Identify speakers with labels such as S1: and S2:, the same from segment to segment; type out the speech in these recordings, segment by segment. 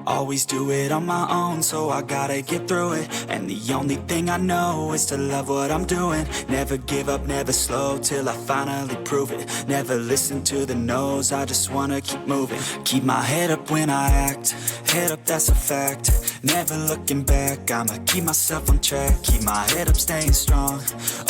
S1: Always do it on my own, so I gotta get through it. And the only thing I know is to love what I'm doing. Never give up, never slow, till I finally prove it. Never listen to the no's, I just wanna keep moving. Keep my head up when I act, head up, that's a fact. Never looking back, I'ma keep myself on track. Keep my head up, staying strong,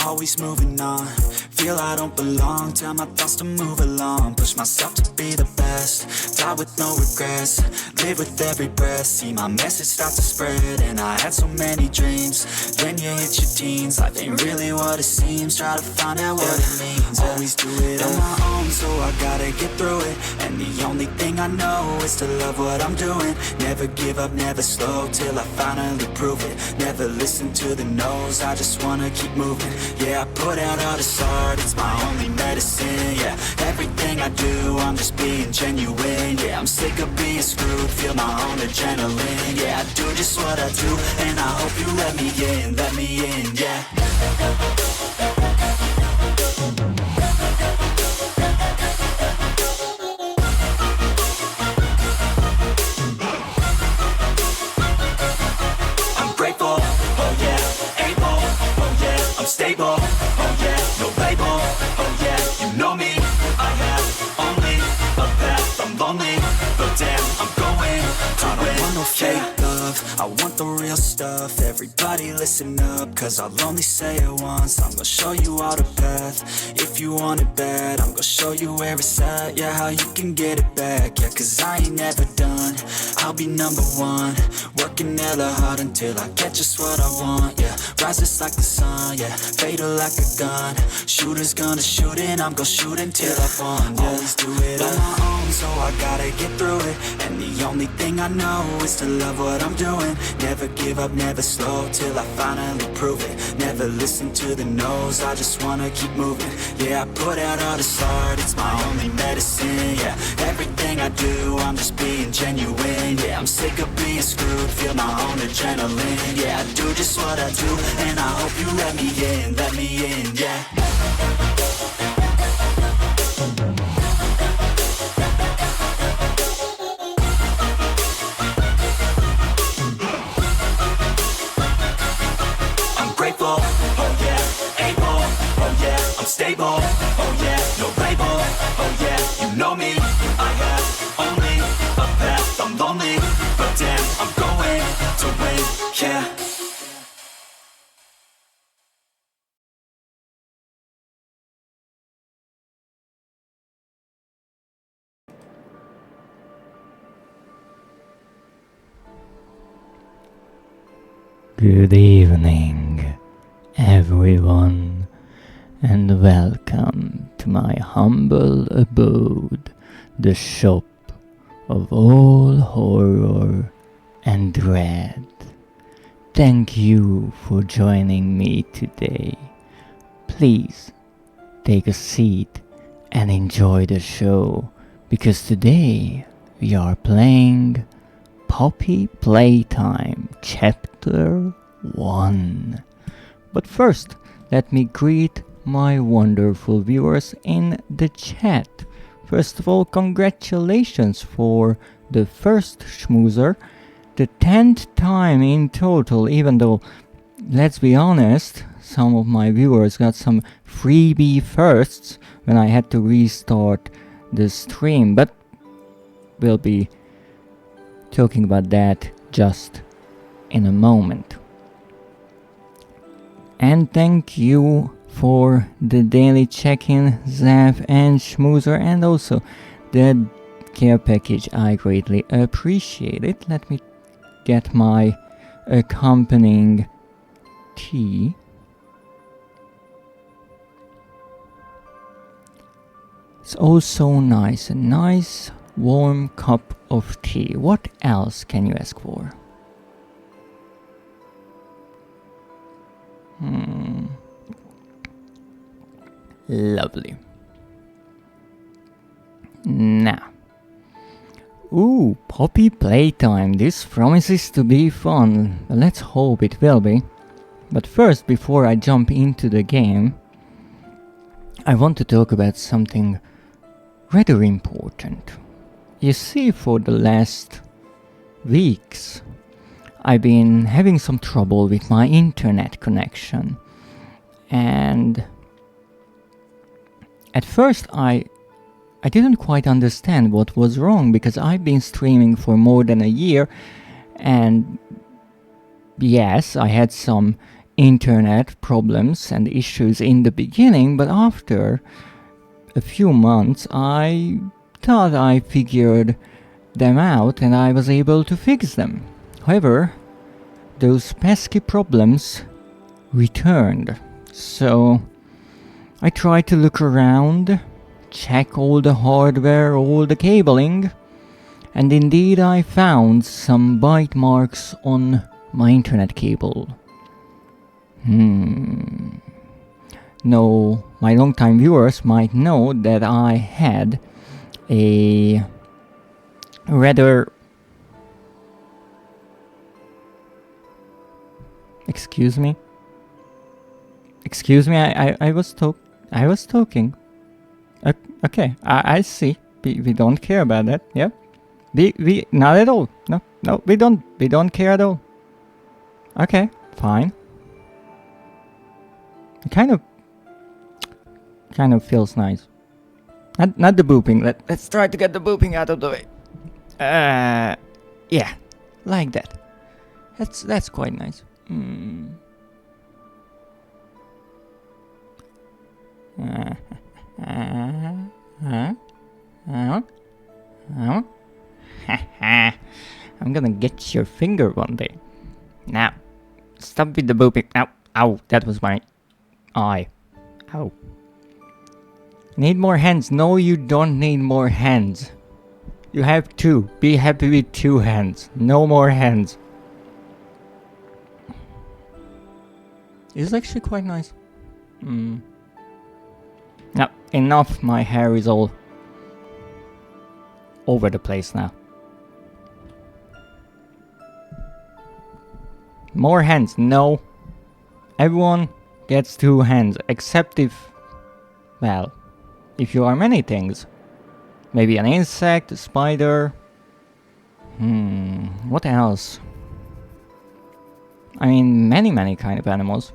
S1: always moving on. Feel I don't belong, tell my thoughts to move along. Push myself to be the best, die with no regrets. Live with every breath, see my message start to spread. And I had so many dreams, then you hit your teens. Life ain't really what it seems, try to find out what it means. Always do it on my own, so I gotta get through it. And the only thing I know is to love what I'm doing. Never give up, never slow, till I finally prove it. Never listen to the no's, I just wanna keep moving. Yeah, I put out all this art, it's my only medicine. Yeah, everything I do, I'm just being genuine. Yeah, I'm sick of being screwed, feel my own adrenaline. Yeah, I do just what I do, and I hope you let me in, yeah. Stable, oh yeah, no label, oh yeah, you know me. I have only a path, I'm lonely, but damn, I'm going to win. I don't want no fake love, I want the real stuff. Everybody listen up, cause I'll only say it once. I'm gonna show you all the path, if you want it bad. I'm gonna show you where it's at, yeah, how you can get it back. Yeah, cause I ain't never done, I'll be number one. Working hella hard until I get just what I want, yeah. Rises like the sun, yeah, fatal like a gun. Shooter's gonna shoot and I'm gonna shoot until I've won, yeah. Always do it on my own, so I gotta get through it. And the only thing I know is to love what I'm doing. Never give up, never slow, till I finally prove it. Never listen to the no's, I just wanna keep moving. Yeah, I put out all this art, it's my only medicine. Yeah, everything I do, I'm just being genuine. Yeah, I'm sick of being screwed, feel my own adrenaline. Yeah, I do just what I do, and I hope you let me in, yeah. Stable, oh yeah, no label, oh yeah, you know me. I have only a path, I'm lonely, but damn, I'm going to win, yeah.
S2: Good evening, everyone, and welcome to my humble abode, the shop of all horror and dread. Thank you for joining me today. Please take a seat and enjoy the show, because today we are playing Poppy Playtime Chapter 1. But first, let me greet my wonderful viewers in the chat. First of all, congratulations for the first schmoozer, the 10th time in total, even though, let's be honest, some of my viewers got some freebie firsts when I had to restart the stream, but we'll be talking about that just in a moment. And thank you for the daily check-in, Zav and Schmoozer, and also the care package. I greatly appreciate it. Let me get my accompanying tea. It's also nice, a nice warm cup of tea. What else can you ask for? Lovely. Now. Ooh, Poppy Playtime. This promises to be fun. Let's hope it will be. But first, before I jump into the game, I want to talk about something rather important. You see, for the last weeks, I've been having some trouble with my internet connection. And at first I didn't quite understand what was wrong, because I've been streaming for more than a year, and yes, I had some internet problems and issues in the beginning, but after a few months I thought I figured them out and I was able to fix them. However, those pesky problems returned. So I tried to look around, check all the hardware, all the cabling, and indeed I found some bite marks on my internet cable. No, my longtime viewers might know that I had a rather... Excuse me? Excuse me, I was talking. Okay, I see. We don't care about that, yep. We not at all. No, we don't care at all. Okay, fine. It kind of feels nice. Not the booping. Let's try to get the booping out of the way. Yeah, like that. That's quite nice. I'm gonna get your finger one day. Now, stop with the booping. Ow, that was my eye. Ow. Need more hands? No, you don't need more hands. You have 2. Be happy with 2 hands. No more hands. It's actually quite nice. Now, enough. My hair is all over the place now. More hands? No. Everyone gets 2 hands, except if... well, if you are many things. Maybe an insect, a spider... what else? I mean, many kind of animals.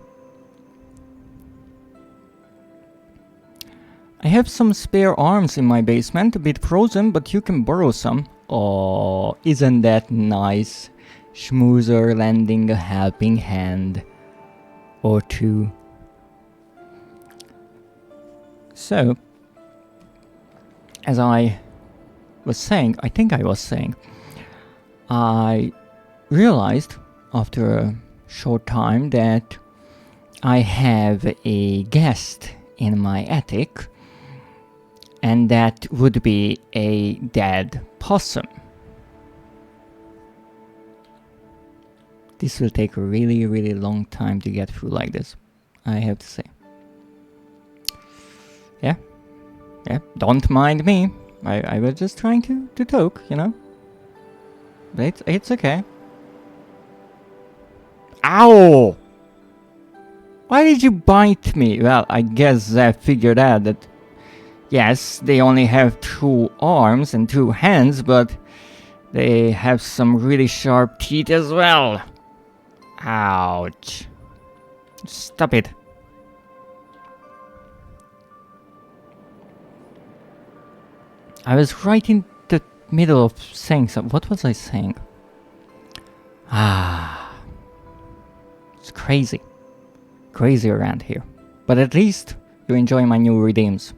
S2: I have some spare arms in my basement, a bit frozen, but you can borrow some. Oh, isn't that nice? Schmoozer lending a helping hand or 2. So, as I was saying, I realized after a short time that I have a guest in my attic, and that would be a dead possum. This will take a really long time to get through like this, I have to say. Yeah, don't mind me. I was just trying to talk, you know. But it's okay. Ow! Why did you bite me? Well, I guess I figured out that yes, they only have 2 arms and 2 hands, but they have some really sharp teeth as well. Ouch. Stop it. I was right in the middle of saying something. What was I saying? It's crazy. Crazy around here. But at least you enjoy my new redeems.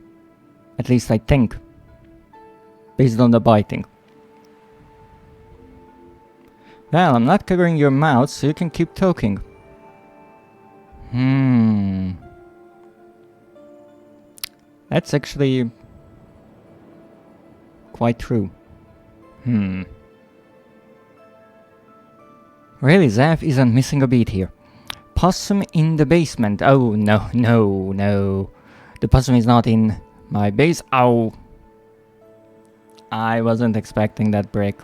S2: At least I think. Based on the biting. Well, I'm not covering your mouth, so you can keep talking. That's actually quite true. Really, Zaf isn't missing a beat here. Possum in the basement. Oh, no. The possum is not in my base. Ow. I wasn't expecting that break.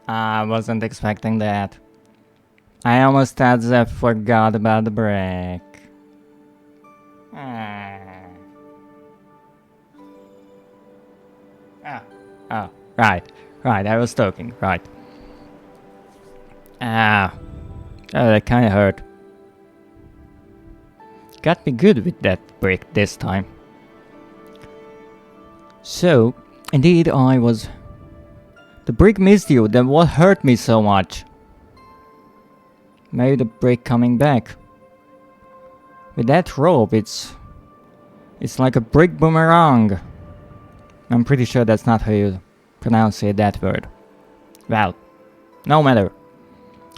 S2: I wasn't expecting that. I almost thought Zef forgot about the break. Oh, right. Right, I was talking, right. Ah, oh, that kinda hurt. Got me good with that brick this time. So, indeed I was... The brick missed you, then what hurt me so much? Maybe the brick coming back. With that rope, it's like a brick boomerang. I'm pretty sure that's not how you pronounce it, that word. Well, no matter.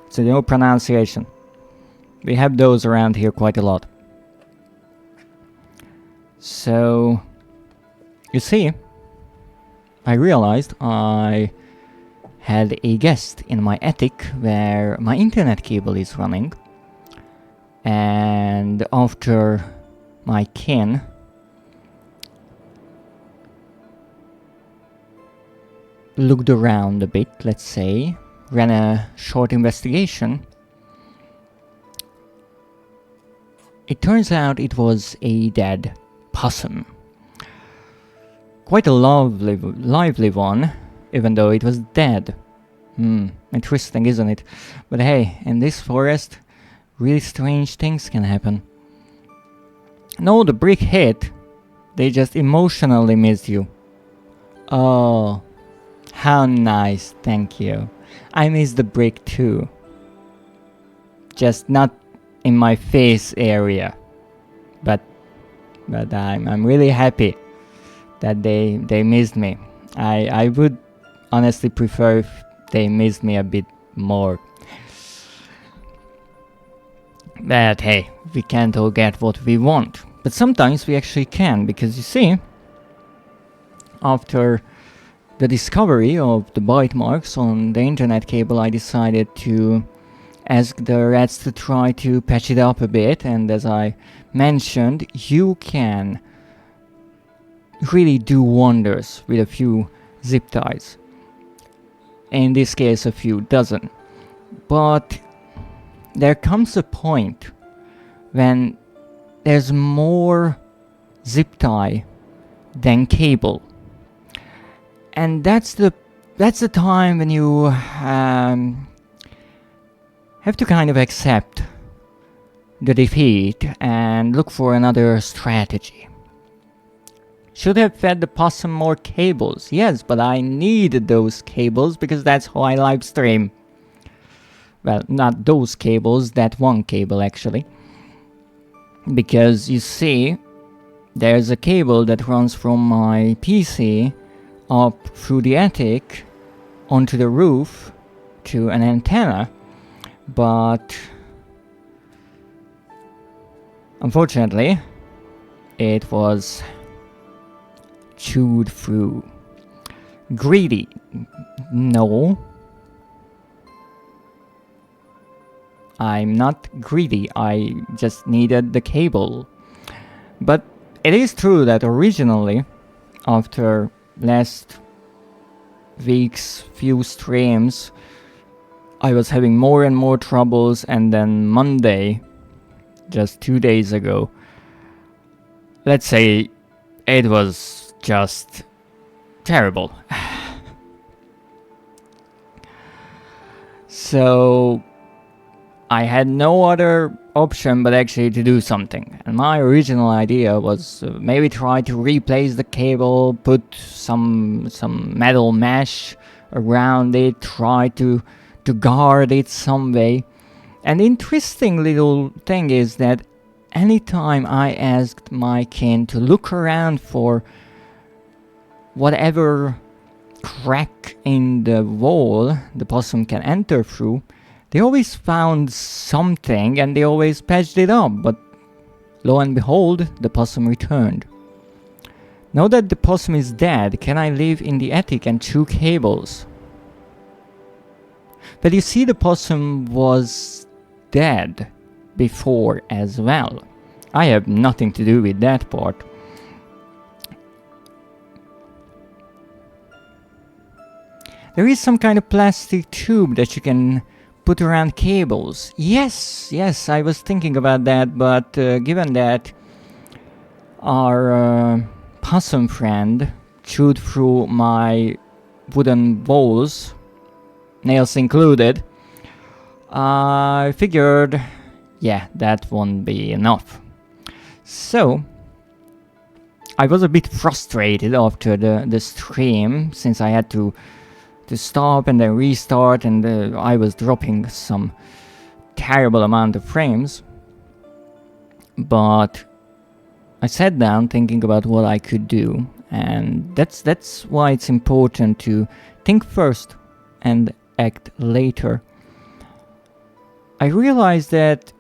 S2: It's a new pronunciation. We have those around here quite a lot. So, you see, I realized I had a guest in my attic where my internet cable is running, and after my kin looked around a bit, let's say, ran a short investigation, it turns out it was a dead possum. Quite a lively one, even though it was dead. Interesting, isn't it? But hey, in this forest, really strange things can happen. No, the brick hit. They just emotionally missed you. Oh, how nice, thank you. I missed the brick too. Just not in my face area. But I'm really happy that they missed me. I would honestly prefer if they missed me a bit more. But hey, we can't all get what we want. But sometimes we actually can, because you see, after the discovery of the bite marks on the internet cable, I decided to ask the rats to try to patch it up a bit, and as I mentioned, you can really do wonders with a few zip ties. In this case, a few dozen. But there comes a point when there's more zip tie than cable. And that's the time when you have to kind of accept the defeat and look for another strategy. Should have fed the possum more cables, yes, but I needed those cables because that's how I live stream. Well, not those cables, that one cable actually. Because you see, there's a cable that runs from my PC up through the attic onto the roof to an antenna, but unfortunately it was chewed through. Greedy? No. I'm not greedy, I just needed the cable. But it is true that originally, after last week's few streams, I was having more and more troubles, and then Monday, just 2 days ago, let's say it was just terrible. So I had no other option but actually to do something, and my original idea was maybe try to replace the cable, put some metal mesh around it, try to guard it some way. And the interesting little thing is that anytime I asked my kin to look around for whatever crack in the wall the possum can enter through, they always found something and they always patched it up, but lo and behold, the possum returned. Now that the possum is dead, can I live in the attic and chew cables? But you see, the possum was dead before as well. I have nothing to do with that part. There is some kind of plastic tube that you can put around cables. Yes, I was thinking about that, but given that our possum friend chewed through my wooden walls, nails included, I figured, yeah, that won't be enough. So I was a bit frustrated after the stream, since I had to stop and then restart, and I was dropping some terrible amount of frames. But I sat down thinking about what I could do, and that's why it's important to think first and act later. I realized that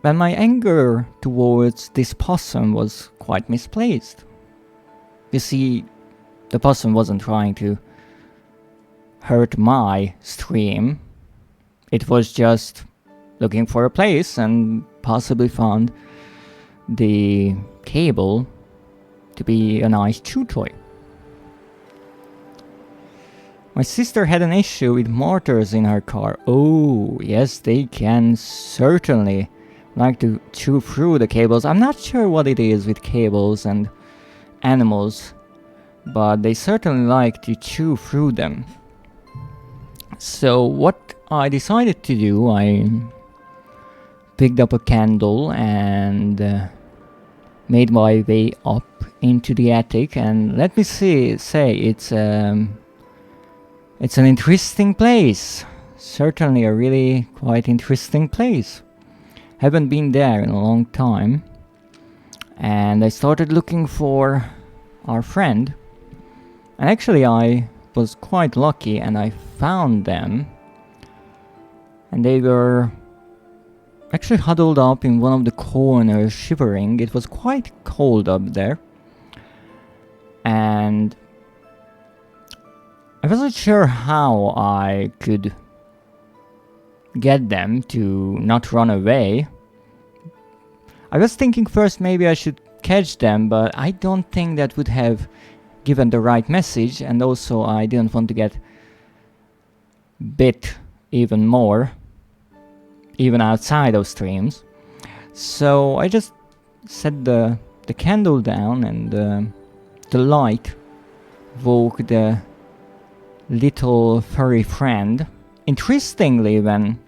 S2: my anger towards this possum was quite misplaced. You see, the possum wasn't trying to hurt my stream. It was just looking for a place and possibly found the cable to be a nice chew toy. My sister had an issue with mortars in her car. Oh, yes, they can certainly like to chew through the cables. I'm not sure what it is with cables and animals, but they certainly like to chew through them. So what I decided to do, I picked up a candle and made my way up into the attic, and let me say it's an interesting place. Certainly a really quite interesting place. Haven't been there in a long time, and I started looking for our friend, and actually I was quite lucky and I found them, and they were actually huddled up in one of the corners, shivering. It was quite cold up there, and I wasn't sure how I could get them to not run away. I was thinking first maybe I should catch them, but I don't think that would have given the right message, and also I didn't want to get bit even more, even outside of streams. So I just set the candle down, and the light woke the little furry friend. Interestingly, when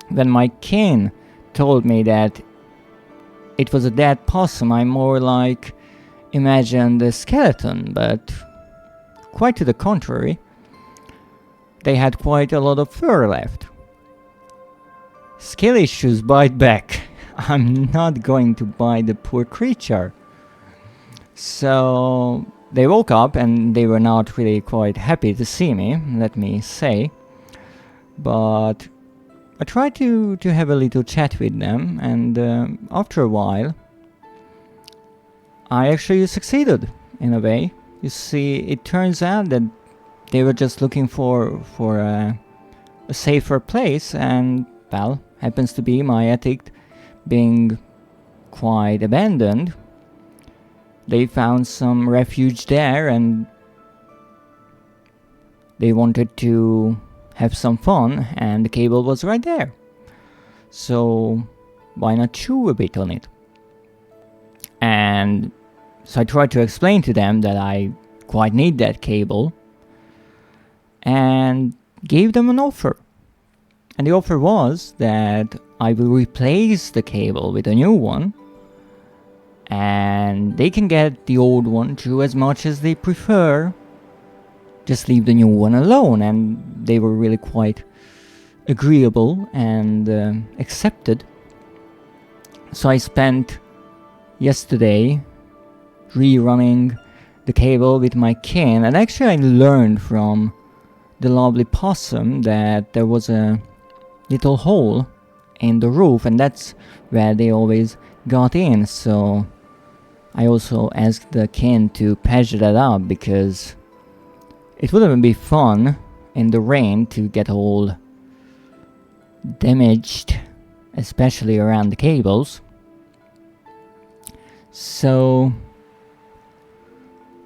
S2: my kin told me that it was a dead possum, I more like imagined a skeleton, but quite to the contrary, they had quite a lot of fur left. Skill issues bite back. I'm not going to bite the poor creature. So they woke up and they were not really quite happy to see me, let me say. But I tried to have a little chat with them, and after a while I actually succeeded in a way. You see, it turns out that they were just looking for a safer place, and well, happens to be my attic being quite abandoned. They found some refuge there, and they wanted to have some fun, and the cable was right there. So why not chew a bit on it? And so I tried to explain to them that I quite need that cable, and gave them an offer. And the offer was that I will replace the cable with a new one, and they can get the old one through as much as they prefer. Just leave the new one alone. And they were really quite agreeable and accepted. So I spent yesterday rerunning the cable with my kin, and actually I learned from the lovely possum that there was a little hole in the roof, and that's where they always got in. So I also asked the kin to patch that up, because it wouldn't be fun in the rain to get all damaged, especially around the cables. So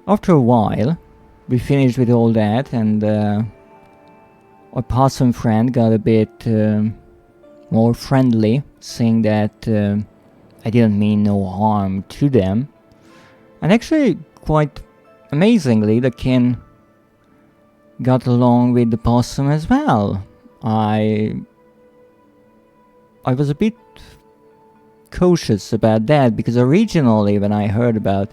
S2: after a while we finished with all that, and our possum friend got a bit more friendly, saying that I didn't mean no harm to them. And actually, quite amazingly, the kin got along with the possum as well. I was a bit cautious about that, because originally when I heard about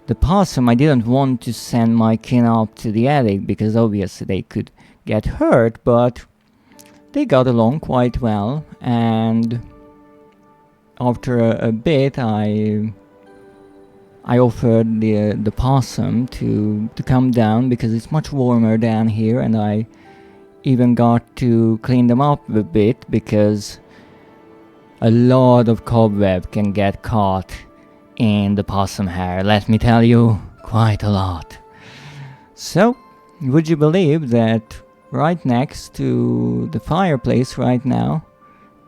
S2: the possum, I didn't want to send my kin up to the attic because obviously they could get hurt, but they got along quite well, and after a bit I offered the possum to come down because it's much warmer down here, and I even got to clean them up a bit because a lot of cobweb can get caught in the possum hair, let me tell you, quite a lot. So, would you believe that right next to the fireplace right now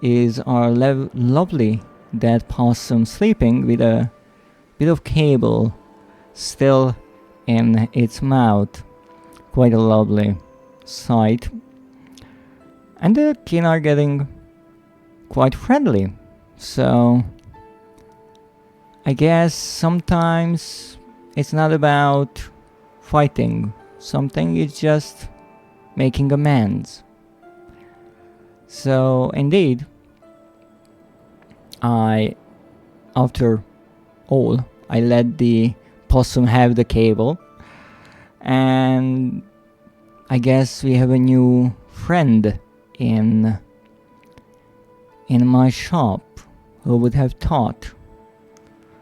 S2: is our lovely dead possum sleeping with a bit of cable still in its mouth. Quite a lovely sight. And the kin are getting quite friendly. So I guess sometimes it's not about fighting something, it's just making amends. So indeed, after all, I let the possum have the cable, and I guess we have a new friend in my shop. Who would have thought?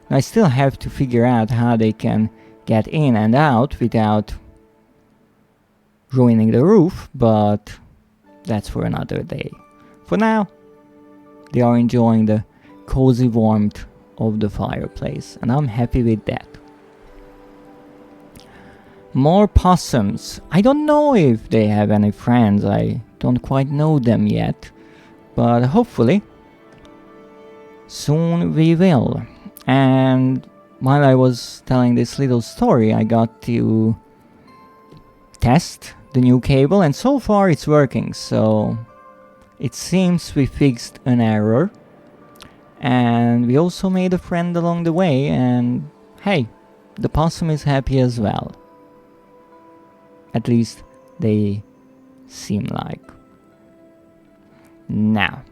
S2: I still have to figure out how they can get in and out without ruining the roof, but that's for another day. For now, they are enjoying the cozy warmth of the fireplace, and I'm happy with that. More possums. I don't know if they have any friends, I don't quite know them yet, but hopefully soon we will. And while I was telling this little story, I got to test the new cable, and so far it's working, so it seems we fixed an error, and we also made a friend along the way, and hey, the possum is happy as well. At least they seem like. Now,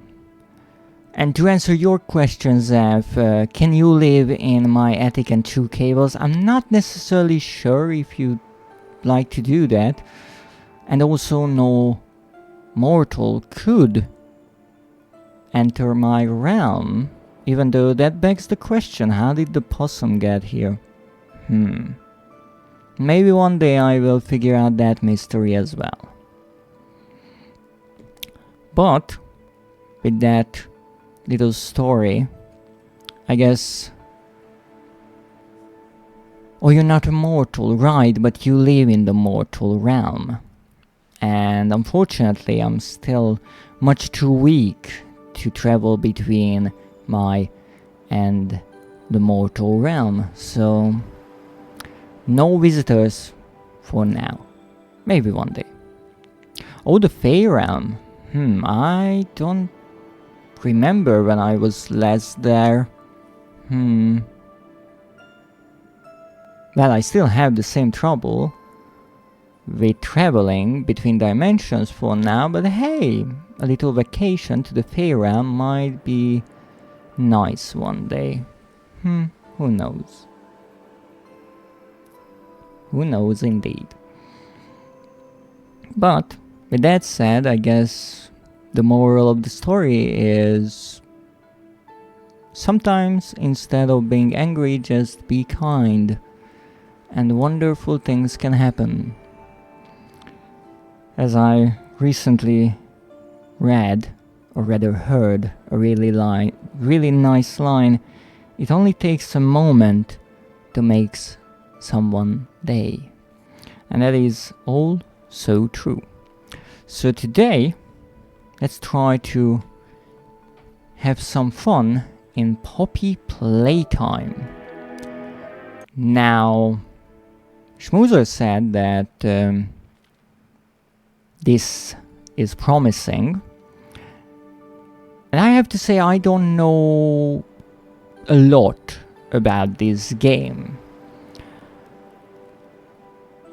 S2: and to answer your question, Zev, can you live in my attic and chew cables? I'm not necessarily sure if you'd like to do that. And also no mortal could enter my realm, even though that begs the question, how did the possum get here? Maybe one day I will figure out that mystery as well. But with that little story, I guess... Oh, you're not a mortal, right, but you live in the mortal realm. And unfortunately, I'm still much too weak to travel between my and the mortal realm, so no visitors for now. Maybe one day. Oh, the Fey realm. I don't remember when I was last there. Well, I still have the same trouble with traveling between dimensions for now, but hey, a little vacation to the Fey realm might be nice one day. Who knows? Who knows indeed. But with that said, I guess the moral of the story is sometimes instead of being angry, just be kind, and wonderful things can happen. As I recently read, or rather heard, a really nice line, it only takes a moment to make someone's day. And that is all so true. So today, let's try to have some fun in Poppy Playtime. Now, Schmoozer said that this is promising, and I have to say I don't know a lot about this game.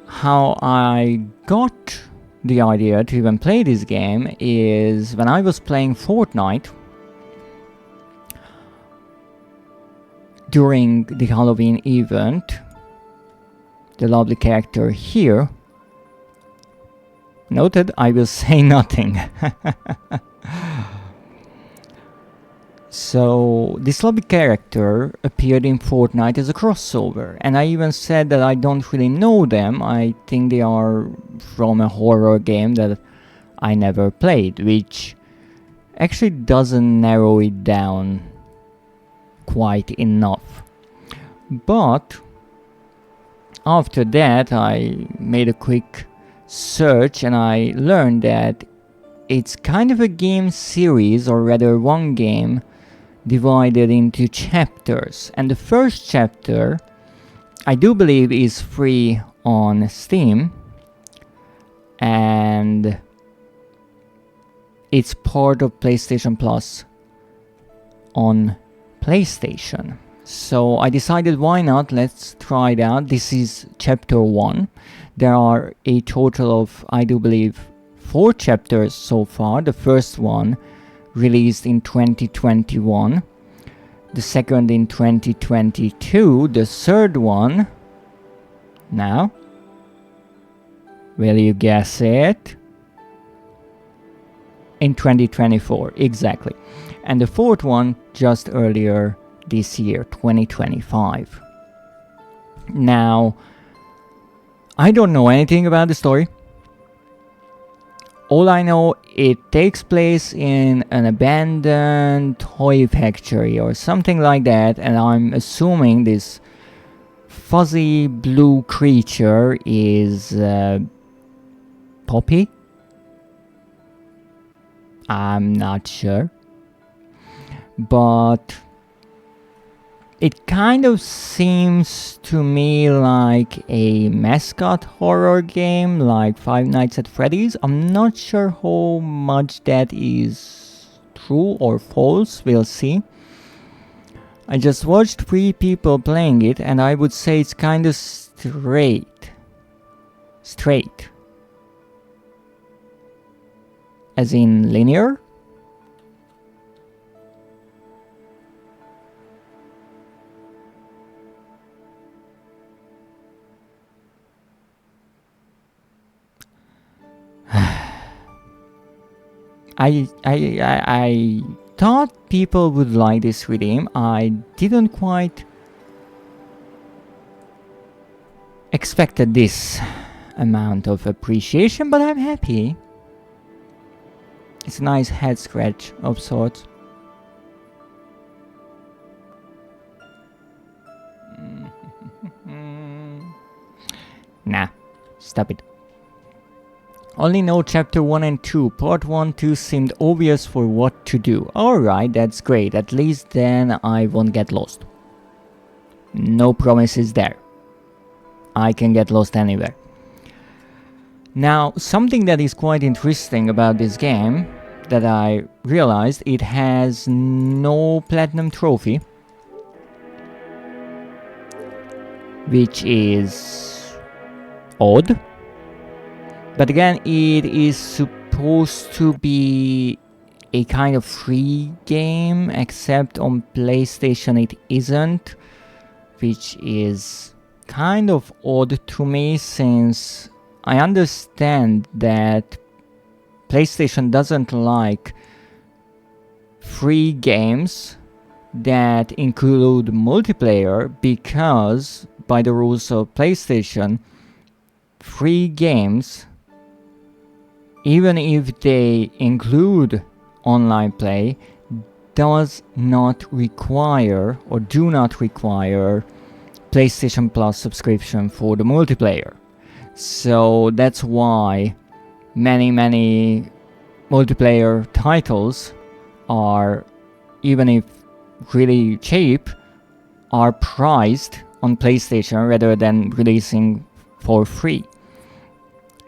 S2: how I got the idea to even play this game is when I was playing Fortnite during the Halloween event. The lovely character here noted I will say nothing. So this lovely character appeared in Fortnite as a crossover, and I even said that I don't really know them. I think they are from a horror game that I never played, which actually doesn't narrow it down quite enough. But after that I made a quick search and I learned that it's kind of a game series, or rather one game divided into chapters, and the first chapter I do believe is free on Steam, and it's part of PlayStation Plus on PlayStation. So I decided, why not, let's try it out. This is chapter 1. There are a total of, I do believe, 4 chapters so far. The first one released in 2021, the second in 2022, the third one, now, will you guess it? In 2024, exactly. And the fourth one just earlier this year, 2025. Now, I don't know anything about the story. All I know, it takes place in an abandoned toy factory or something like that, and I'm assuming this fuzzy blue creature is Poppy? I'm not sure. But it kind of seems to me like a mascot horror game, like Five Nights at Freddy's. I'm not sure how much that is true or false, we'll see. I just watched 3 people playing it, and I would say it's kind of straight. As in linear? I thought people would like this redeem. I didn't quite expected this amount of appreciation, but I'm happy. It's a nice head scratch of sorts. Nah, stop it. Only know chapter 1 and 2. Part 1, 2 seemed obvious for what to do. Alright, that's great. At least then I won't get lost. No promises there. I can get lost anywhere. Now, something that is quite interesting about this game that I realized, it has no platinum trophy, which is odd. But again, it is supposed to be a kind of free game, except on PlayStation it isn't, which is kind of odd to me, since I understand that PlayStation doesn't like free games that include multiplayer, because by the rules of PlayStation, free games, even if they include online play, does not require or do not require PlayStation Plus subscription for the multiplayer. So that's why many multiplayer titles are, even if really cheap, are priced on PlayStation rather than releasing for free.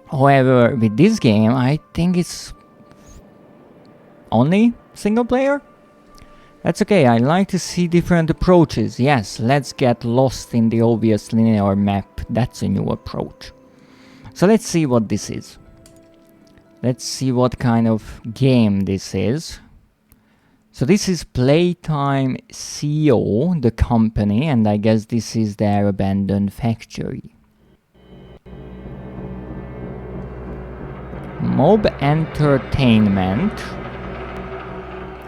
S2: However, with this game, I think it's only single player. That's okay, I like to see different approaches. Yes, let's get lost in the obvious linear map. That's a new approach. So let's see what this is. Let's see what kind of game this is. So this is Playtime CO, the company, and I guess this is their abandoned factory. Mob Entertainment.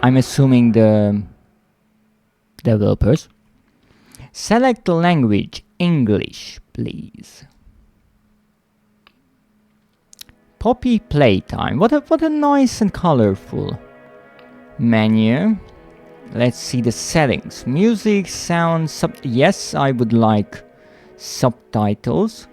S2: I'm assuming the developers. Select the language, English, please. Poppy Playtime. What a nice and colorful menu. Let's see the settings. Music, sound, yes, I would like subtitles.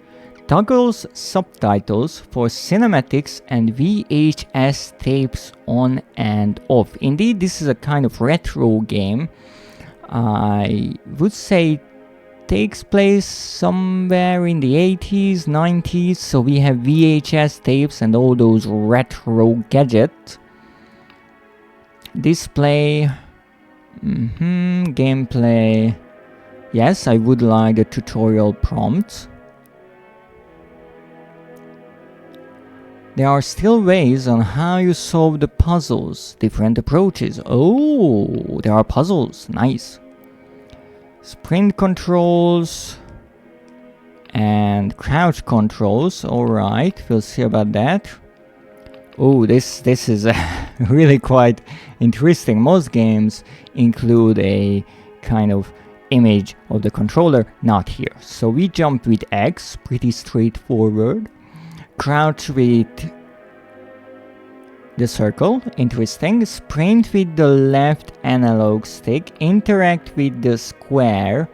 S2: Toggles subtitles for cinematics and VHS tapes on and off. Indeed, this is a kind of retro game. I would say takes place somewhere in the 80s, 90s, so we have VHS tapes and all those retro gadgets. Display, gameplay. Yes, I would like the tutorial prompts. There are still ways on how you solve the puzzles, different approaches. Oh, there are puzzles, nice. Sprint controls and crouch controls, alright, we'll see about that. Oh, this is really quite interesting. Most games include a kind of image of the controller, not here. So we jump with X, pretty straightforward. Crouch with the circle, interesting. Sprint with the left analog stick. Interact with the square.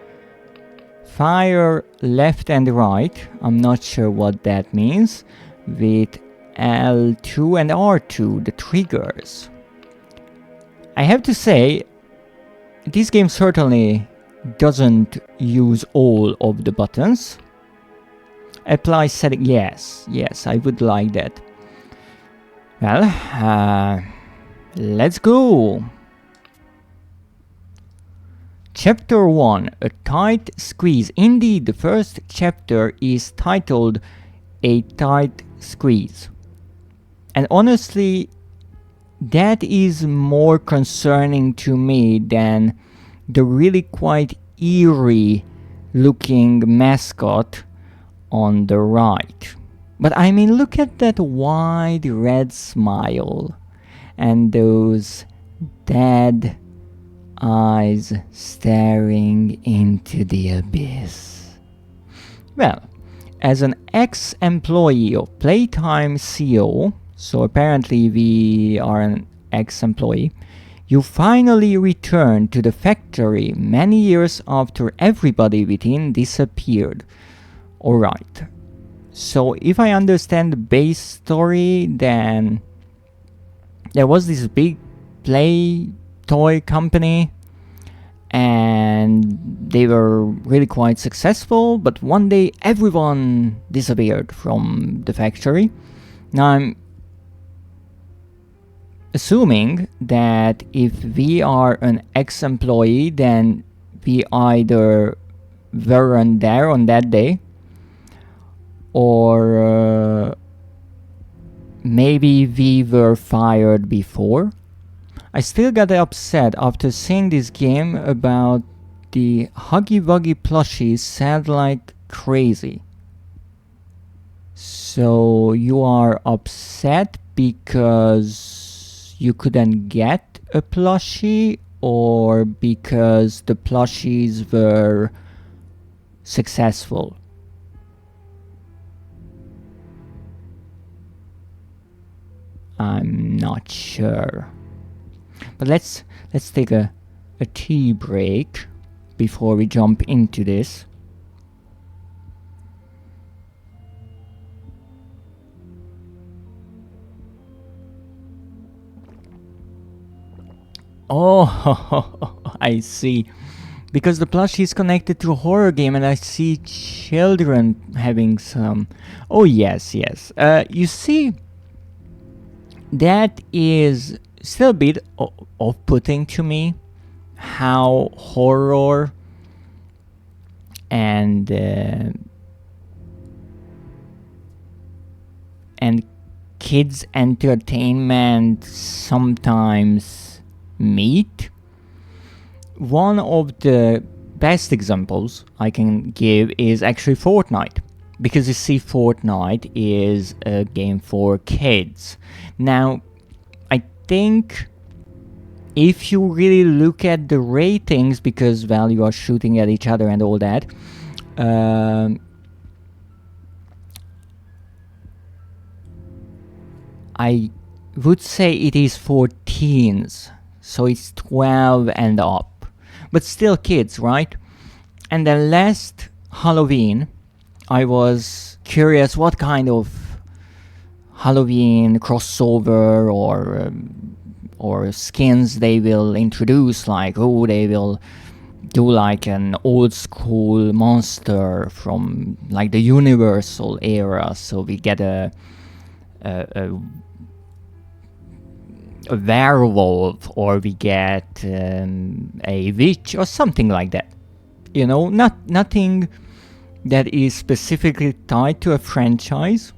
S2: Fire left and right. I'm not sure what that means. With L2 and R2, the triggers. I have to say, this game certainly doesn't use all of the buttons. Apply setting, yes, I would like that. Well, let's go. Chapter 1, A Tight Squeeze. Indeed, the first chapter is titled A Tight Squeeze. And honestly, that is more concerning to me than the really quite eerie looking mascot on the right. But I mean, look at that wide red smile and those dead eyes staring into the abyss. Well, as an ex-employee of Playtime CO, so apparently we are an ex-employee, you finally return to the factory many years after everybody within disappeared. Alright, so if I understand the base story, then there was this big play toy company and they were really quite successful, but one day everyone disappeared from the factory. Now I'm assuming that if we are an ex-employee, then we either weren't there on that day, or maybe we were fired before. I still got upset after seeing this game about the Huggy Wuggy plushies sound like crazy. So you are upset because you couldn't get a plushie, or because the plushies were successful? I'm not sure. But let's take a tea break before we jump into this. Oh, I see. Because the plushie is connected to a horror game and I see children having some... Oh, yes. You see, that is still a bit off-putting to me, how horror and and kids entertainment sometimes meet. One of the best examples I can give is actually Fortnite, because you see, Fortnite is a game for kids. Now, I think if you really look at the ratings, because, well, you are shooting at each other and all that, I would say it is for teens, so it's 12 and up, but still kids, right? And then last Halloween, I was curious what kind of Halloween crossover or skins they will introduce, like, oh, they will do like an old school monster from like the Universal era, so we get a werewolf, or we get a witch or something like that. You know, nothing that is specifically tied to a franchise,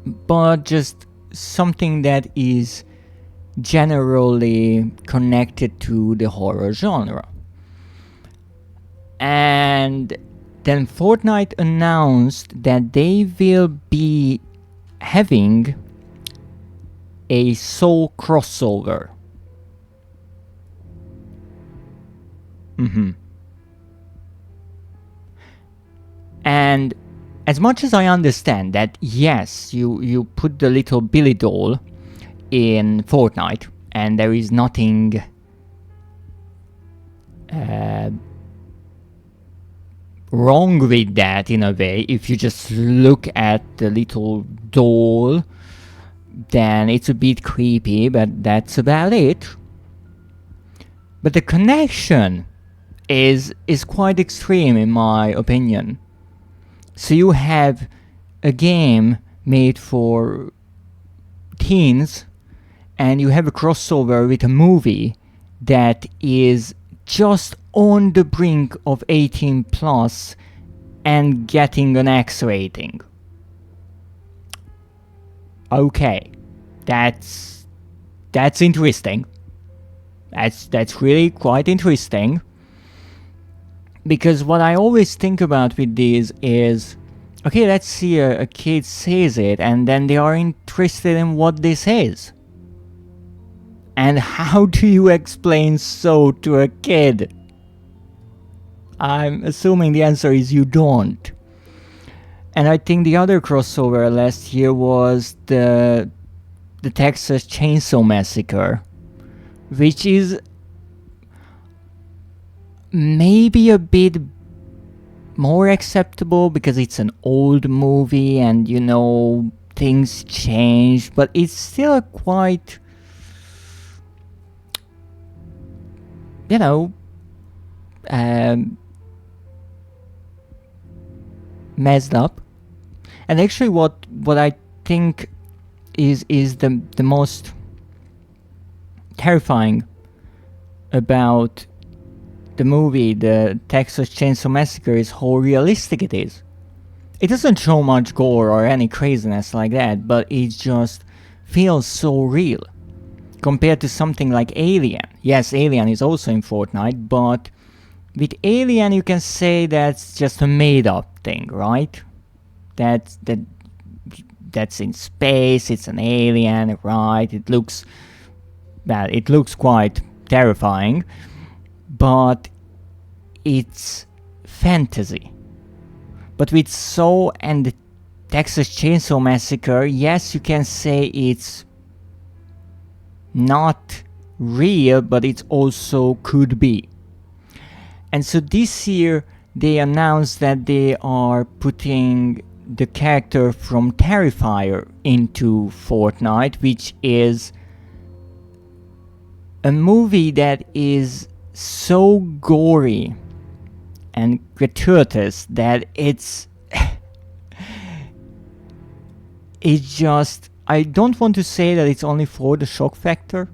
S2: but just something that is generally connected to the horror genre. And then Fortnite announced that they will be having a soul crossover. And as much as I understand that, yes, you put the little Billy doll in Fortnite, and there is nothing wrong with that in a way. If you just look at the little doll, then it's a bit creepy, but that's about it. But the connection is quite extreme, in my opinion. So you have a game made for teens, and you have a crossover with a movie that is just on the brink of 18 plus and getting an X rating. Okay, that's interesting. That's really quite interesting. Because what I always think about with these is, okay, let's see a kid says it, and then they are interested in what this is. And how do you explain so to a kid? I'm assuming the answer is you don't. And I think the other crossover last year was the Texas Chainsaw Massacre, which is maybe a bit more acceptable because it's an old movie and, you know, things change, but it's still quite, you know, messed up. And actually what I think is the most terrifying about the movie, the Texas Chainsaw Massacre, is how realistic it is. It doesn't show much gore or any craziness like that, but it just feels so real. Compared to something like Alien. Yes, Alien is also in Fortnite, but with Alien you can say that's just a made up thing, right? That's in space, it's an alien, right? It looks quite terrifying, but it's fantasy. But with Saw and the Texas Chainsaw Massacre, yes, you can say it's not real, but it also could be. And so this year they announced that they are putting the character from Terrifier into Fortnite, which is a movie that is so gory and gratuitous that it's just, I don't want to say that it's only for the shock factor.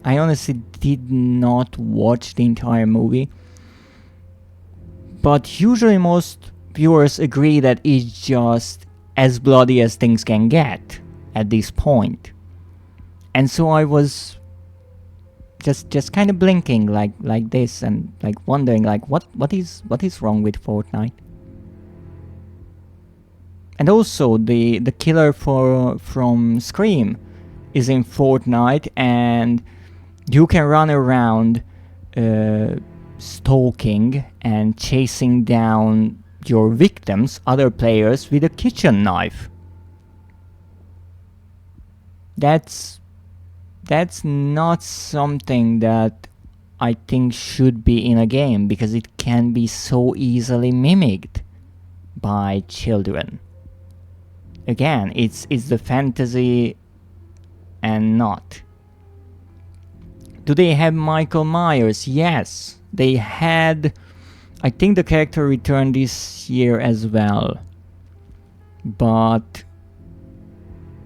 S2: I honestly did not watch the entire movie, but usually most viewers agree that it's just as bloody as things can get at this point. And so I was just kind of blinking like this and like wondering like what is wrong with Fortnite. And also the killer from Scream is in Fortnite, and you can run around stalking and chasing down your victims, other players, with a kitchen knife. That's not something that I think should be in a game, because it can be so easily mimicked by children. Again, it's the fantasy and not. Do they have Michael Myers? Yes, they had. I think the character returned this year as well. But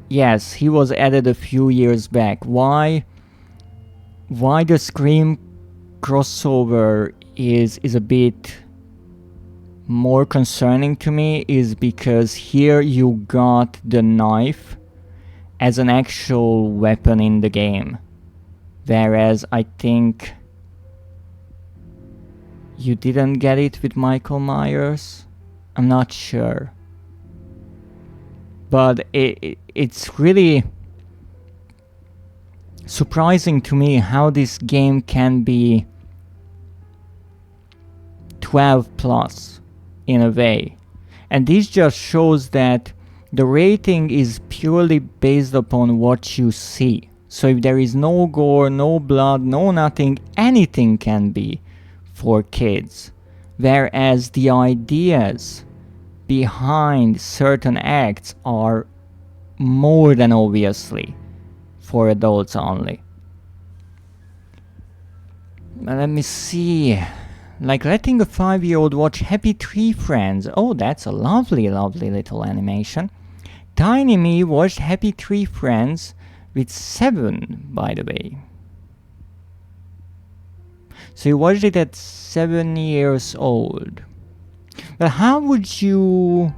S2: yes, he was added a few years back. Why the Scream crossover is a bit more concerning to me is because here you got the knife as an actual weapon in the game, whereas I think you didn't get it with Michael Myers. I'm not sure, but it's really surprising to me how this game can be 12 plus in a way. And this just shows that the rating is purely based upon what you see. So if there is no gore, no blood, no nothing, anything can be for kids. Whereas the ideas behind certain acts are more than obviously for adults only. Let me see. Like letting a 5-year-old watch Happy Tree Friends. Oh, that's a lovely, lovely little animation. Tiny Me watched Happy Tree Friends with 7, by the way. So you watched it at 7 years old. But how would you...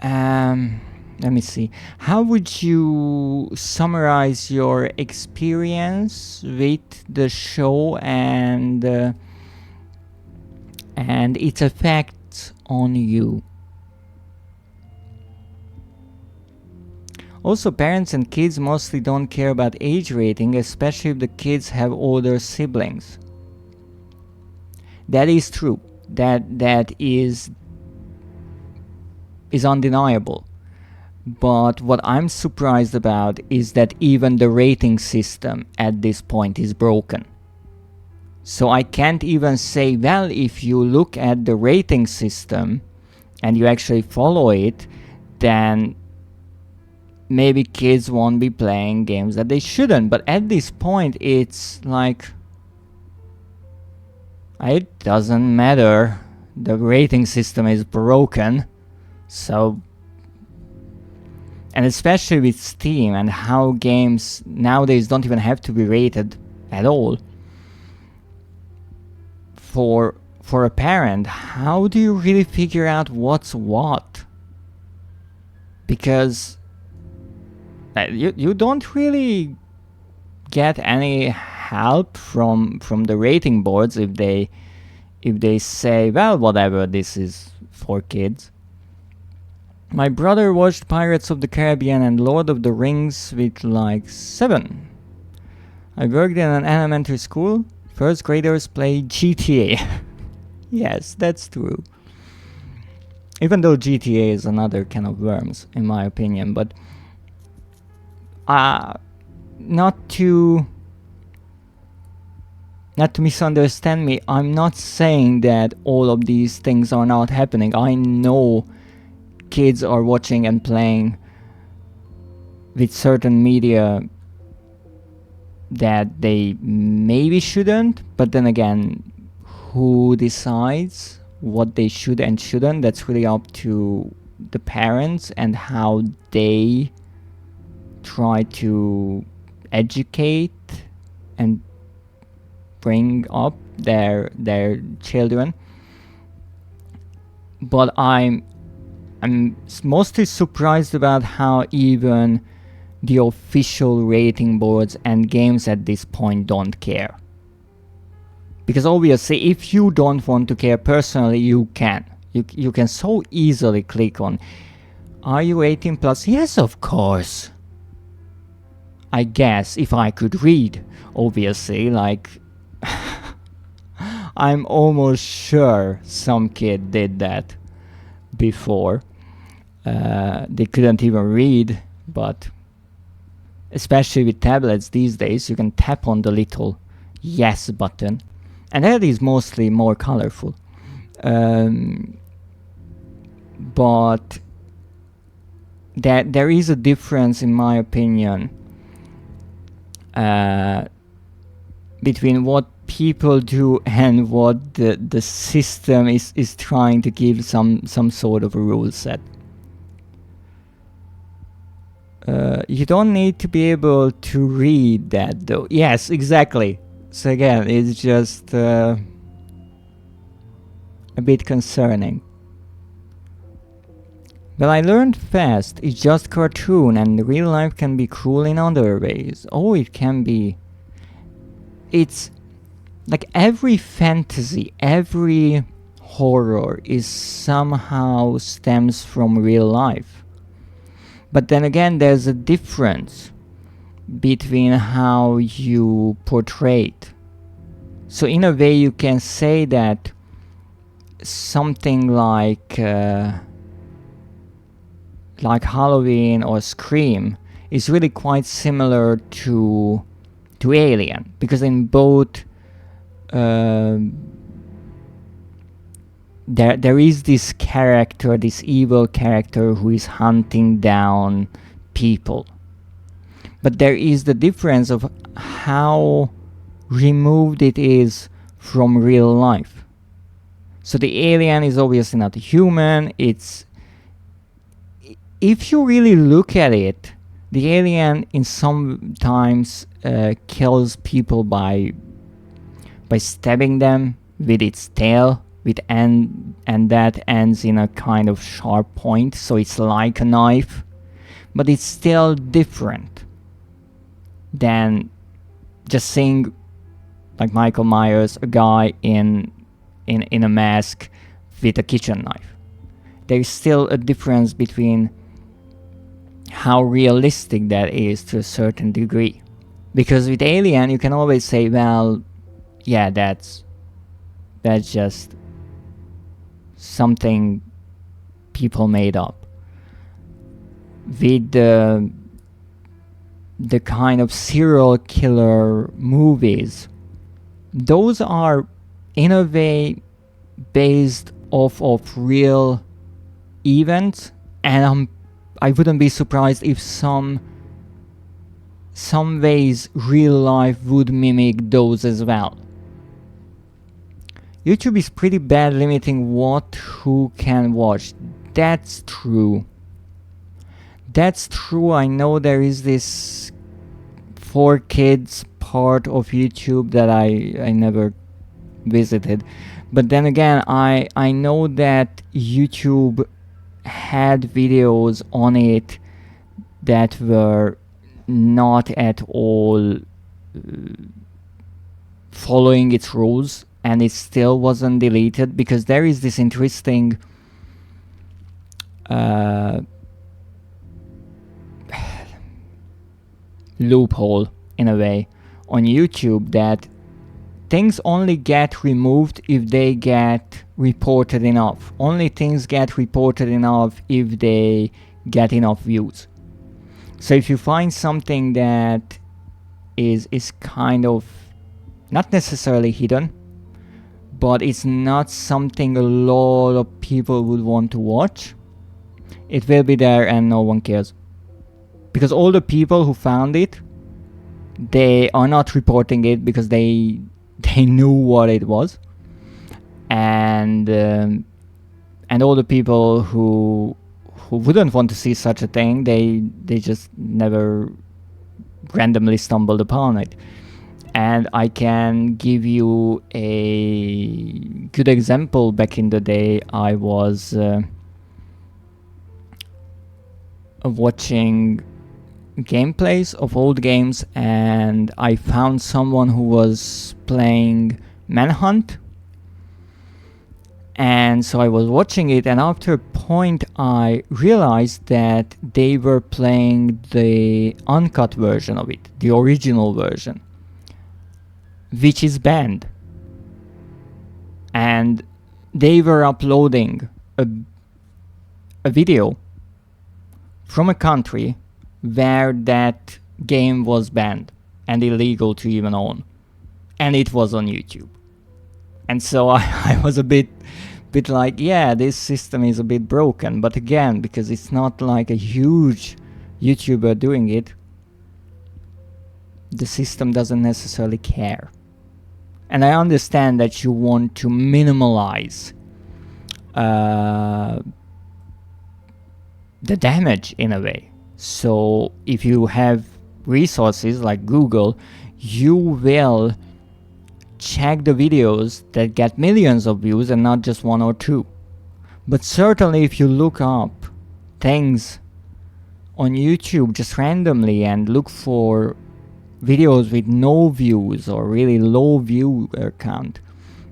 S2: let me see. How would you summarize your experience with the show and its effects on you? Also, parents and kids mostly don't care about age rating, especially if the kids have older siblings. That is true. That is undeniable. But what I'm surprised about is that even the rating system at this point is broken. So I can't even say, well, if you look at the rating system and you actually follow it, then maybe kids won't be playing games that they shouldn't. But at this point, it's like, it doesn't matter. The rating system is broken. So, and especially with Steam and how games nowadays don't even have to be rated at all. For a parent, how do you really figure out what's what? Because you don't really get any help from the rating boards if they say, well, whatever, this is for kids. My brother watched Pirates of the Caribbean and Lord of the Rings with like 7. I worked in an elementary school. First graders play GTA. Yes, that's true. Even though GTA is another can of worms, in my opinion, but not to misunderstand me, I'm not saying that all of these things are not happening. I know kids are watching and playing with certain media that they maybe shouldn't, but then again, who decides what they should and shouldn't? That's really up to the parents and how they try to educate and bring up their children. But I'm I'm mostly surprised about how even the official rating boards and games at this point don't care. Because obviously, if you don't want to care personally, you can. You can so easily click on, are you 18 plus? Yes, of course. I guess, if I could read, obviously, like, I'm almost sure some kid did that before. They couldn't even read, but especially with tablets these days, you can tap on the little yes button, and that is mostly more colorful. But that there is a difference, in my opinion, between what people do and what the system is trying to give some sort of a rule set. You don't need to be able to read that, though. Yes, exactly. So again, it's just a bit concerning. Well, I learned fast, it's just cartoon and real life can be cruel in other ways. Oh, it can be. It's like every fantasy, every horror is somehow stems from real life. But then again, there's a difference between how you portray it. So in a way, you can say that something like Halloween or Scream is really quite similar to Alien, because in both there is this character, this evil character who is hunting down people. But there is the difference of how removed it is from real life. So the alien is obviously not a human. It's, if you really look at it, the alien in sometimes kills people by stabbing them with its tail, and that ends in a kind of sharp point, so it's like a knife, but it's still different than just seeing, like Michael Myers, a guy in a mask with a kitchen knife. There is still a difference between how realistic that is to a certain degree. Because with Alien, you can always say, well, yeah, that's just something people made up. With the kind of serial killer movies, those are in a way based off of real events, and I wouldn't be surprised if some ways real life would mimic those as well. YouTube is pretty bad limiting who can watch. That's true. I know there is this for kids part of YouTube that I never visited. But then again, I know that YouTube had videos on it that were not at all following its rules, and it still wasn't deleted, because there is this interesting loophole in a way on YouTube, that things only get removed if they get reported enough. Only things get reported enough if they get enough views. So if you find something that is kind of not necessarily hidden, but it's not something a lot of people would want to watch, it will be there and no one cares. Because all the people who found it, they are not reporting it because they knew what it was, and all the people who wouldn't want to see such a thing, they just never randomly stumbled upon it. And I can give you a good example. Back in the day, I was watching gameplays of old games, and I found someone who was playing Manhunt, and so I was watching it, and after a point I realized that they were playing the uncut version of it, the original version, which is banned. And they were uploading a video from a country where that game was banned and illegal to even own, and it was on YouTube. And so I was a bit like, yeah, this system is a bit broken, but again, because it's not like a huge YouTuber doing it, the system doesn't necessarily care. And I understand that you want to minimize the damage in a way. So if you have resources like Google, you will check the videos that get millions of views and not just 1 or 2. But certainly if you look up things on YouTube just randomly and look for videos with no views or really low viewer count,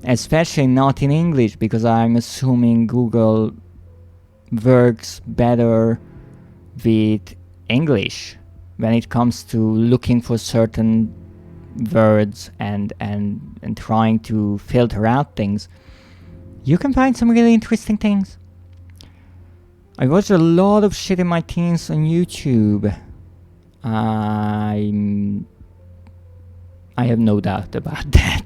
S2: especially not in English, because I'm assuming Google works better with English when it comes to looking for certain words and trying to filter out things, you can find some really interesting things. I watched a lot of shit in my teens on YouTube. I have no doubt about that.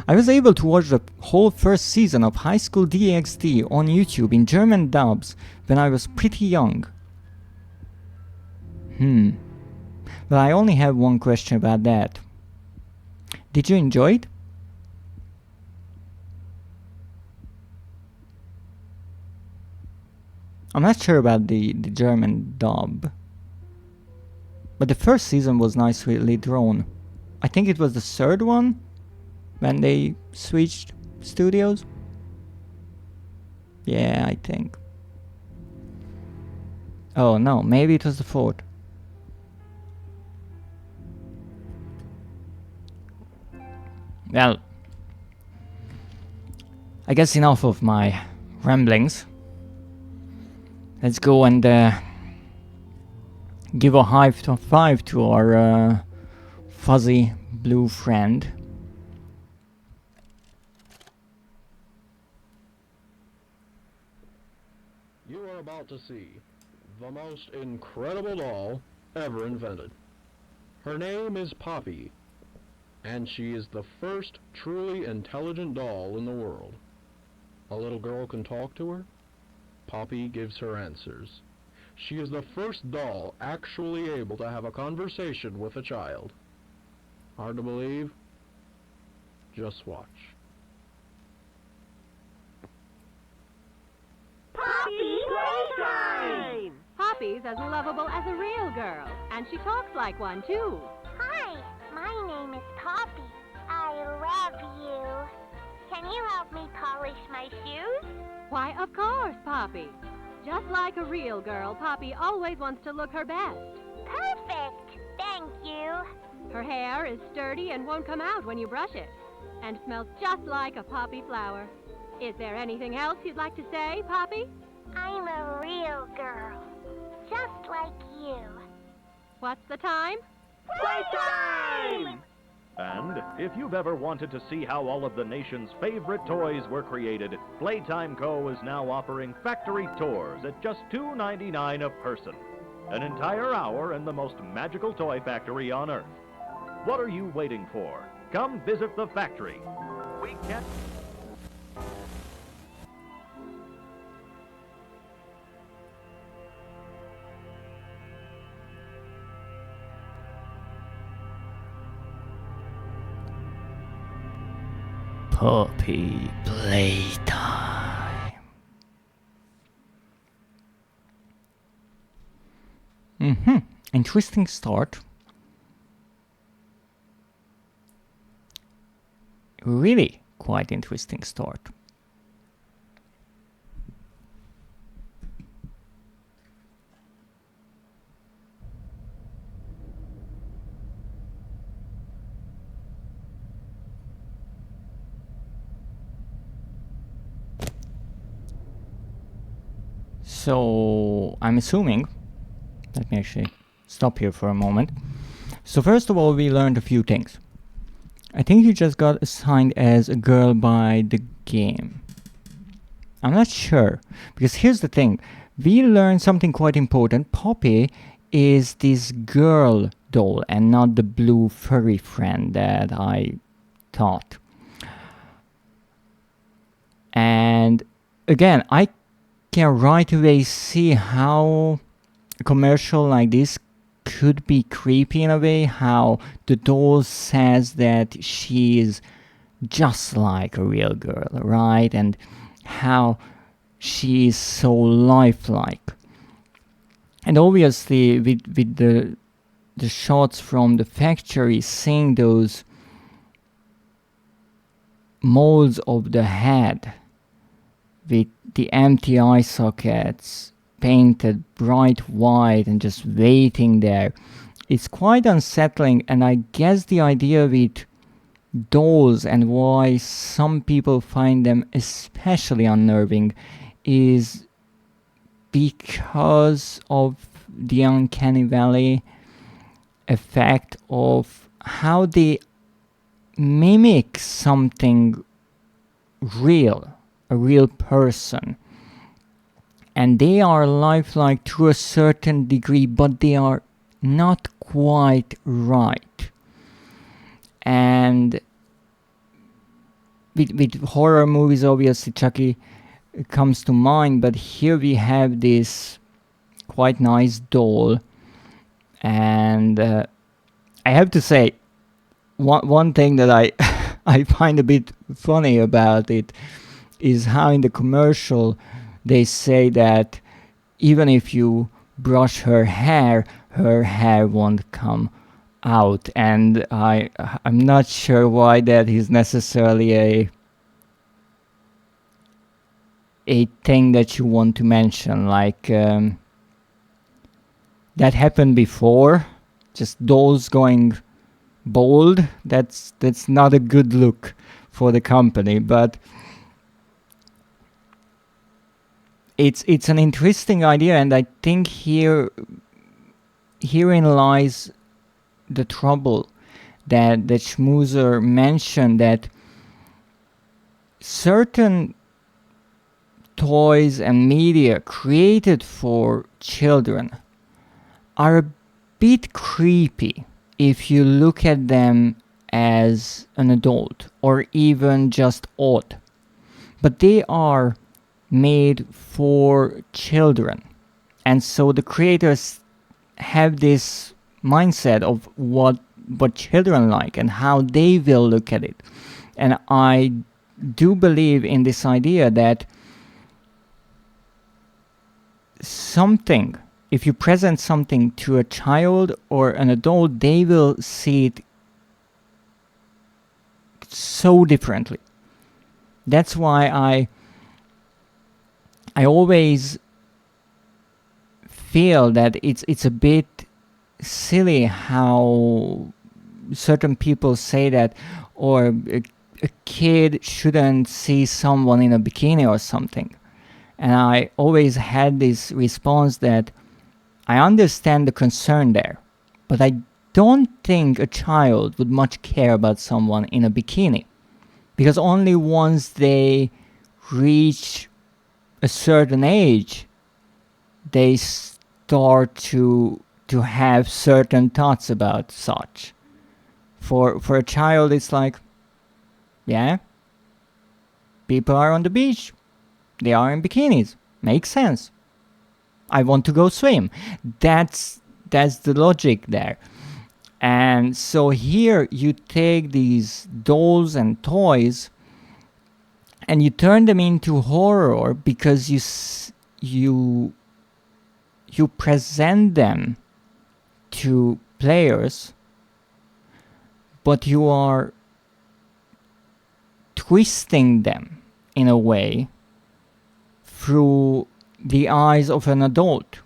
S2: I was able to watch the whole first season of High School DxD on YouTube in German dubs when I was pretty young. But I only have one question about that. Did you enjoy it? I'm not sure about the German dub, but the first season was nicely drawn. I think it was the third one when they switched studios. Yeah, I think. Oh no, maybe it was the fourth. Well, I guess enough of my ramblings. Let's go and give a high five to our fuzzy blue friend.
S3: You are about to see the most incredible doll ever invented. Her name is Poppy, and she is the first truly intelligent doll in the world. A little girl can talk to her. Poppy gives her answers. She is the first doll actually able to have a conversation with a child. Hard to believe? Just watch.
S4: Poppy Playtime! Poppy's as lovable as a real girl, and she talks like one, too.
S5: Hi, my name is Poppy. I love you. Can you help me polish my shoes?
S4: Why, of course, Poppy. Just like a real girl, Poppy always wants to look her best.
S5: Perfect. Thank you.
S4: Her hair is sturdy and won't come out when you brush it, and smells just like a poppy flower. Is there anything else you'd like to say, Poppy?
S5: I'm a real girl, just like you.
S4: What's the time?
S6: Playtime! And if you've ever wanted to see how all of the nation's favorite toys were created, Playtime Co. is now offering factory tours at just $2.99 a person. An entire hour in the most magical toy factory on Earth. What are you waiting for? Come visit the factory. We can't...
S2: Poppy Playtime. Interesting start. Really quite interesting start. So I'm assuming, let me actually stop here for a moment. So first of all, we learned a few things. I think you just got assigned as a girl by the game. I'm not sure, because here's the thing. We learned something quite important. Poppy is this girl doll and not the blue furry friend that I thought. And again, I can right away see how a commercial like this could be creepy in a way, how the doll says that she is just like a real girl, right? And how she is so lifelike. And obviously with the shots from the factory, seeing those molds of the head with the empty eye sockets painted bright white and just waiting there, it's quite unsettling. And I guess the idea with dolls and why some people find them especially unnerving is because of the uncanny valley effect of how they mimic something real, a real person. And they are lifelike to a certain degree, but they are not quite right. And with horror movies, obviously Chucky comes to mind, but here we have this quite nice doll. And I have to say, one thing that I I find a bit funny about it is how in the commercial they say that even if you brush her hair won't come out. And I'm not sure why that is necessarily a thing that you want to mention. Like that happened before, just dolls going bald. That's not a good look for the company, but it's an interesting idea. And I think herein lies the trouble that Schmoozer mentioned, that certain toys and media created for children are a bit creepy if you look at them as an adult, or even just odd. But they are made for children. And so the creators have this mindset of what children like and how they will look at it. And I do believe in this idea that something, if you present something to a child or an adult, they will see it so differently. That's why I always feel that it's a bit silly how certain people say that, or a kid shouldn't see someone in a bikini or something. And I always had this response that I understand the concern there, but I don't think a child would much care about someone in a bikini, because only once they reach a certain age, they start to have certain thoughts about such. For a child, it's like, yeah, people are on the beach, they are in bikinis, makes sense. I want to go swim. That's the logic there. And so here you take these dolls and toys and you turn them into horror because you present them to players, but you are twisting them in a way through the eyes of an adult.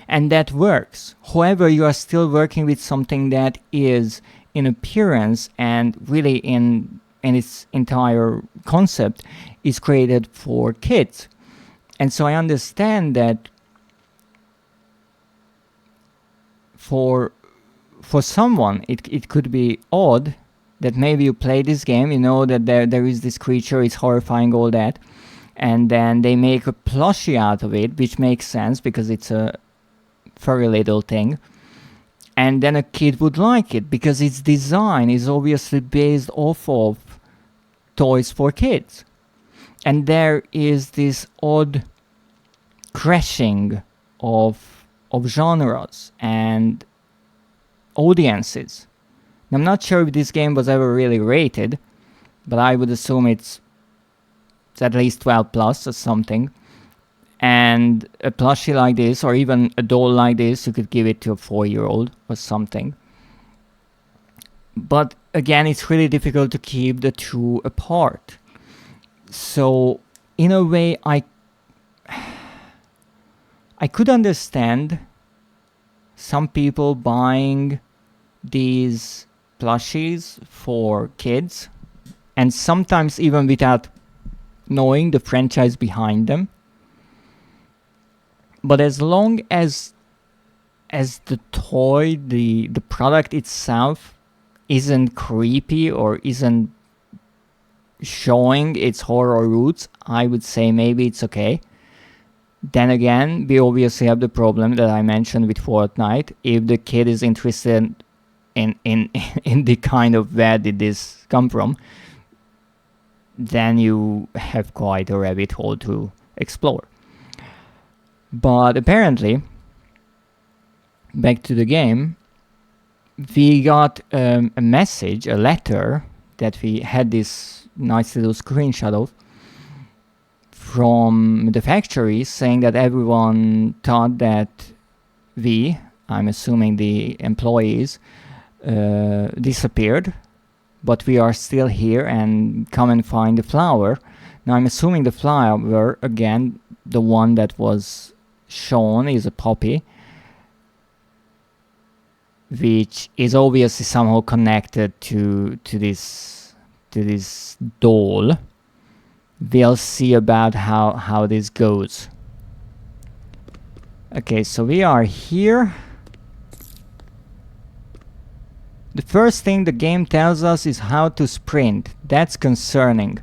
S2: And that works. However, you are still working with something that is, in appearance and really in its entire concept, is created for kids. And so I understand that for someone it could be odd that maybe you play this game, you know that there is this creature, it's horrifying, all that, and then they make a plushie out of it, which makes sense because it's a furry little thing, and then a kid would like it because its design is obviously based off of toys for kids. And there is this odd crashing of genres and audiences. I'm not sure if this game was ever really rated, but I would assume it's at least 12 plus or something. And a plushie like this, or even a doll like this, you could give it to a 4-year-old or something. But again, it's really difficult to keep the two apart. So in a way, I could understand some people buying these plushies for kids, and sometimes even without knowing the franchise behind them. But as long as the toy, the product itself isn't creepy or isn't showing its horror roots, I would say maybe it's okay. Then again, we obviously have the problem that I mentioned with Fortnite. If the kid is interested in the kind of where did this come from, then you have quite a rabbit hole to explore. But apparently, back to the game, we got a message, a letter, that we had this nice little screenshot of from the factory saying that everyone thought that we, I'm assuming the employees, disappeared, but we are still here and come and find the flower. Now I'm assuming the flower, again, the one that was shown, is a poppy, which is obviously somehow connected to this doll. We'll see about how this goes. Okay, so we are here. The first thing the game tells us is how to sprint. That's concerning.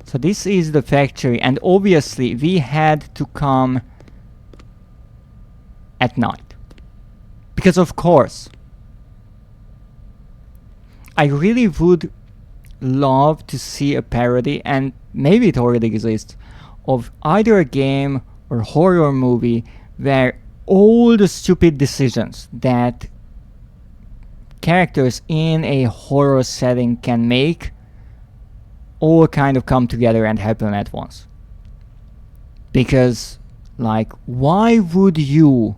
S2: So this is the factory, and obviously we had to come at night. Because of course, I really would love to see a parody, and maybe it already exists, of either a game or horror movie where all the stupid decisions that characters in a horror setting can make all kind of come together and happen at once. Because, like, why would you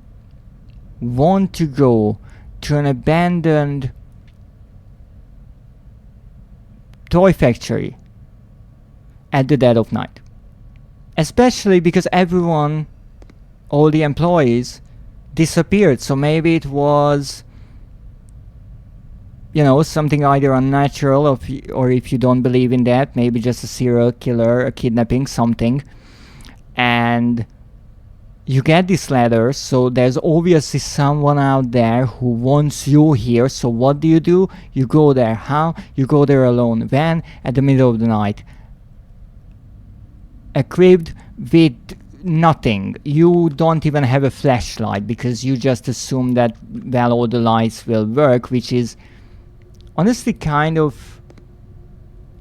S2: want to go to an abandoned toy factory at the dead of night? Especially because everyone, all the employees, disappeared. So maybe it was, you know, something either unnatural or if you don't believe in that, maybe just a serial killer, a kidnapping, something. And you get this letter, so there's obviously someone out there who wants you here. So what do? You go there. How? You go there alone. When? At the middle of the night. Equipped with nothing. You don't even have a flashlight because you just assume that, well, all the lights will work, which is honestly kind of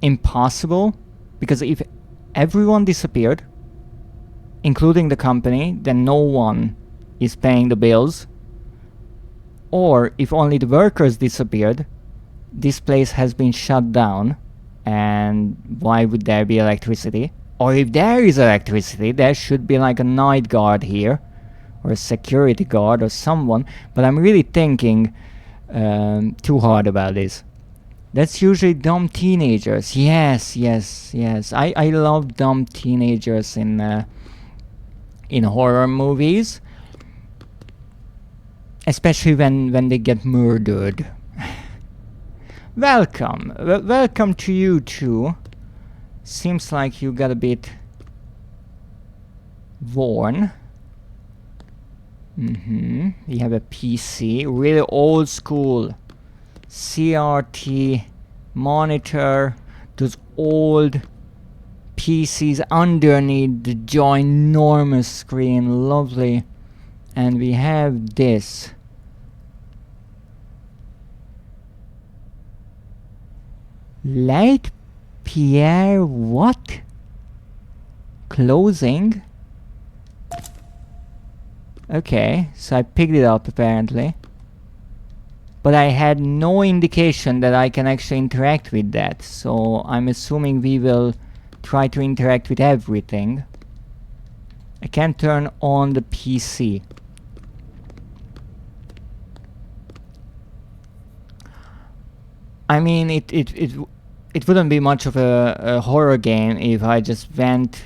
S2: impossible, because if everyone disappeared, including the company, then no one is paying the bills. Or if only the workers disappeared, this place has been shut down, and why would there be electricity? Or if there is electricity, there should be like a night guard here, or a security guard or someone, but I'm really thinking too hard about this. That's usually dumb teenagers. Yes. I love dumb teenagers in horror movies, especially when they get murdered. Welcome to you too. Seems like you got a bit worn. We have a PC, really old school CRT monitor, those old PCs underneath the ginormous screen, lovely. And we have this. Light Pierre what? Closing? Okay, so I picked it up apparently. But I had no indication that I can actually interact with that, so I'm assuming we will try to interact with everything. I can't turn on the PC. I mean, it wouldn't be much of a horror game if I just went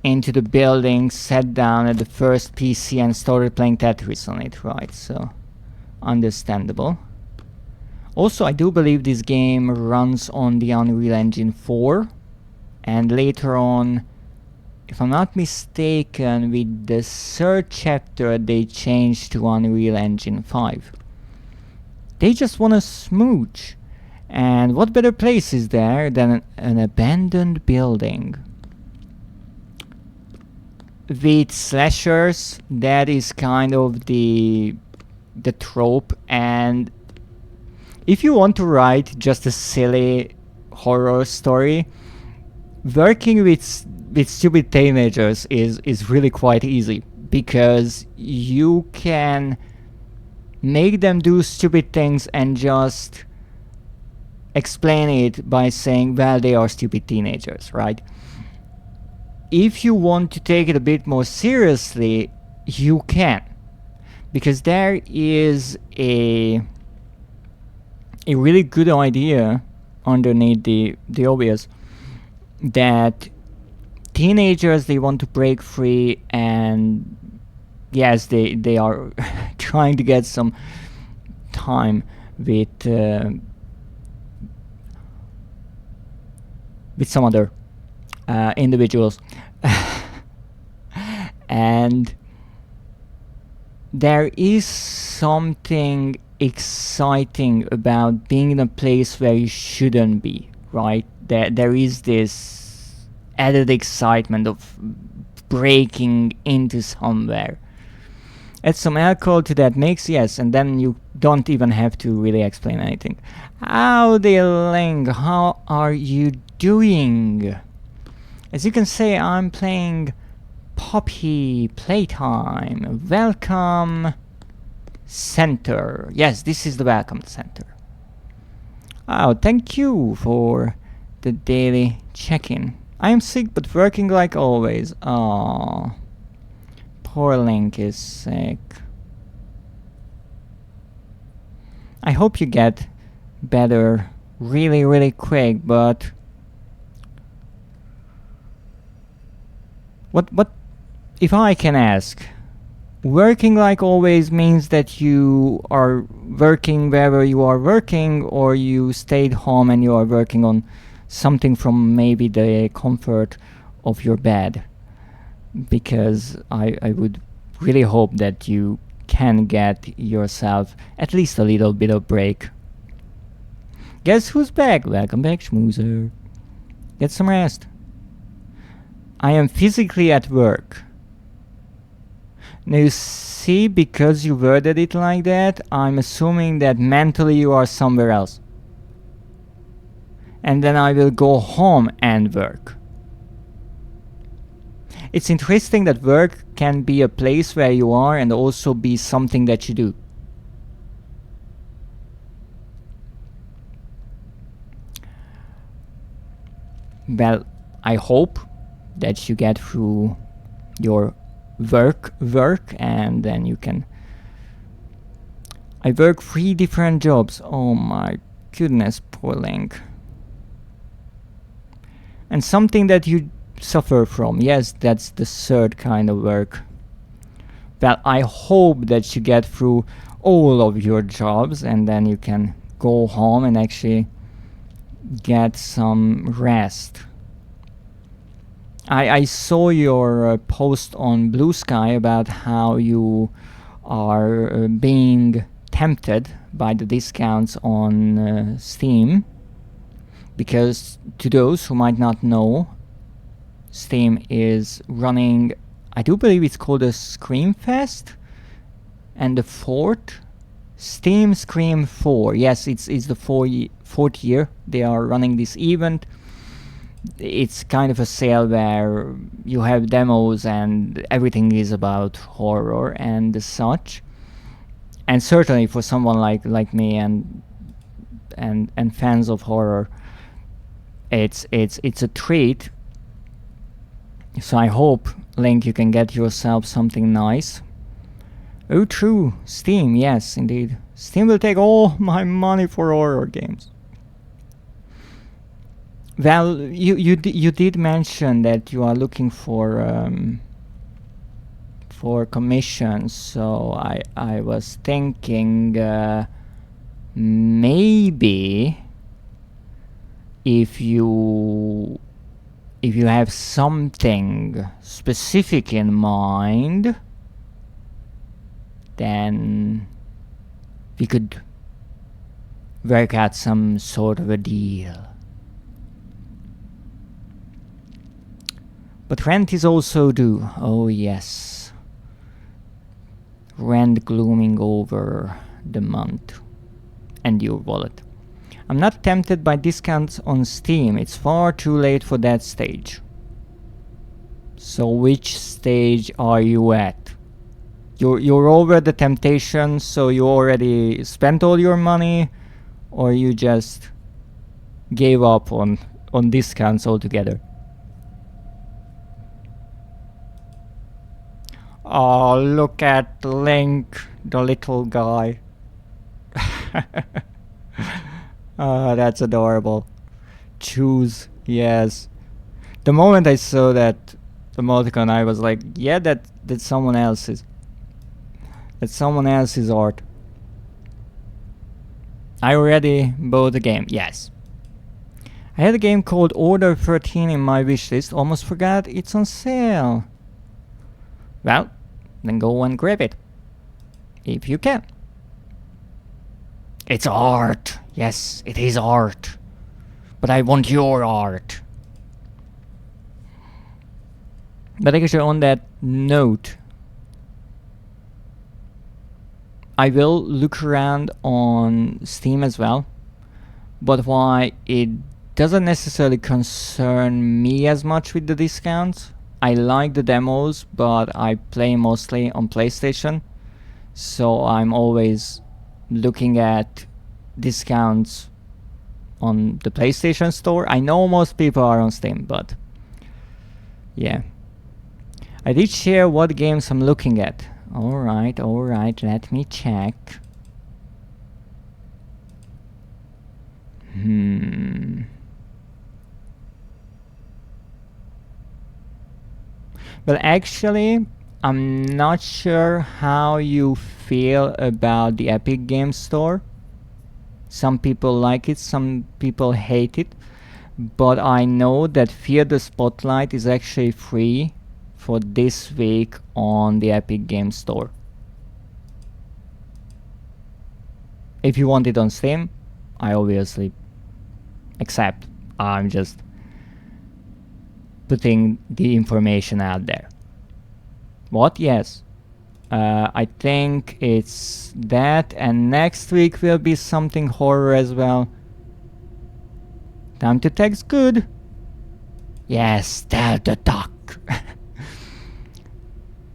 S2: into the building, sat down at the first PC and started playing Tetris on it, right? So, understandable. Also, I do believe this game runs on the Unreal Engine 4, and later on, if I'm not mistaken, with the third chapter they changed to Unreal Engine 5. They just wanna smooch. And what better place is there than an abandoned building? With slashers, that is kind of the trope, and if you want to write just a silly horror story, working with stupid teenagers is really quite easy, because you can make them do stupid things and just explain it by saying, well, they are stupid teenagers, right? If you want to take it a bit more seriously, you can, because there is a really good idea underneath the obvious, that teenagers, they want to break free, and yes, they are trying to get some time with some other individuals. And there is something exciting about being in a place where you shouldn't be, right? There is this added excitement of breaking into somewhere. Add some alcohol to that mix, yes, and then you don't even have to really explain anything. Howdy, Ling, how are you doing? As you can see, I'm playing Poppy Playtime. Welcome Center. Yes, this is the Welcome Center. Oh, thank you for the daily check-in. I am sick but working like always. Aww. Poor Link is sick. I hope you get better really, really quick, but what if I can ask, working like always means that you are working wherever you are working, or you stayed home and you are working on something from maybe the comfort of your bed? Because I would really hope that you can get yourself at least a little bit of break. Guess who's back? Welcome back, Schmoozer. Get some rest. I am physically at work. Now you see, because you worded it like that, I'm assuming that mentally you are somewhere else. And then I will go home and work. It's interesting that work can be a place where you are and also be something that you do. Well, I hope that you get through your work and then you can... I work 3 different jobs. Oh my goodness, poor Link. And something that you suffer from. Yes, that's the third kind of work. Well, I hope that you get through all of your jobs and then you can go home and actually get some rest. I saw your post on Blue Sky about how you are being tempted by the discounts on Steam, because to those who might not know, Steam is running, I do believe it's called a Scream Fest, and the Steam Scream 4, yes, it's the fourth year they are running this event. It's kind of a sale where you have demos and everything is about horror and such. And certainly for someone like me and fans of horror, it's a treat. So I hope, Link, you can get yourself something nice. Oh, true, Steam, yes, indeed. Steam will take all my money for horror games. Well, you did mention that you are looking for commissions, so I was thinking maybe if you have something specific in mind, then we could work out some sort of a deal. But rent is also due. Oh yes. Rent glooming over the month. And your wallet. I'm not tempted by discounts on Steam. It's far too late for that stage. So which stage are you at? You're over the temptation, so you already spent all your money, or you just gave up on discounts altogether? Oh, look at Link, the little guy. Oh, that's adorable. Choose, yes. The moment I saw that emoticon, I was like, yeah, that's someone else's. That's someone else's art. I already bought the game, yes. I had a game called Order 13 in my wishlist, almost forgot it's on sale. Well, then go and grab it. If you can. It's art. Yes, it is art. But I want your art. But actually on that note, I will look around on Steam as well. But why it doesn't necessarily concern me as much with the discounts. I like the demos, but I play mostly on PlayStation, so I'm always looking at discounts on the PlayStation Store. I know most people are on Steam, but yeah. I did share what games I'm looking at. Alright, let me check. Well, actually, I'm not sure how you feel about the Epic Games Store. Some people like it, some people hate it. But I know that Fear the Spotlight is actually free for this week on the Epic Games Store. If you want it on Steam, I obviously accept. I'm just putting the information out there. What? Yes. I think it's that, and next week will be something horror as well. Time to text good. Yes, tell the duck.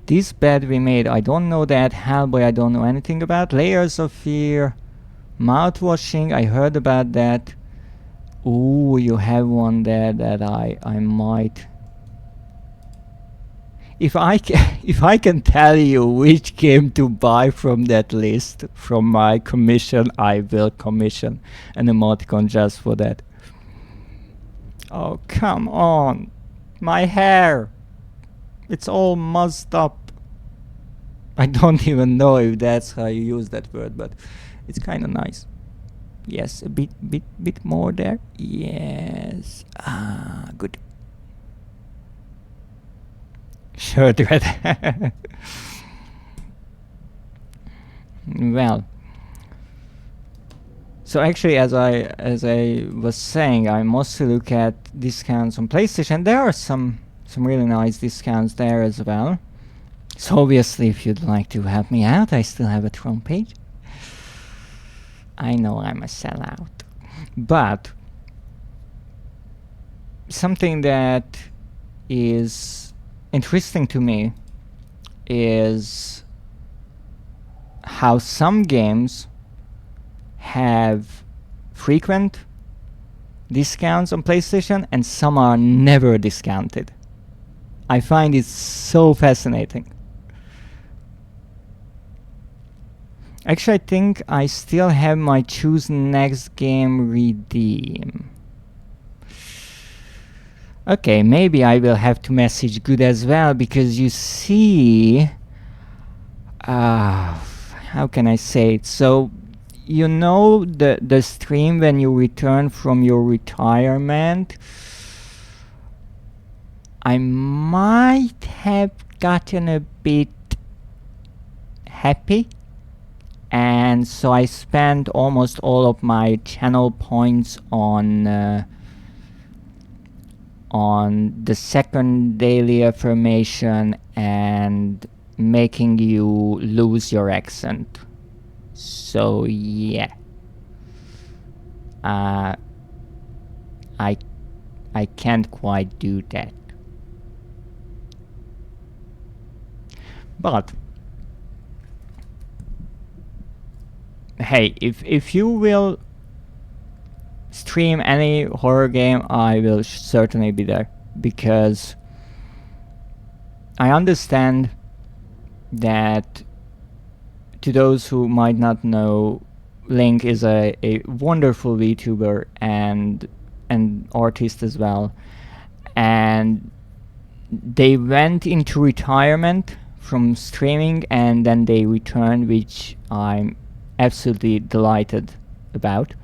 S2: This bed we made, I don't know that. Hellboy, I don't know anything about. Layers of Fear. Mouthwashing, I heard about that. Ooh, you have one there that I might. If I can tell you which game to buy from that list, from my commission, I will commission an emoticon just for that. Oh, come on. My hair. It's all mussed up. I don't even know if that's how you use that word, but it's kind of nice. Yes, a bit more there. Yes. Ah, good. Sure, Dread. Well, so actually, as I was saying, I mostly look at discounts on PlayStation. There are some really nice discounts there as well. So obviously, if you'd like to help me out, I still have a Tron page. I know I'm a sellout, but something that is interesting to me is how some games have frequent discounts on PlayStation and some are never discounted. I find it so fascinating. Actually, I think I still have my choose next game redeem. Okay, maybe I will have to message Good as well, because you see... how can I say it? So, you know the stream when you return from your retirement? I might have gotten a bit happy, and so I spent almost all of my channel points on the second daily affirmation and making you lose your accent. So yeah, I can't quite do that. But hey, if you will stream any horror game, I will certainly be there, because I understand that, to those who might not know, Link is a wonderful VTuber and artist as well, and they went into retirement from streaming and then they returned, which I'm absolutely delighted about.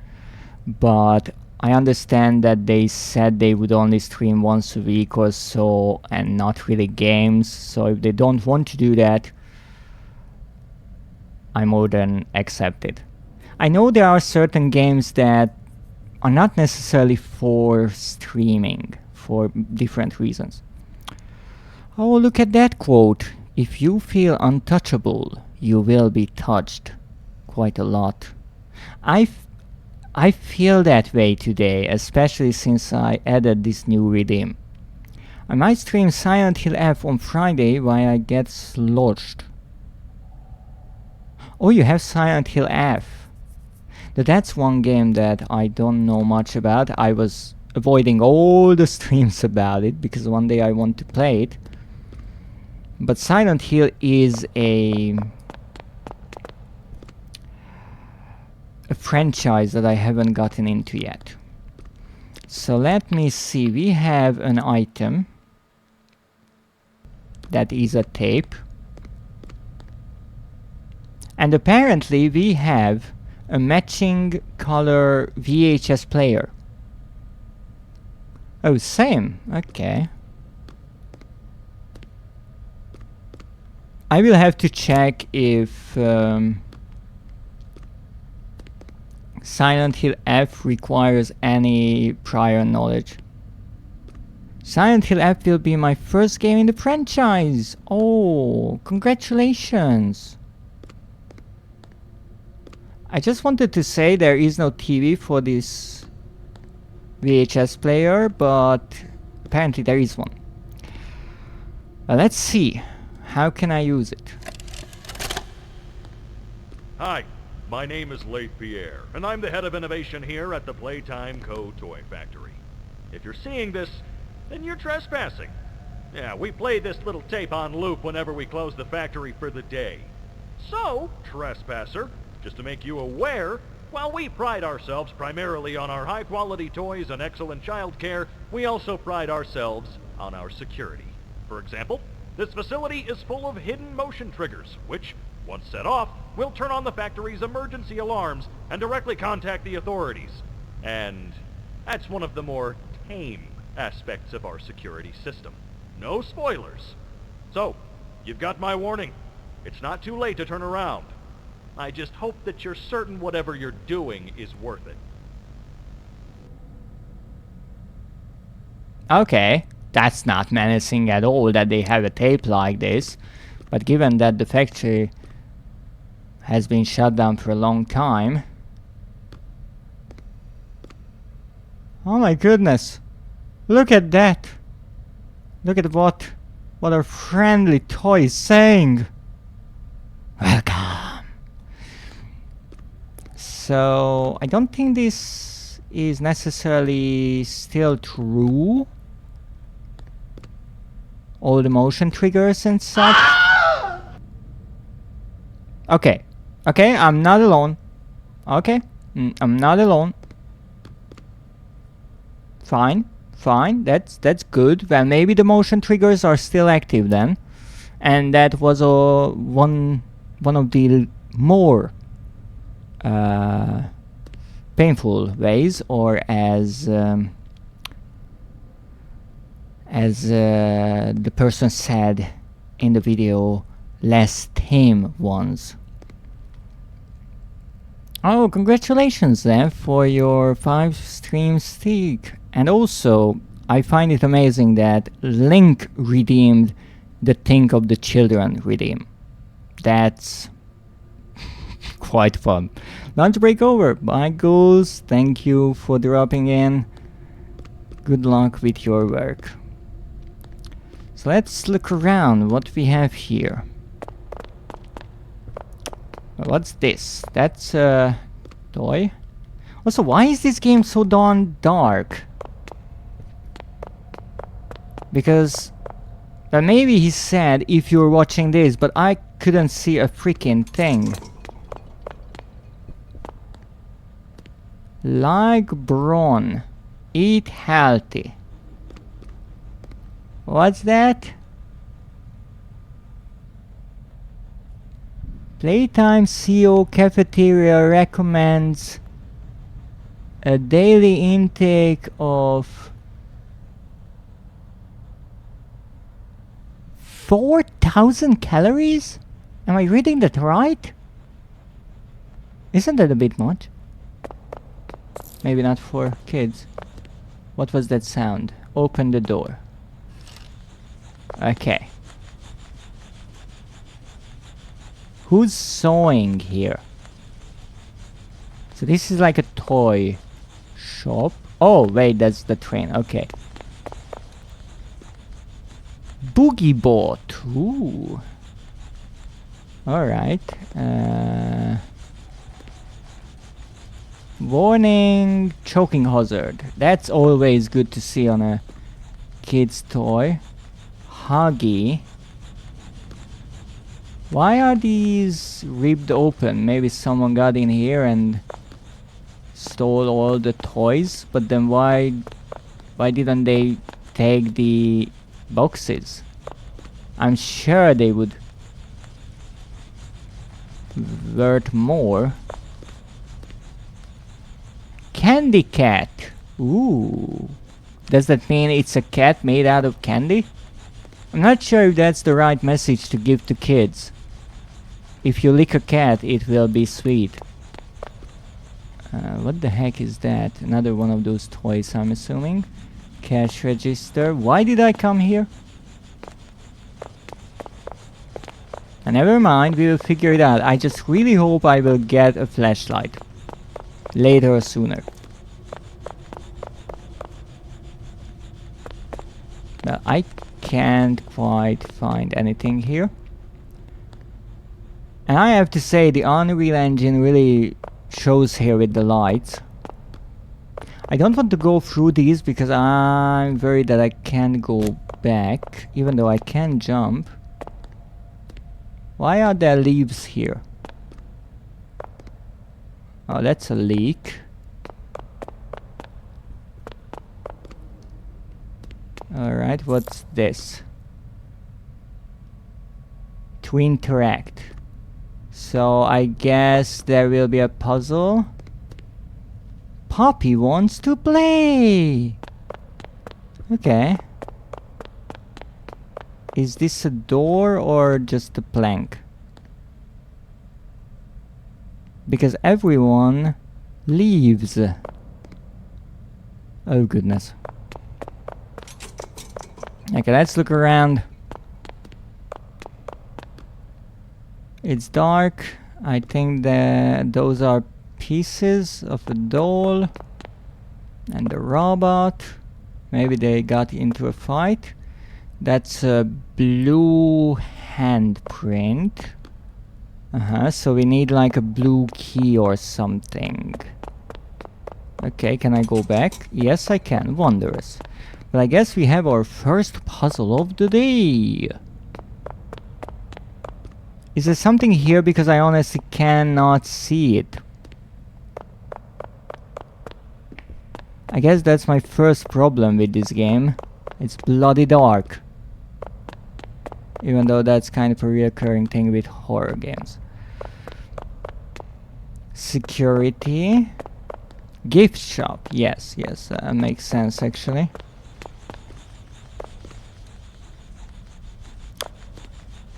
S2: But I understand that they said they would only stream once a week or so and not really games, so if they don't want to do that, I more than accept it. I know there are certain games that are not necessarily for streaming for different reasons. Oh, look at that quote. If you feel untouchable, you will be touched quite a lot. I feel that way today, especially since I added this new redeem. I might stream Silent Hill F on Friday while I get sloshed. Oh, you have Silent Hill F. That's one game that I don't know much about. I was avoiding all the streams about it because one day I want to play it. But Silent Hill is a franchise that I haven't gotten into yet. So let me see. We have an item that is a tape. And apparently we have a matching color VHS player. Oh, same. Okay. I will have to check if Silent Hill F requires any prior knowledge. Silent Hill F will be my first game in the franchise. Oh, congratulations. I just wanted to say there is no TV for this VHS player, but apparently there is one. Let's see. How can I use it?
S6: Hi, my name is Leith Pierre, and I'm the head of innovation here at the Playtime Co. Toy Factory. If you're seeing this, then you're trespassing. Yeah, we play this little tape on loop whenever we close the factory for the day. So, trespasser, just to make you aware, while we pride ourselves primarily on our high-quality toys and excellent child care, we also pride ourselves on our security. For example, this facility is full of hidden motion triggers, which, once set off, will turn on the factory's emergency alarms and directly contact the authorities. And that's one of the more tame aspects of our security system. No spoilers. So, you've got my warning. It's not too late to turn around. I just hope that you're certain whatever you're doing is worth it.
S2: Okay, that's not menacing at all that they have a tape like this. But given that the factory has been shut down for a long time... Oh my goodness! Look at that! Look at what our friendly toy is saying! Welcome! So, I don't think this is necessarily still true. All the motion triggers and such. Okay. Okay, I'm not alone. Okay. I'm not alone. Fine. Fine. That's good. Well, maybe the motion triggers are still active then. And that was one of the more painful ways, or as the person said in the video, less tame ones. Oh, congratulations then for your 5 stream streak. And also, I find it amazing that Link redeemed the Think of the Children redeem. That's quite fun. Lunch break over. Bye, Goose. Thank you for dropping in. Good luck with your work. So let's look around what we have here. What's this? That's a toy. Also, why is this game so darn dark? Because maybe he said if you're watching this, but I couldn't see a freaking thing. Like Braun. Eat healthy. What's that? Playtime CEO cafeteria recommends a daily intake of 4,000 calories? Am I reading that right? Isn't that a bit much? Maybe not for kids. What was that sound? Open the door. Okay. Who's sewing here? So this is like a toy shop. Oh, wait, that's the train. Okay. Boogie Bot. Ooh. Alright. Warning, choking hazard. That's always good to see on a kid's toy. Huggy. Why are these ripped open? Maybe someone got in here and stole all the toys, but then why didn't they take the boxes? I'm sure they would worth more. Candy cat. Ooh. Does that mean it's a cat made out of candy? I'm not sure if that's the right message to give to kids. If you lick a cat, it will be sweet. What the heck is that? Another one of those toys, I'm assuming. Cash register. Why did I come here? Never mind, we will figure it out. I just really hope I will get a flashlight. Later or sooner. Well, I can't quite find anything here. And I have to say, the Unreal Engine really shows here with the lights. I don't want to go through these because I'm worried that I can't go back, even though I can jump. Why are there leaves here? Oh, that's a leak. Alright, what's this? To interact. So I guess there will be a puzzle. Poppy wants to play! Okay. Is this a door or just a plank? Because everyone leaves. Oh goodness. Okay, let's look around. It's dark. I think that those are pieces of a doll and a robot. Maybe they got into a fight. That's a blue handprint. So we need like a blue key or something. Okay, can I go back? Yes, I can. Wondrous. But I guess we have our first puzzle of the day. Is there something here? Because I honestly cannot see it. I guess that's my first problem with this game. It's bloody dark. Even though that's kind of a reoccurring thing with horror games. Security. Gift shop. Yes, makes sense actually.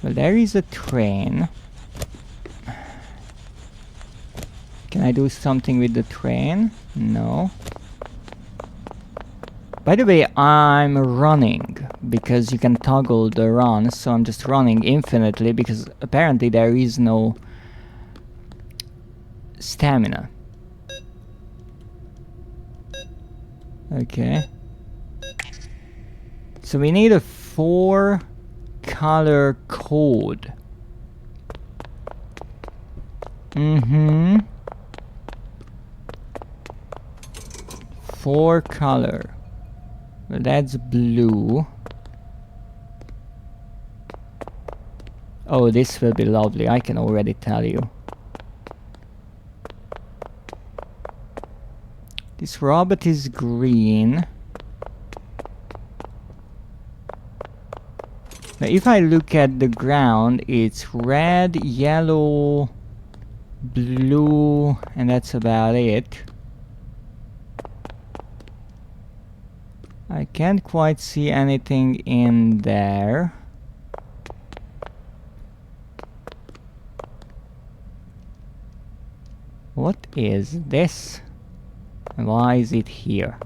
S2: Well, there is a train. Can I do something with the train? No. By the way, I'm running because you can toggle the run, so I'm just running infinitely because apparently there is no stamina. Okay. So we need a 4-color code. 4-color. Well, that's blue. Oh, this will be lovely, I can already tell you. This robot is green. Now, if I look at the ground, it's red, yellow, blue, and that's about it. I can't quite see anything in there. What is this? And why is it here?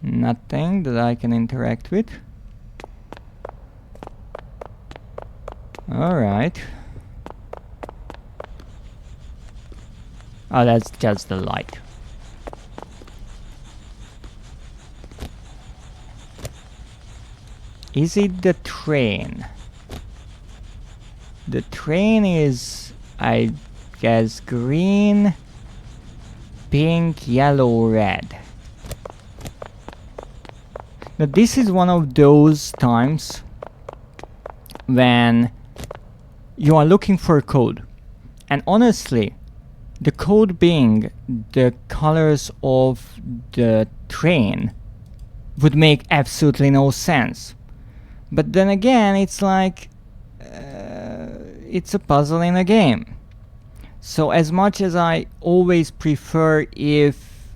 S2: Nothing that I can interact with. Alright. Oh, that's just the light. Is it the train? The train is, I guess, green, pink, yellow, red. Now this is one of those times when you are looking for a code. And honestly, the code being the colors of the train would make absolutely no sense. But then again, it's like it's a puzzle in a game. So as much as I always prefer if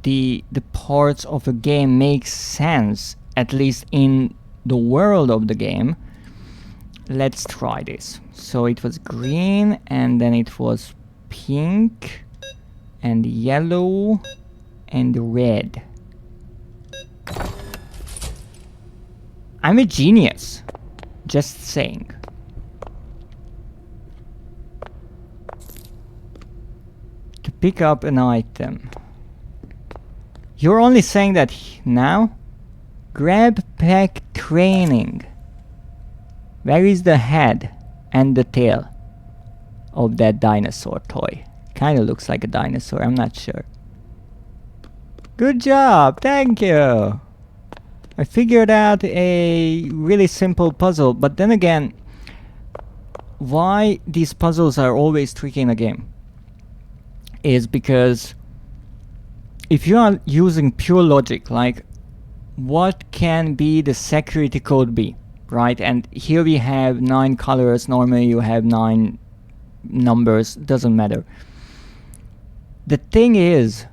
S2: the parts of a game make sense, at least in the world of the game, let's try this. So it was green, and then it was pink, and yellow, and red. I'm a genius. Just saying. To pick up an item. You're only saying that now? Grab pack training. Where is the head and the tail of that dinosaur toy? Kinda looks like a dinosaur, I'm not sure. Good job, thank you! I figured out a really simple puzzle, but then again, why these puzzles are always tricky in a game is because if you are using pure logic, like what can be the security code be, right? And here we have 9 colors, normally you have 9 numbers, doesn't matter. The thing is,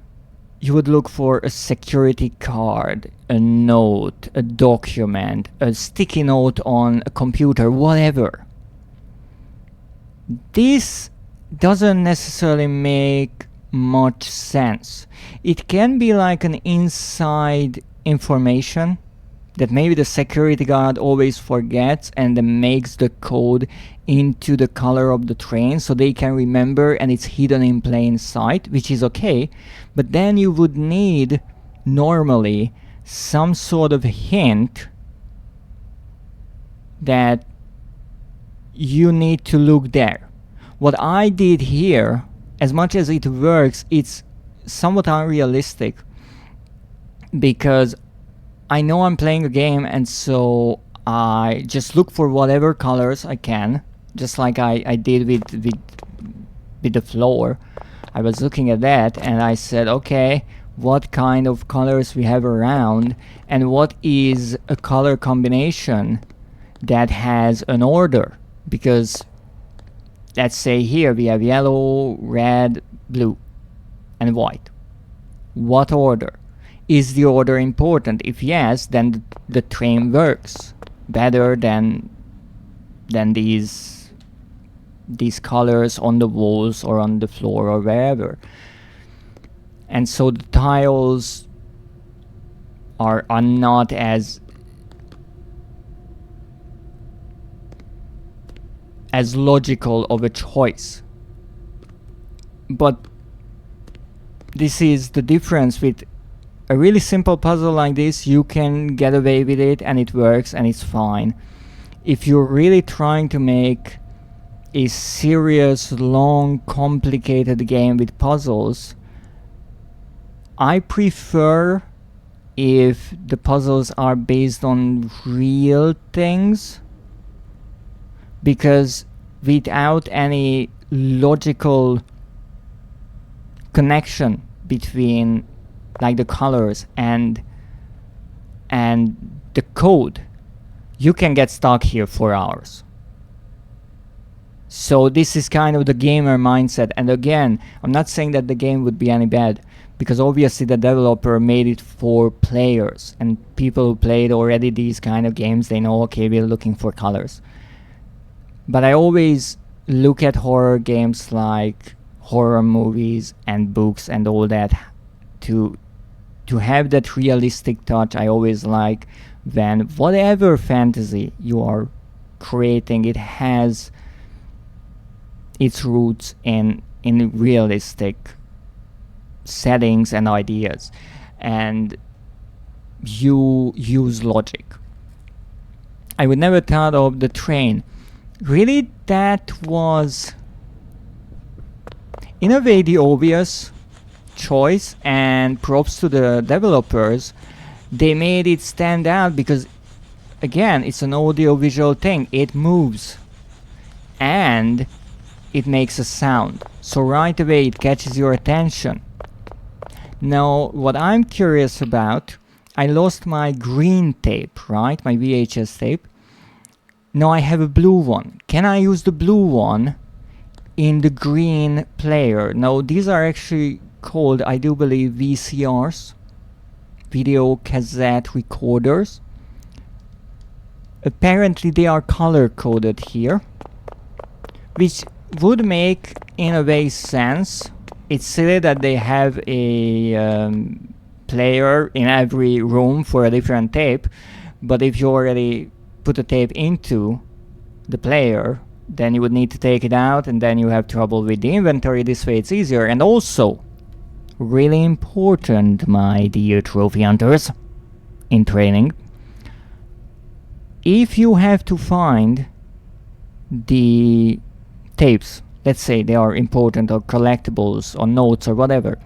S2: you would look for a security card, a note, a document, a sticky note on a computer, whatever. This doesn't necessarily make much sense. It can be like an inside information that maybe the security guard always forgets and then makes the code into the color of the train so they can remember, and it's hidden in plain sight, which is okay. But then you would need normally some sort of hint that you need to look there. What I did here, as much as it works, it's somewhat unrealistic because I know I'm playing a game, and so I just look for whatever colors I can, just like I did with the floor. I was looking at that and I said, okay, what kind of colors we have around, and what is a color combination that has an order, because let's say here we have yellow, red, blue, and white. What order? Is the order important? If yes, then the train works better than these colors on the walls or on the floor or wherever. And so the tiles are not as logical of a choice. But this is the difference with a really simple puzzle like this. You can get away with it and it works and it's fine. If you're really trying to make a serious, long, complicated game with puzzles, I prefer if the puzzles are based on real things, because without any logical connection between like the colors and the code, you can get stuck here for hours. So this is kind of the gamer mindset. And again, I'm not saying that the game would be any bad, because obviously the developer made it for players, and people who played already these kind of games, they know, okay, we're looking for colors. But I always look at horror games like horror movies and books and all that to have that realistic touch. I always like when whatever fantasy you are creating, it has its roots in realistic settings and ideas, and you use logic. I would never thought of the train. Really, that was in a way the obvious choice, and props to the developers. They made it stand out because, again, it's an audio-visual thing. It moves and it makes a sound, so right away it catches your attention. Now, what I'm curious about, I lost my green tape, right? My VHS tape. Now I have a blue one. Can I use the blue one in the green player? Now, these are actually called, I do believe, VCRs, video cassette recorders. Apparently they are color coded here, which would make in a way sense. It's silly that they have a player in every room for a different tape, but if you already put a tape into the player, then you would need to take it out, and then you have trouble with the inventory. This way it's easier. And also, really important, my dear trophy hunters in training, if you have to find the tapes, let's say they are important or collectibles or notes or whatever,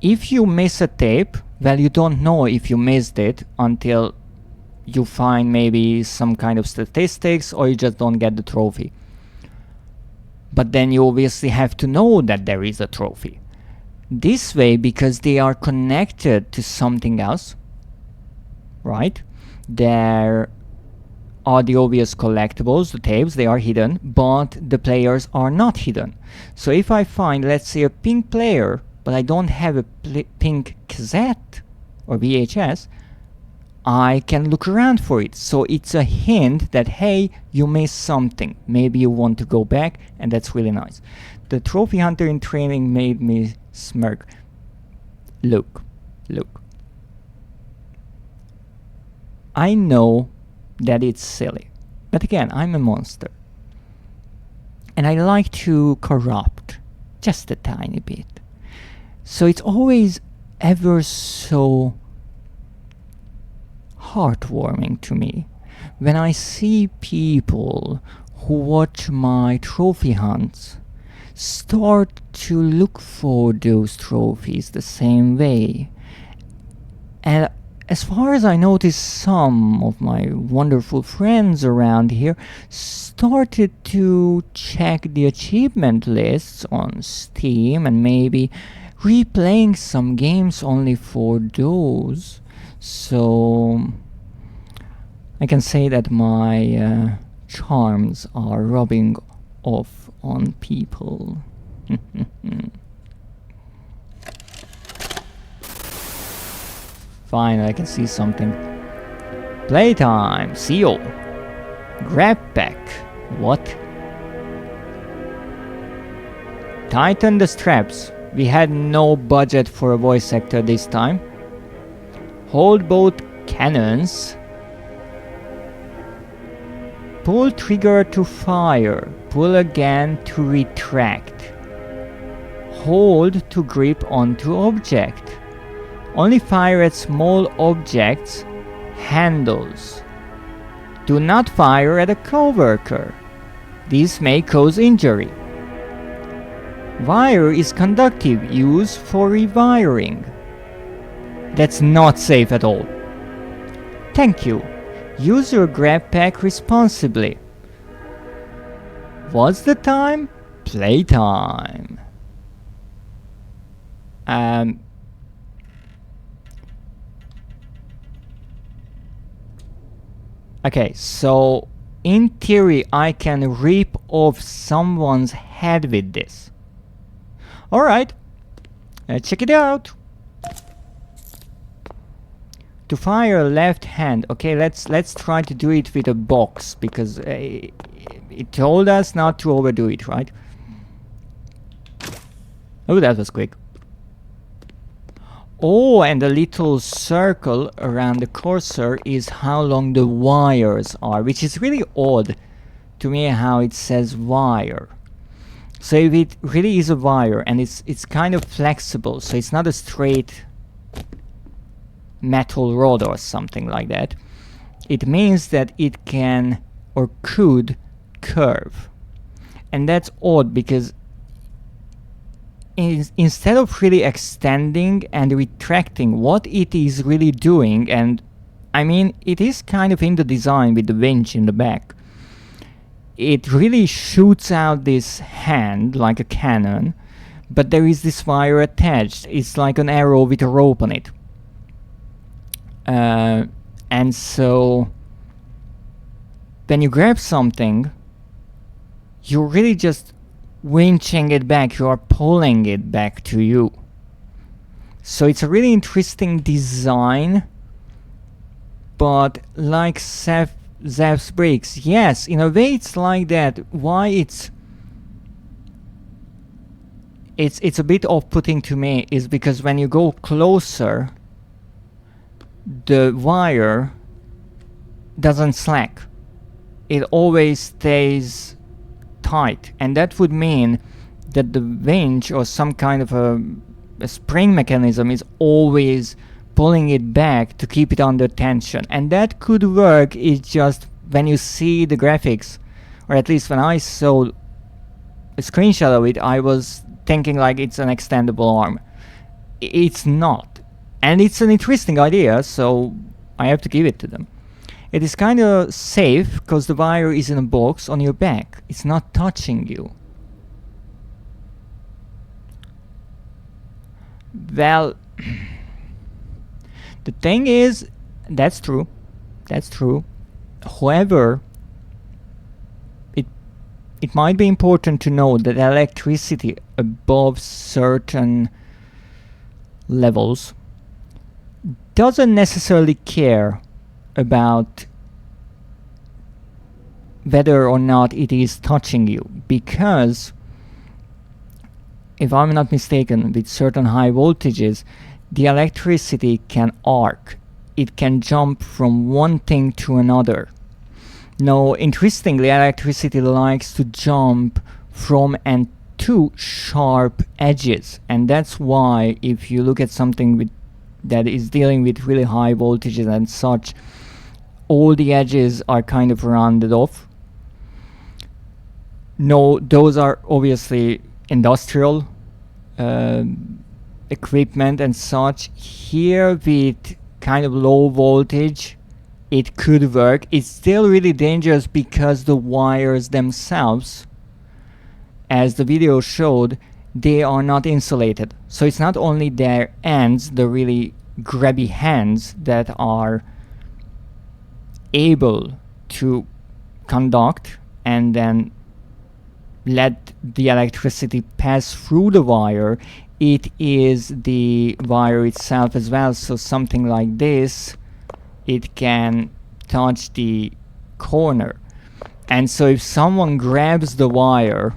S2: if you miss a tape, well, you don't know if you missed it until you find maybe some kind of statistics, or you just don't get the trophy. But then you obviously have to know that there is a trophy. This way, because they are connected to something else, right? Their are the obvious collectibles, the tapes, they are hidden, but the players are not hidden. So if I find, let's say, a pink player, but I don't have a pink cassette or VHS, I can look around for it. So it's a hint that, hey, you missed something. Maybe you want to go back, and that's really nice. The trophy hunter in training made me smirk. Look. I know that it's silly, but again, I'm a monster. And I like to corrupt just a tiny bit. So it's always ever so heartwarming to me when I see people who watch my trophy hunts start to look for those trophies the same way. And as far as I noticed, some of my wonderful friends around here started to check the achievement lists on Steam and maybe replaying some games only for those. So I can say that my charms are rubbing off on people. Fine, I can see something. Playtime, seal. Grab pack. What? Tighten the straps. We had no budget for a voice actor this time. Hold both cannons. Pull trigger to fire. Pull again to retract. Hold to grip onto object. Only fire at small objects. Handles. Do not fire at a coworker. This may cause injury. Wire is conductive, used for rewiring. That's not safe at all. Thank you. Use your grab pack responsibly. What's the time? Playtime. Okay, so in theory I can rip off someone's head with this. Alright, check it out. To fire left hand. Okay, let's try to do it with a box, because it told us not to overdo it, right? Oh, that was quick. Oh, and the little circle around the cursor is how long the wires are, which is really odd to me how it says wire. So if it really is a wire and it's kind of flexible, so it's not a straight metal rod or something like that, it means that it can or could curve. And that's odd because instead of really extending and retracting, what it is really doing, and I mean it is kind of in the design with the winch in the back, it really shoots out this hand like a cannon, but there is this wire attached. It's like an arrow with a rope on it. And so when you grab something, you're really just winching it back, you are pulling it back to you. So it's a really interesting design, but like Zev's brakes, yes, in a way it's like that. Why it's a bit off-putting to me is because when you go closer, the wire doesn't slack. It always stays tight, and that would mean that the winch or some kind of a spring mechanism is always pulling it back to keep it under tension, and that could work. It's just when you see the graphics, or at least when I saw a screenshot of it, I was thinking like it's an extendable arm. It's not, and it's an interesting idea, so I have to give it to them. It is kind of safe because the wire is in a box on your back. It's not touching you. Well, the thing is, that's true. That's true. However, it might be important to know that electricity above certain levels doesn't necessarily care about whether or not it is touching you, because if I'm not mistaken, with certain high voltages, the electricity can arc. It can jump from one thing to another. Now, interestingly, electricity likes to jump from and to sharp edges, and that's why if you look at something that is dealing with really high voltages and such, all the edges are kind of rounded off. No, those are obviously industrial equipment and such. Here with kind of low voltage, it could work. It's still really dangerous because the wires themselves, as the video showed, they are not insulated. So it's not only their ends, the really grabby hands, that are able to conduct and then let the electricity pass through the wire. It is the wire itself as well. So something like this, it can touch the corner. And so if someone grabs the wire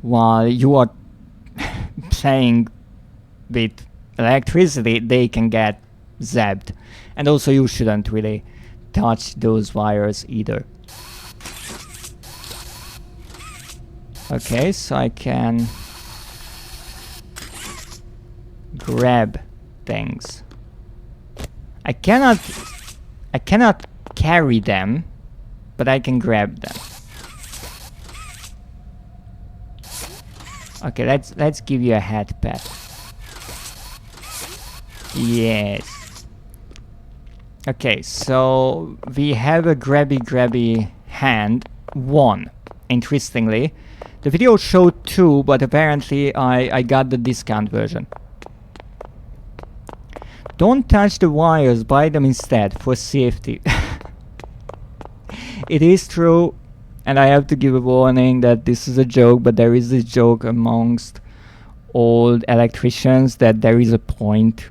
S2: while you are playing with electricity, they can get zapped. And also you shouldn't really touch those wires either. Okay, so I can grab things. I cannot carry them, but I can grab them. Okay, let's give you a head pat. Yes. Okay, so we have a grabby hand. One. Interestingly, the video showed two, but apparently I got the discount version. Don't touch the wires, buy them instead for safety. It is true, and I have to give a warning that this is a joke, but there is this joke amongst old electricians that there is a point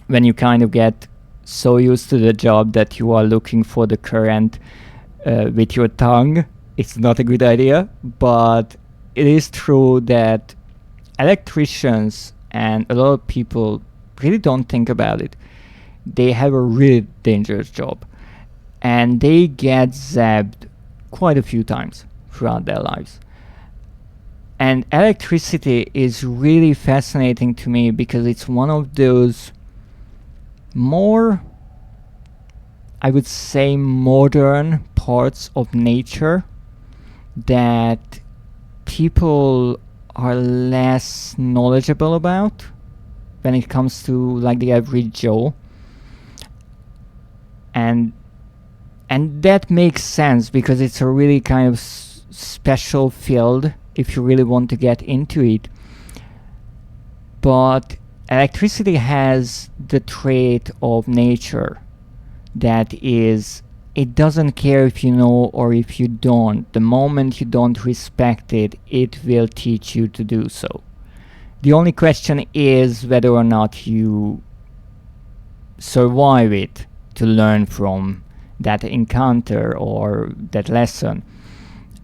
S2: when you kind of get so used to the job that you are looking for the current with your tongue. It's not a good idea, but it is true that electricians and a lot of people really don't think about it. They have a really dangerous job, and they get zapped quite a few times throughout their lives. And electricity is really fascinating to me because it's one of those more, I would say, modern parts of nature that people are less knowledgeable about when it comes to like the average Joe. And that makes sense because it's a really kind of special field if you really want to get into it. But electricity has the trait of nature that is, it doesn't care if you know or if you don't. The moment you don't respect it, it will teach you to do so. The only question is whether or not you survive it to learn from that encounter or that lesson.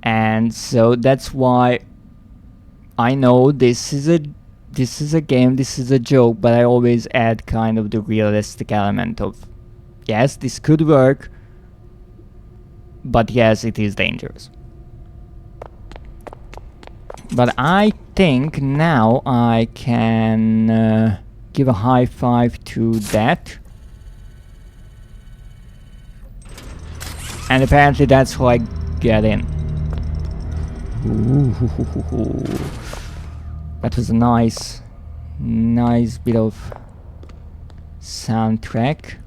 S2: And so that's why I know this is a game, this is a joke, but I always add kind of the realistic element of, yes, this could work, but yes, it is dangerous. But I think now I can give a high five to that. And apparently that's how I get in. Ooh, that was a nice bit of soundtrack.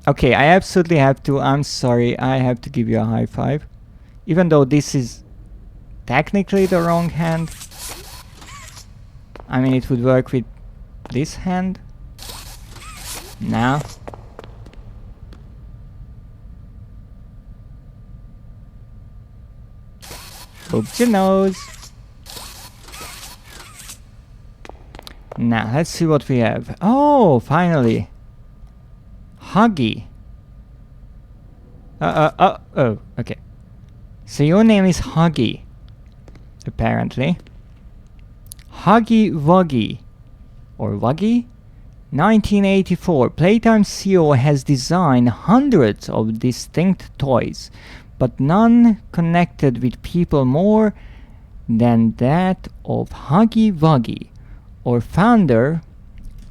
S2: Okay, I absolutely have to, I'm sorry, I have to give you a high five. Even though this is technically the wrong hand. I mean, it would work with this hand. Now. Oops your nose. Now, let's see what we have. Oh, finally. Huggy. Oh, okay. So your name is Huggy, apparently. Huggy Wuggy, or Wuggy? 1984. Playtime CO has designed hundreds of distinct toys, but none connected with people more than that of Huggy Wuggy. Our founder,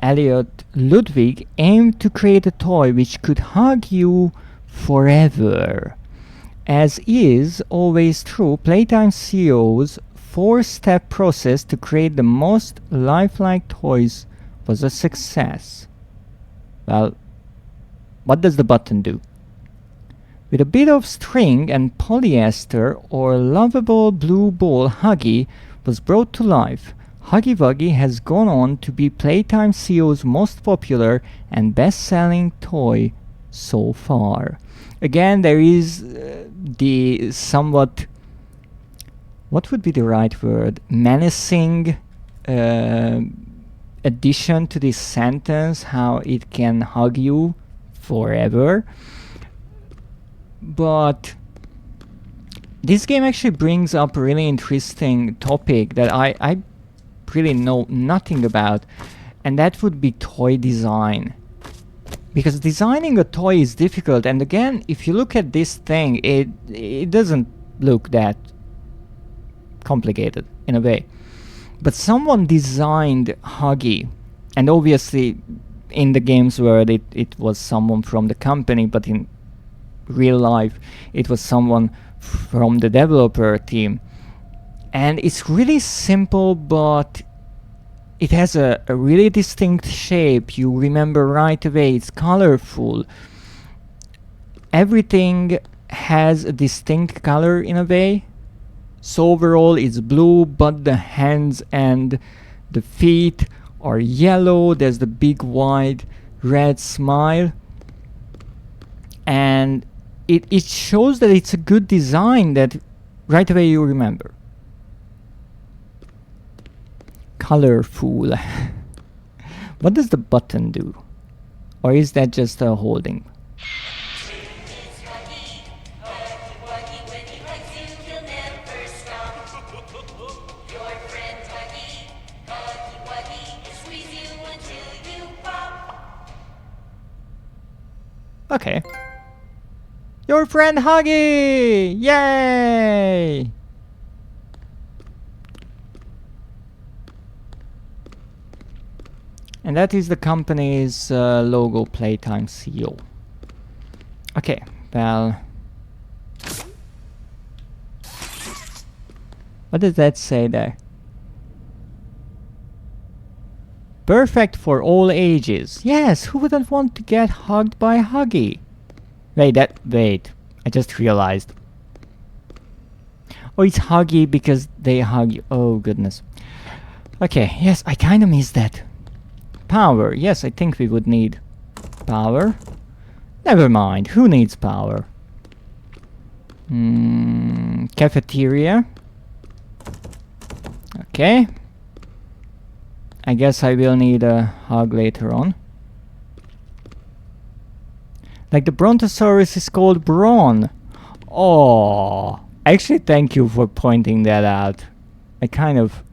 S2: Elliot Ludwig, aimed to create a toy which could hug you forever. As is always true, Playtime CO's 4-step process to create the most lifelike toys was a success. Well, what does the button do? With a bit of string and polyester, our lovable blue ball Huggy was brought to life. Huggy Wuggy has gone on to be Playtime CO's most popular and best-selling toy so far. Again, there is the somewhat, what would be the right word, menacing addition to this sentence, how it can hug you forever. But this game actually brings up a really interesting topic that I really know nothing about, and that would be toy design. Because designing a toy is difficult, and again, if you look at this thing, it doesn't look that complicated in a way. But someone designed Huggy, and obviously in the game's world it was someone from the company, but in real life it was someone from the developer team. And it's really simple, but it has a really distinct shape. You remember right away. It's colorful. Everything has a distinct color in a way. So overall it's blue, but the hands and the feet are yellow. There's the big wide red smile. And it shows that it's a good design that right away you remember. Colorful. What does the button do? Or is that just a holding? Okay. Your friend Huggy! Yay! And that is the company's logo, Playtime CO. Okay, well... what does that say there? Perfect for all ages. Yes, who wouldn't want to get hugged by Huggy? Wait, I just realized. Oh, it's Huggy because they hug you. Oh, goodness. Okay, yes, I kinda missed that. Power. Yes, I think we would need power. Never mind, who needs power? Cafeteria. Okay. I guess I will need a hug later on. Like the Brontosaurus is called Bron. Oh, actually thank you for pointing that out. I kind of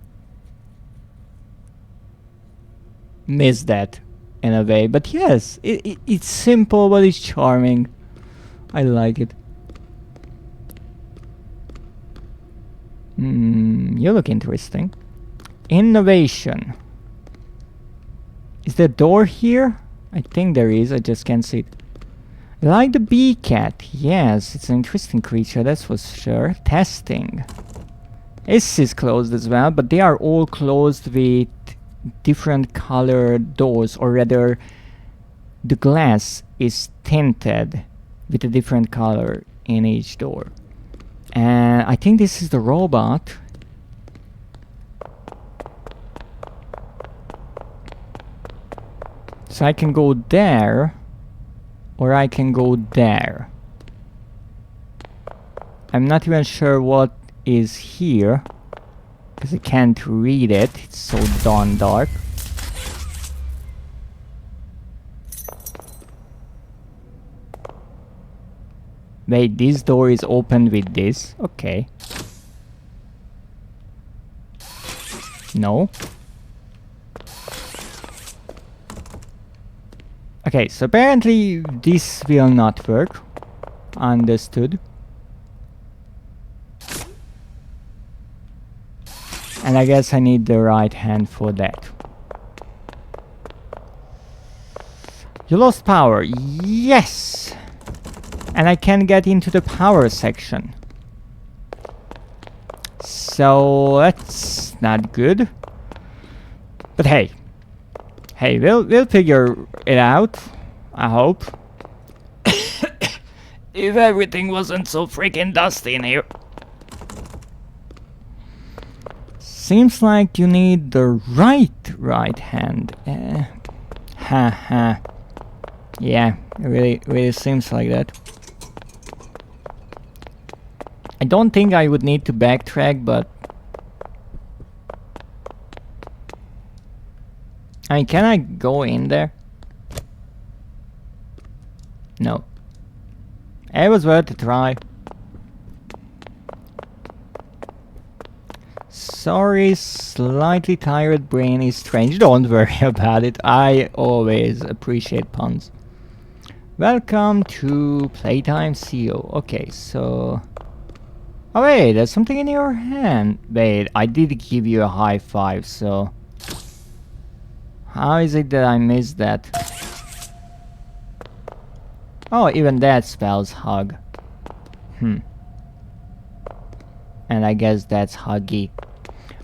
S2: missed that in a way, but yes, it's simple but it's charming. I like it. You look interesting. Innovation. Is there a door here? I think there is, I just can't see it. I like the bee cat. Yes, it's an interesting creature, that's for sure. Testing. This is closed as well, but they are all closed with different colored doors, or rather the glass is tinted with a different color in each door. And I think this is the robot. So I can go there, or I can go there. I'm not even sure what is here. Because I can't read it. It's so darn dark. Wait, this door is opened with this? Okay. No. Okay, so apparently this will not work. Understood. And I guess I need the right hand for that. You lost power. Yes! And I can get into the power section. So that's not good. But hey. Hey, we'll figure it out. I hope. If everything wasn't so freaking dusty in here. Seems like you need the right hand. Yeah, it really seems like that. I don't think I would need to backtrack, but I mean, can I go in there? No. It was worth a try. Sorry, slightly tired brain is strange. Don't worry about it. I always appreciate puns. Welcome to Playtime CO. Okay, so... Oh wait, there's something in your hand. Wait, I did give you a high five, so... How is it that I missed that? Oh, even that spells hug. And I guess that's huggy.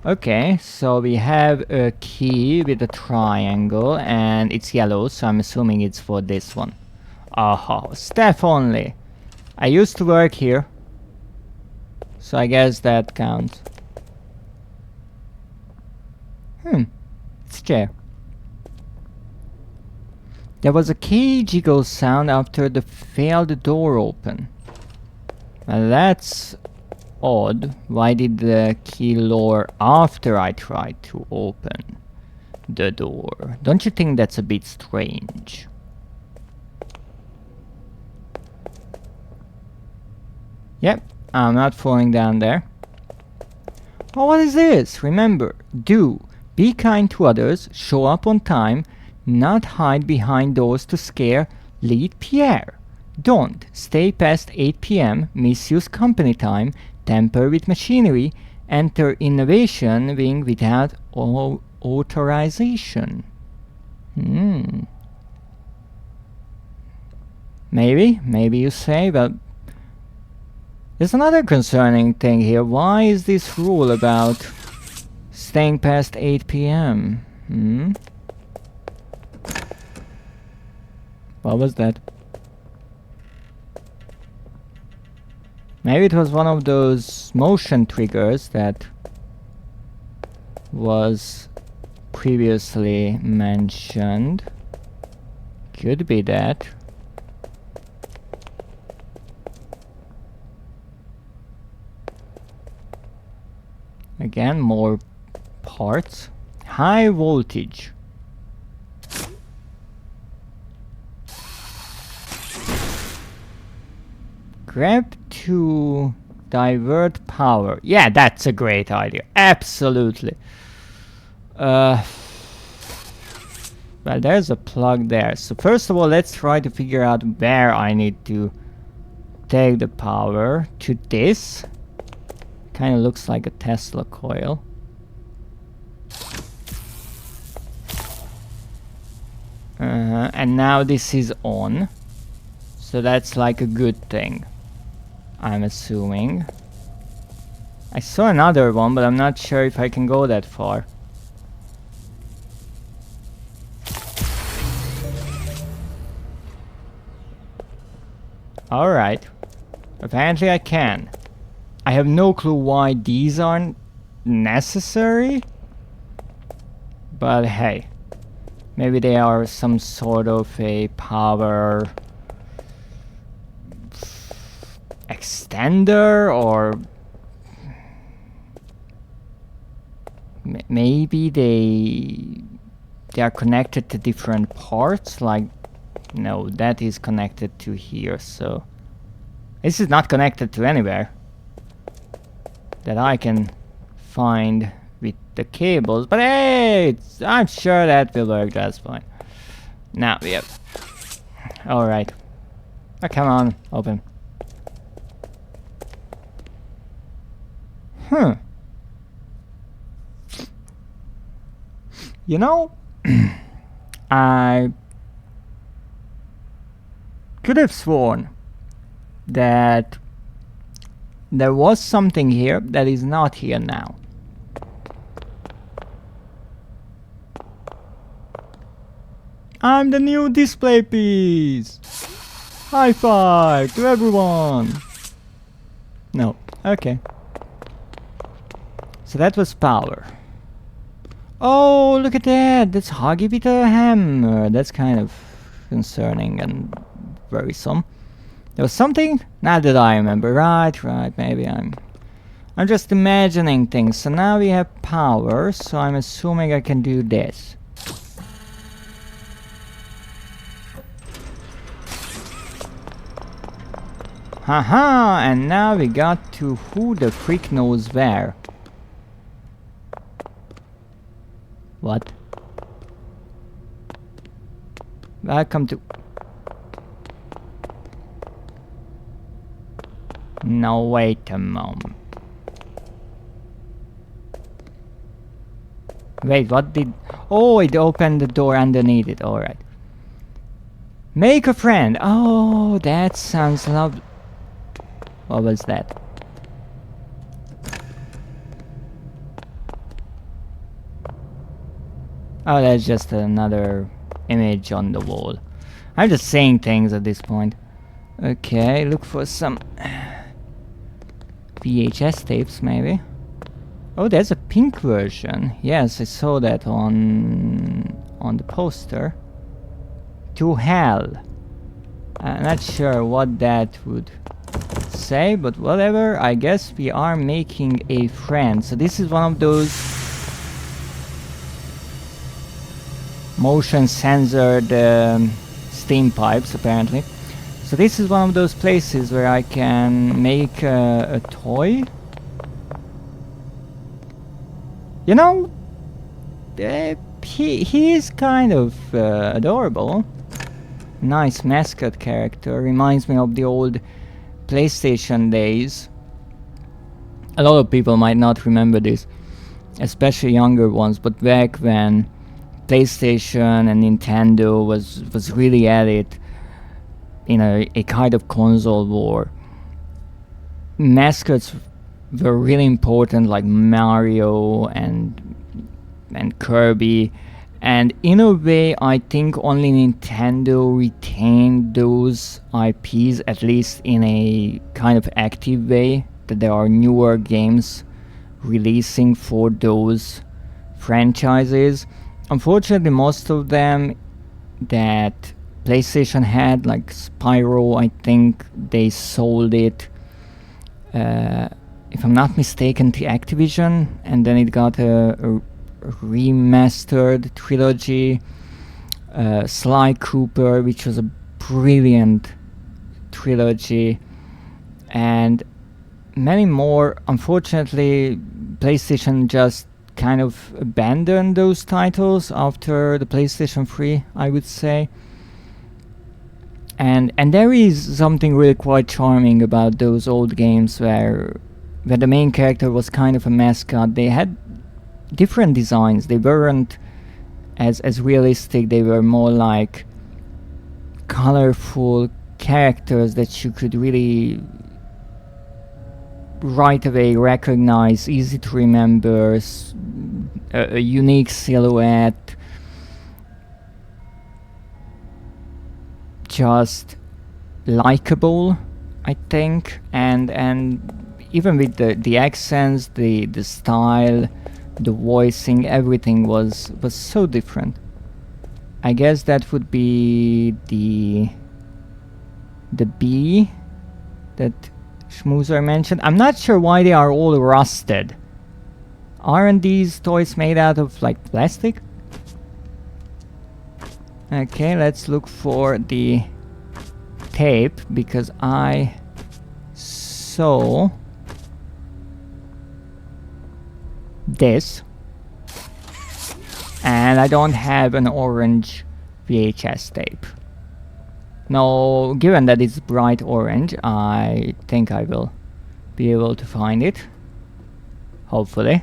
S2: Okay, so we have a key with a triangle and it's yellow, so I'm assuming it's for this one. Oh, staff only. I used to work here, so I guess that counts. It's a chair. There was a key jiggle sound after the failed door open. Well, that's odd. Why did the key lower after I tried to open the door? Don't you think that's a bit strange? Yep, I'm not falling down there. Oh, what is this? Remember, do be kind to others, show up on time, not hide behind doors to scare lead Pierre. Don't stay past 8 p.m., misuse company time, tamper with machinery, enter innovation wing without authorization. Maybe you say, but there's another concerning thing here. Why is this rule about staying past 8 p.m.? What was that? Maybe it was one of those motion triggers that was previously mentioned. Could be that. Again, more parts. High voltage. Grab to divert power. Yeah, that's a great idea. Absolutely. Well, there's a plug there. So first of all, let's try to figure out where I need to take the power to this. Kind of looks like a Tesla coil. And now this is on. So that's like a good thing, I'm assuming. I saw another one, but I'm not sure if I can go that far. Alright. Apparently I can. I have no clue why these aren't necessary. But hey. Maybe they are some sort of a power extender or maybe they are connected to different parts, like, no, that is connected to here, so this is not connected to anywhere that I can find with the cables, but hey, I'm sure that will work just fine. Now, yep. Alright. Oh, come on, open. You know, I could have sworn that there was something here that is not here now. I'm the new display piece! High five to everyone! No, okay. So that was power. Oh, look at that! That's Huggy with a hammer. That's kind of concerning and worrisome. There was something? Not that I remember. Right, maybe I'm just imagining things. So now we have power, so I'm assuming I can do this. Haha, and now we got to who the freak knows where. What? Welcome to... No, wait a moment. Wait, what did... Oh, it opened the door underneath it, alright. Make a friend! Oh, that sounds lovely. What was that? Oh, that's just another image on the wall. I'm just saying things at this point. Okay, look for some VHS tapes, maybe. Oh, there's a pink version. Yes, I saw that on the poster. To hell. I'm not sure what that would say, but whatever. I guess we are making a friend. So this is one of those motion censored steam pipes, apparently. So this is one of those places where I can make a toy. You know, he is kind of adorable. Nice mascot character. Reminds me of the old PlayStation days. A lot of people might not remember this, especially younger ones, but back when PlayStation and Nintendo was really at it in a kind of console war, mascots were really important, like Mario and Kirby, and in a way I think only Nintendo retained those IPs, at least in a kind of active way, that there are newer games releasing for those franchises. Unfortunately, most of them that PlayStation had, like Spyro, I think they sold it, if I'm not mistaken, to Activision, and then it got a remastered trilogy. Sly Cooper, which was a brilliant trilogy, and many more. Unfortunately, PlayStation just kind of abandoned those titles after the PlayStation 3, I would say. And there is something really quite charming about those old games where the main character was kind of a mascot. They had different designs. They weren't as realistic. They were more like colorful characters that you could really right away recognize, easy to remember, a unique silhouette, just likable, I think, and even with the accents, the style, the voicing, everything was so different. I guess that would be the bee that Schmoozer mentioned. I'm not sure why they are all rusted Aren't these toys made out of like plastic? Okay, let's look for the tape because I saw this and I don't have an orange VHS tape. Now, given that it's bright orange, I think I will be able to find it. Hopefully.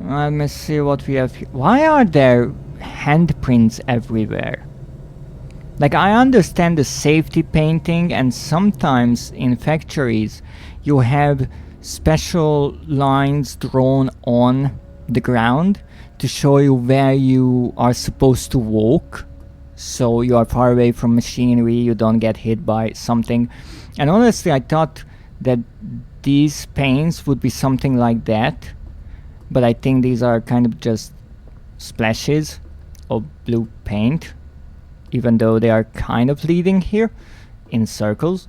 S2: Let me see what we have here. Why are there handprints everywhere? Like, I understand the safety painting, and sometimes in factories you have special lines drawn on the ground to show you where you are supposed to walk, so you are far away from machinery, you don't get hit by something. And honestly, I thought that these paints would be something like that, but I think these are kind of just splashes of blue paint, even though they are kind of leading here in circles.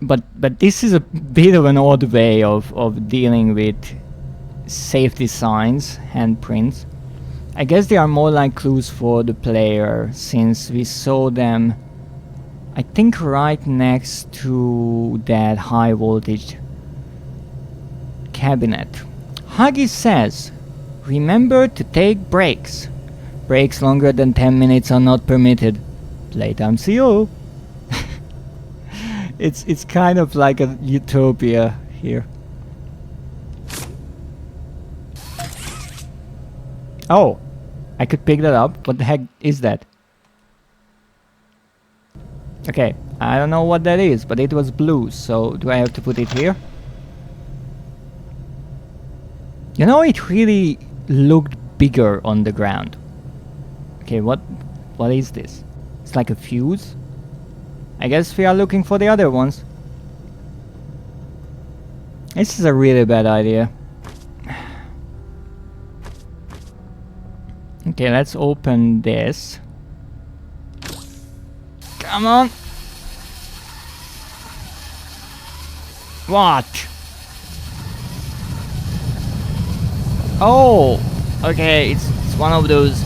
S2: But this is a bit of an odd way of dealing with safety signs, handprints. I guess they are more like clues for the player, since we saw them, I think, right next to that high voltage cabinet. Huggy says, remember to take breaks. Breaks longer than 10 minutes are not permitted. Playtime CO. It's kind of like a utopia here. Oh, I could pick that up. What the heck is that? Okay, I don't know what that is, but it was blue, so do I have to put it here? You know, it really looked bigger on the ground. Okay, what is this? It's like a fuse? I guess we are looking for the other ones. This is a really bad idea. Okay, let's open this. Come on! What? Oh! Okay, it's one of those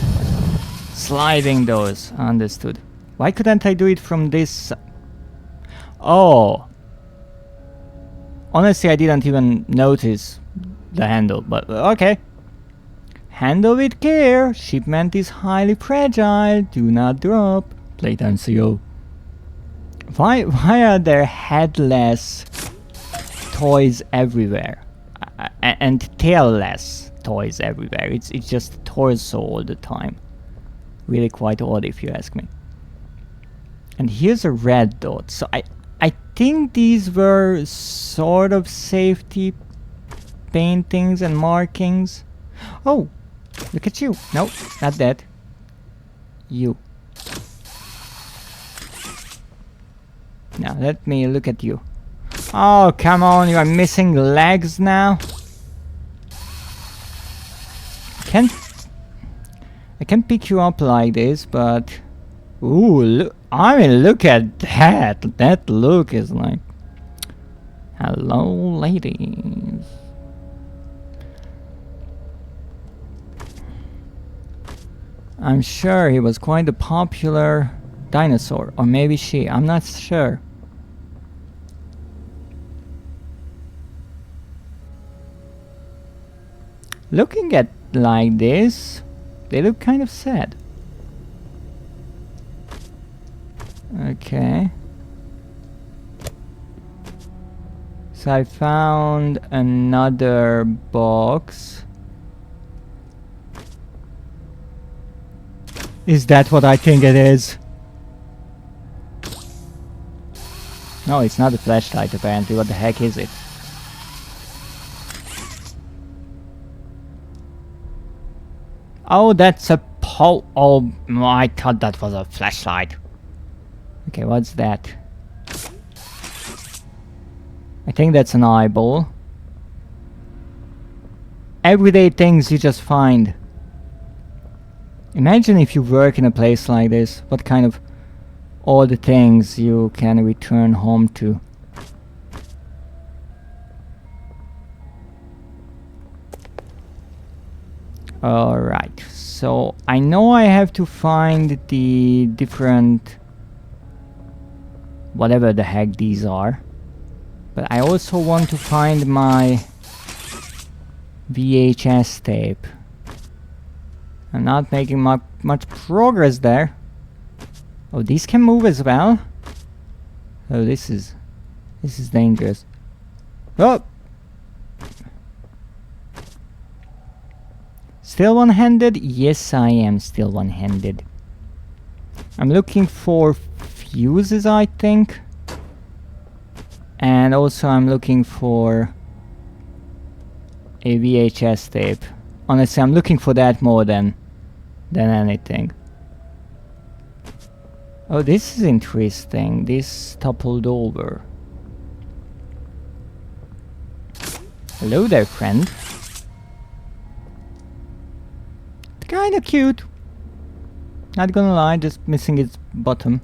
S2: sliding doors. Understood. Why couldn't I do it from this? Oh! Honestly, I didn't even notice the handle, but okay. Handle with care. Shipment is highly fragile. Do not drop. Playtime CO. Why are there headless toys everywhere? And tailless toys everywhere? It's just torso all the time. Really quite odd if you ask me. And here's a red dot. So I think these were sort of safety paintings and markings. Oh! Look at you. No, not that. You. Now, let me look at you. Oh, come on, you are missing legs now. I can pick you up like this, but... Ooh, look, I mean, look at that. That look is like... Hello, ladies. I'm sure he was quite a popular dinosaur, or maybe she, I'm not sure. Looking at like this, they look kind of sad. Okay. So I found another box. Is that what I think it is? No, it's not a flashlight apparently. What the heck is it? Oh, that's a oh, I thought that was a flashlight. Okay, what's that? I think that's an eyeball. Everyday things you just find. Imagine if you work in a place like this, what kind of odd things you can return home to. Alright, so I know I have to find the different... whatever the heck these are. But I also want to find my VHS tape. I'm not making much progress there. Oh, these can move as well? Oh, this is dangerous. Oh! Still one-handed? Yes, I am still one-handed. I'm looking for fuses, I think. And also I'm looking for a VHS tape. Honestly, I'm looking for that more than anything. Oh, this is interesting. This toppled over. Hello there, friend. Kinda cute. Not gonna lie, just missing its bottom.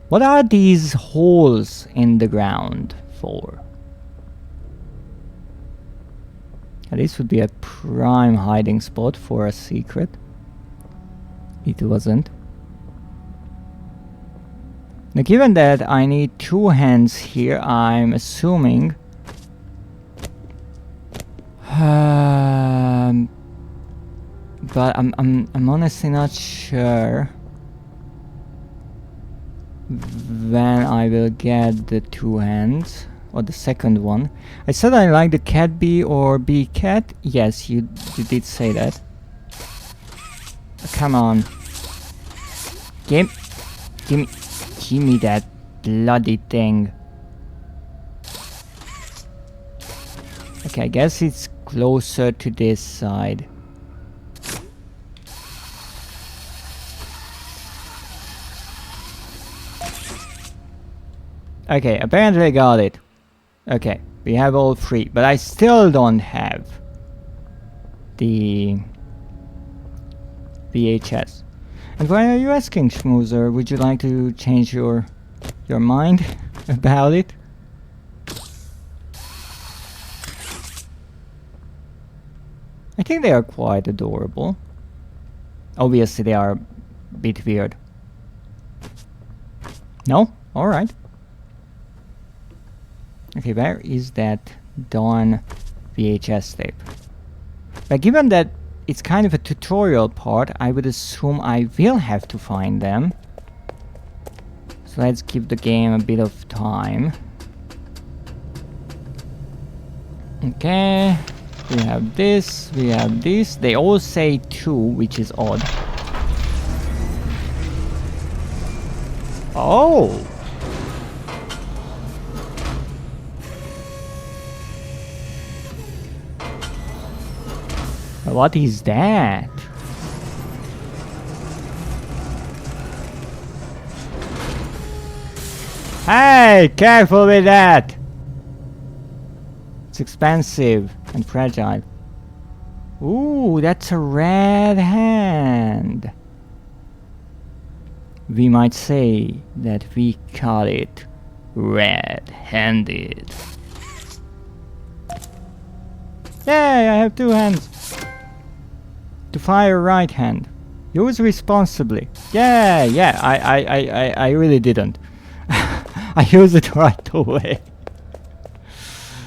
S2: What are these holes in the ground for? This would be a prime hiding spot for a secret. It wasn't. Now, given that I need 2 hands here, I'm assuming... but I'm honestly not sure when I will get the 2 hands, or the second one. I said I like the cat bee or bee cat. Yes, you did say that. Come on. Give me that bloody thing. Okay, I guess it's closer to this side. Okay, apparently I got it. Okay, we have all 3, but I still don't have the VHS. And why are you asking, Schmoozer? Would you like to change your mind about it? I think they are quite adorable. Obviously they are a bit weird. No? Alright. Okay, where is that darn VHS tape? But given that it's kind of a tutorial part, I would assume I will have to find them. So let's give the game a bit of time. Okay, we have this, we have this. They all say 2, which is odd. Oh! What is that? Hey, careful with that! It's expensive and fragile. Ooh, that's a red hand. We might say that we call it red-handed. Yay, I have 2 hands. To fire right hand. Use responsibly. Yeah, I really didn't. I used it right away.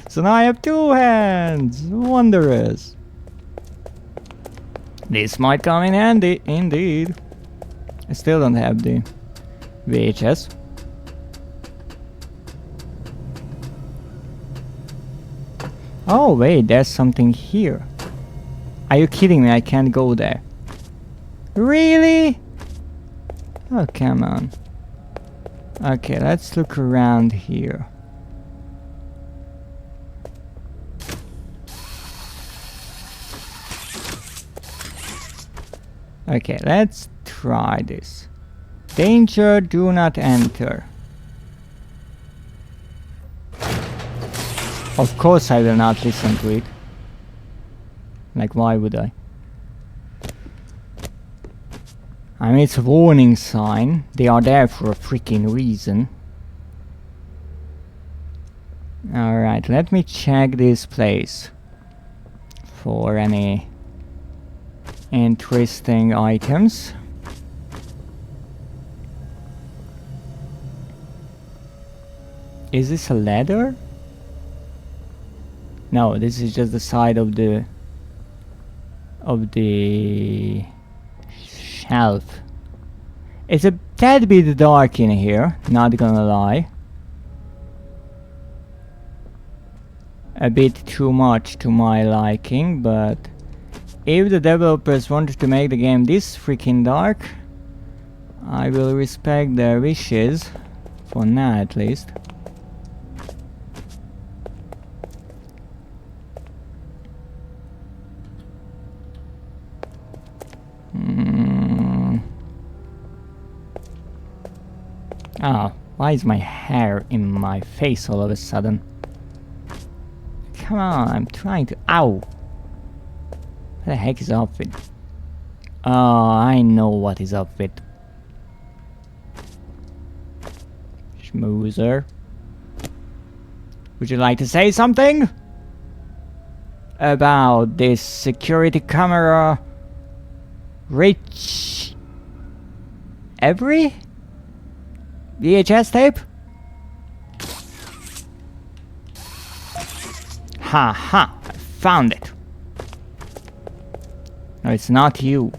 S2: So now I have 2 hands. Wondrous. This might come in handy, indeed. I still don't have the VHS. Oh wait, there's something here. Are you kidding me? I can't go there. Really? Oh, come on. Okay, let's look around here. Okay, let's try this. Danger, do not enter. Of course I will not listen to it. Like, why would I? I mean, it's a warning sign. They are there for a freaking reason. Alright, let me check this place for any interesting items. Is this a ladder? No, this is just the side of the shelf. It's a tad bit dark in here, not gonna lie. A bit too much to my liking, but if the developers wanted to make the game this freaking dark, I will respect their wishes, for now at least. Oh, why is my hair in my face all of a sudden? Come on, I'm trying to... Ow! What the heck is up with? Oh, I know what is up with. Schmoozer. Would you like to say something? About this security camera... Rich... Every? VHS tape? Ha ha! I found it! No, it's not you.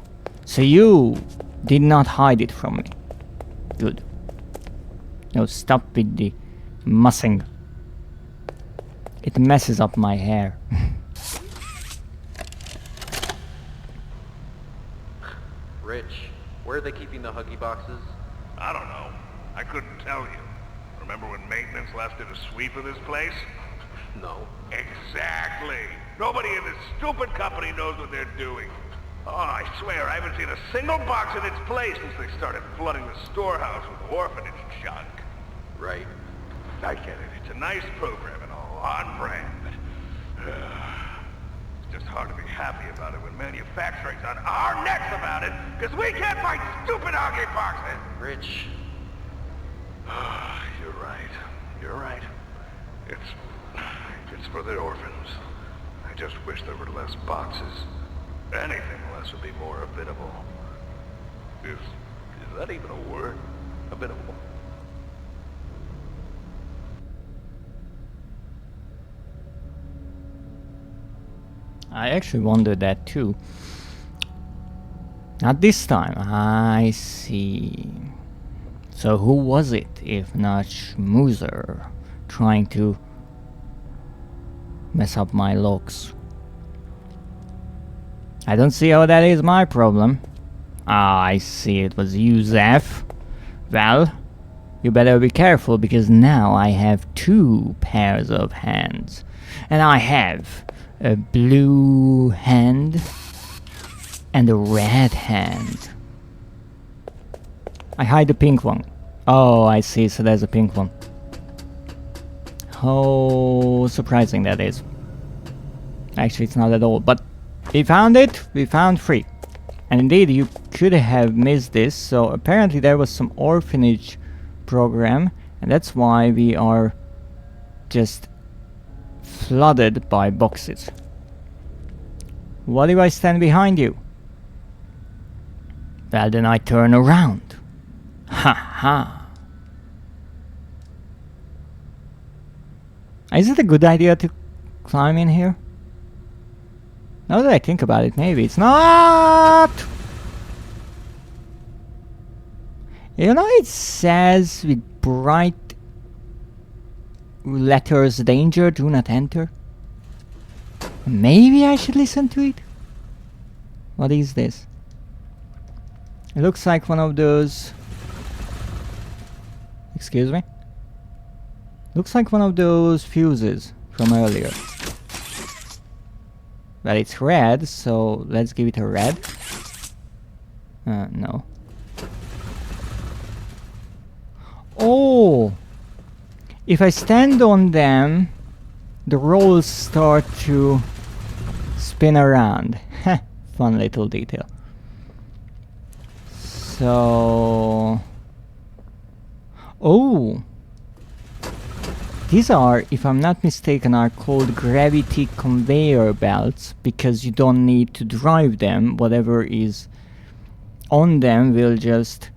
S2: So you did not hide it from me. Good. No, stop with the mussing. It messes up my hair.
S7: Rich, where are they keeping the Huggy boxes?
S8: I don't know. I couldn't tell you. Remember when maintenance last did a sweep of this place?
S7: No.
S8: Exactly. Nobody in this stupid company knows what they're doing. Oh, I swear I haven't seen a single box in its place since they started flooding the storehouse with orphanage junk.
S7: Right.
S8: I get it. It's a nice program and all, on brand, but... it's just hard to be happy about it when manufacturing's on our necks about it, because we can't find stupid Huggy boxes!
S7: Rich.
S8: You're right. You're right. It's for the orphans. I just wish there were less boxes. Anything less would be more habitable. Is that even a word? Habitable?
S2: I actually wondered that too. Not this time. I see. So who was it, if not Schmoozer, trying to mess up my looks? I don't see how that is my problem. Ah, I see, it was you, Zeph. Well, you better be careful, because now I have 2 pairs of hands. And I have a blue hand and a red hand. I hide the pink one. Oh, I see, so there's a pink one. How surprising that is. Actually, it's not at all, but we found it. We found 3. And indeed, you could have missed this, so apparently there was some orphanage program, and that's why we are just flooded by boxes. What if I stand behind you? Well, then I turn around. Ha ha. Is it a good idea to climb in here? Now that I think about it, maybe it's not! You know, it says with bright letters, danger, do not enter. Maybe I should listen to it? What is this? It looks like one of those... Excuse me? Looks like one of those fuses from earlier. But it's red, so let's give it a red. No. Oh! If I stand on them, the rolls start to spin around. Fun little detail. So... Oh! These are, if I'm not mistaken, are called gravity conveyor belts because you don't need to drive them. Whatever is on them will just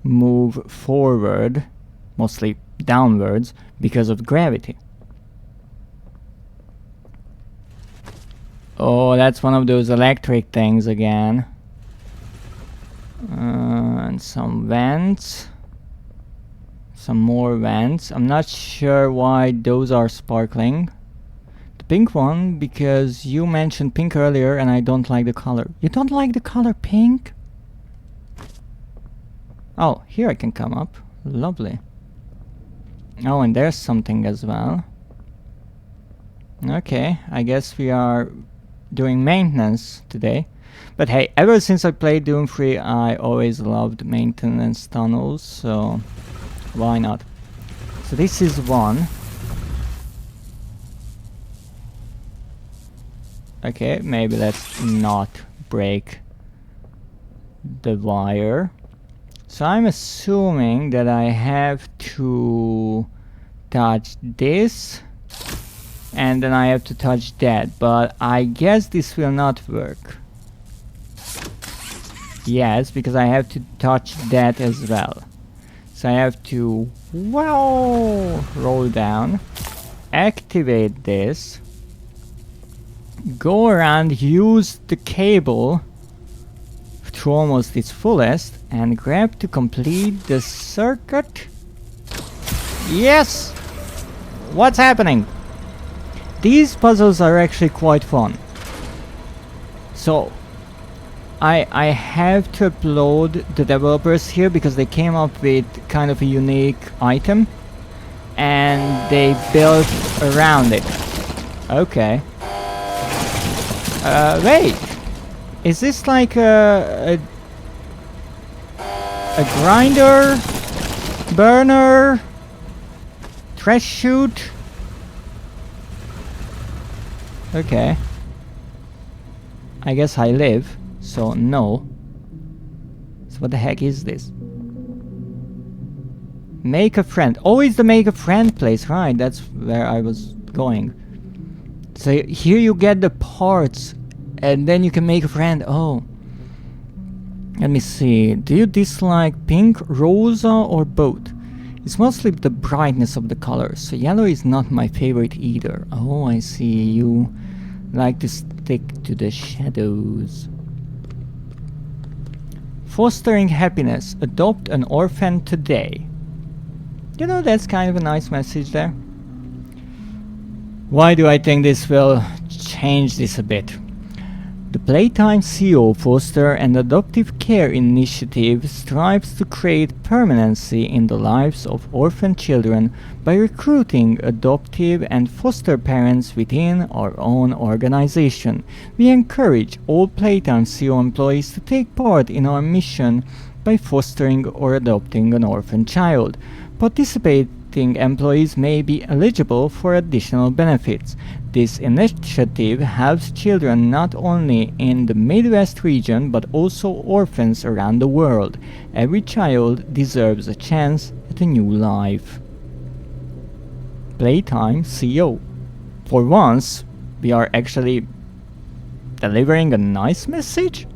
S2: move forward, mostly downwards, because of gravity. Oh, that's one of those electric things again. And some vents. Some more vents. I'm not sure why those are sparkling. The pink one, because you mentioned pink earlier and I don't like the color. You don't like the color pink? Oh, here I can come up. Lovely. Oh, and there's something as well. Okay, I guess we are doing maintenance today. But hey, ever since I played Doom 3, I always loved maintenance tunnels, so why not? So this is one. Okay, maybe let's not break the wire. So I'm assuming that I have to touch this and then I have to touch that, but I guess this will not work. Yes, because I have to touch that as well. So I have to, wow, roll down, activate this, go around, use the cable to almost its fullest, and grab to complete the circuit. Yes! What's happening? These puzzles are actually quite fun. So I have to applaud the developers here because they came up with kind of a unique item and they built around it. Okay. Wait. Is this like a grinder, burner, trash chute? Okay. I guess I live. So no. So what the heck is this? Make a friend. Oh, it's the make a friend place, right? That's where I was going. So here you get the parts and then you can make a friend. Oh. Let me see. Do you dislike pink, rosa or both? It's mostly the brightness of the colors. So yellow is not my favorite either. Oh, I see. You like to stick to the shadows. Fostering happiness. Adopt an orphan today. You know, that's kind of a nice message there. Why do I think this will change this a bit? The Playtime CEO Foster and Adoptive Care Initiative strives to create permanency in the lives of orphan children by recruiting adoptive and foster parents within our own organization. We encourage all Playtime CEO employees to take part in our mission by fostering or adopting an orphan child. Participating employees may be eligible for additional benefits. This initiative helps children not only in the Midwest region but also orphans around the world. Every child deserves a chance at a new life. Playtime CEO. For once, we are actually delivering a nice message?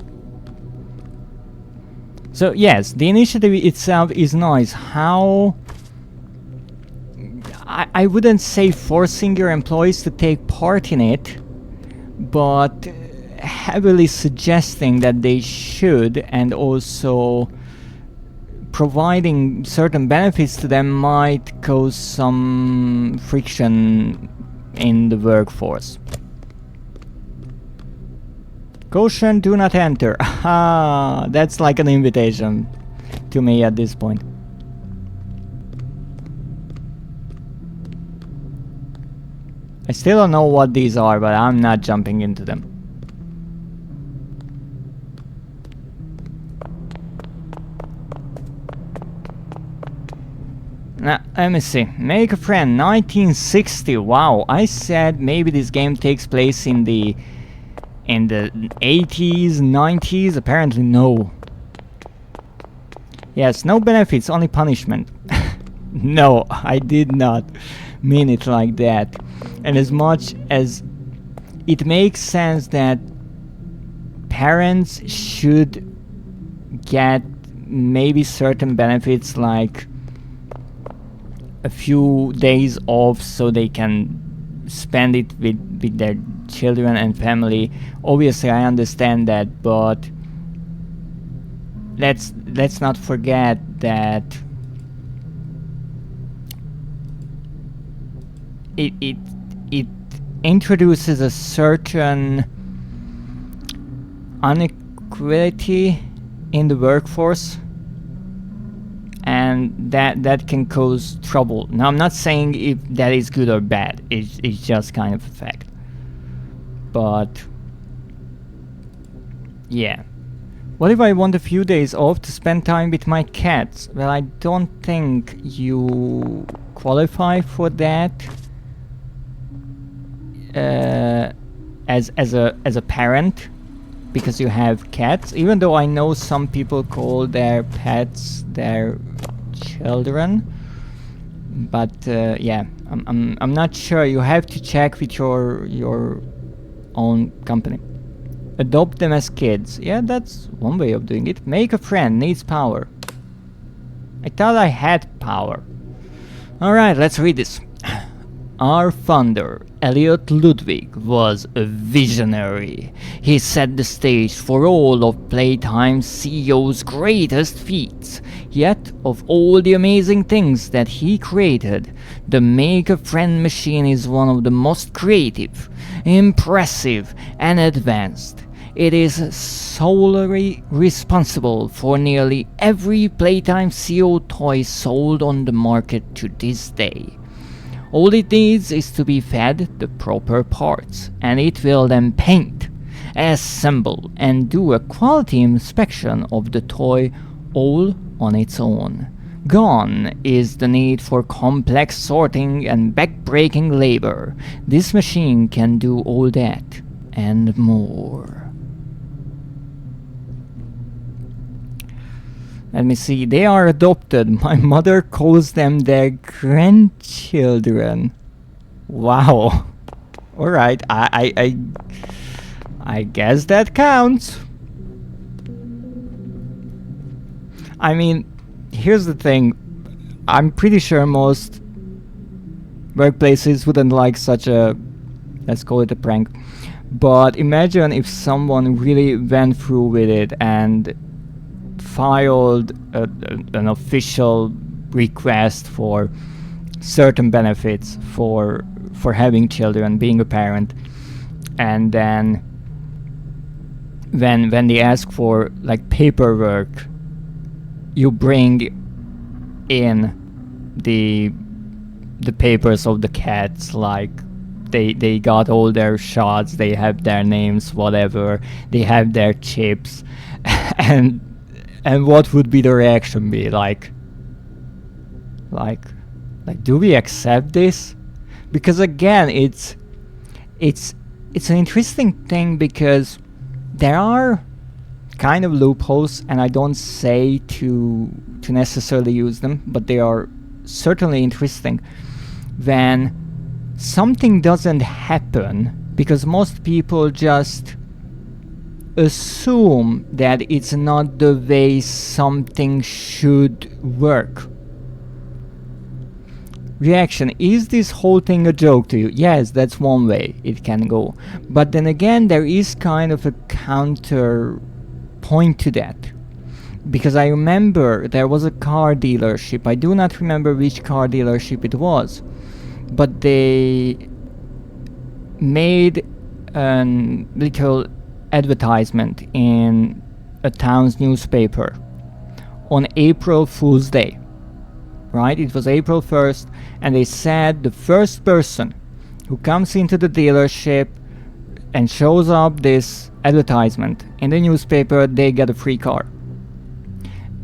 S2: So yes, the initiative itself is nice. How... I wouldn't say forcing your employees to take part in it, but heavily suggesting that they should, and also providing certain benefits to them might cause some friction in the workforce. Caution, do not enter. Ah, that's like an invitation to me at this point. I still don't know what these are, but I'm not jumping into them. Now, let me see. Make a friend, 1960. Wow, I said maybe this game takes place in the 80s, 90s. Apparently no. Yes, no benefits, only punishment. No, I did not mean it like that. And as much as it makes sense that parents should get maybe certain benefits like a few days off so they can spend it with their children and family, obviously I understand that, but let's not forget that it introduces a certain inequality in the workforce, and that can cause trouble. Now, I'm not saying if that is good or bad, it's just kind of a fact. But yeah, what if I want a few days off to spend time with my cats? Well, I don't think you qualify for that as a parent, because you have cats, even though I know some people call their pets their children. But yeah, I'm not sure. You have to check with your own company. Adopt them as kids. Yeah, that's one way of doing it. Make a friend. Needs power. I thought I had power. Alright, let's read this. Our founder, Elliot Ludwig, was a visionary. He set the stage for all of Playtime's CEO's greatest feats. Yet, of all the amazing things that he created, the Make-A-Friend machine is one of the most creative, impressive, and advanced. It is solely responsible for nearly every Playtime CEO toy sold on the market to this day. All it needs is to be fed the proper parts, and it will then paint, assemble, and do a quality inspection of the toy all on its own. Gone is the need for complex sorting and back-breaking labor. This machine can do all that and more. Let me see, they are adopted. My mother calls them their grandchildren. Wow. Alright, I guess that counts. I mean, here's the thing. I'm pretty sure most workplaces wouldn't like such a, let's call it a prank. But imagine if someone really went through with it and filed an official request for certain benefits for having children, being a parent, and then when they ask for like paperwork, you bring in the papers of the cats, like they got all their shots, they have their names, whatever, they have their chips, and what would be the reaction be? Like, do we accept this? Because again, it's an interesting thing, because there are kind of loopholes, and I don't say to necessarily use them, but they are certainly interesting. When something doesn't happen, because most people just assume that it's not the way something should work. Reaction: is this whole thing a joke to you? Yes, that's one way it can go. But then again, there is kind of a counter point to that. Because I remember there was a car dealership, I do not remember which car dealership it was, but they made a little advertisement in a town's newspaper on April Fool's Day, right? It was April 1st, and they said the first person who comes into the dealership and shows up this advertisement in the newspaper, they get a free car.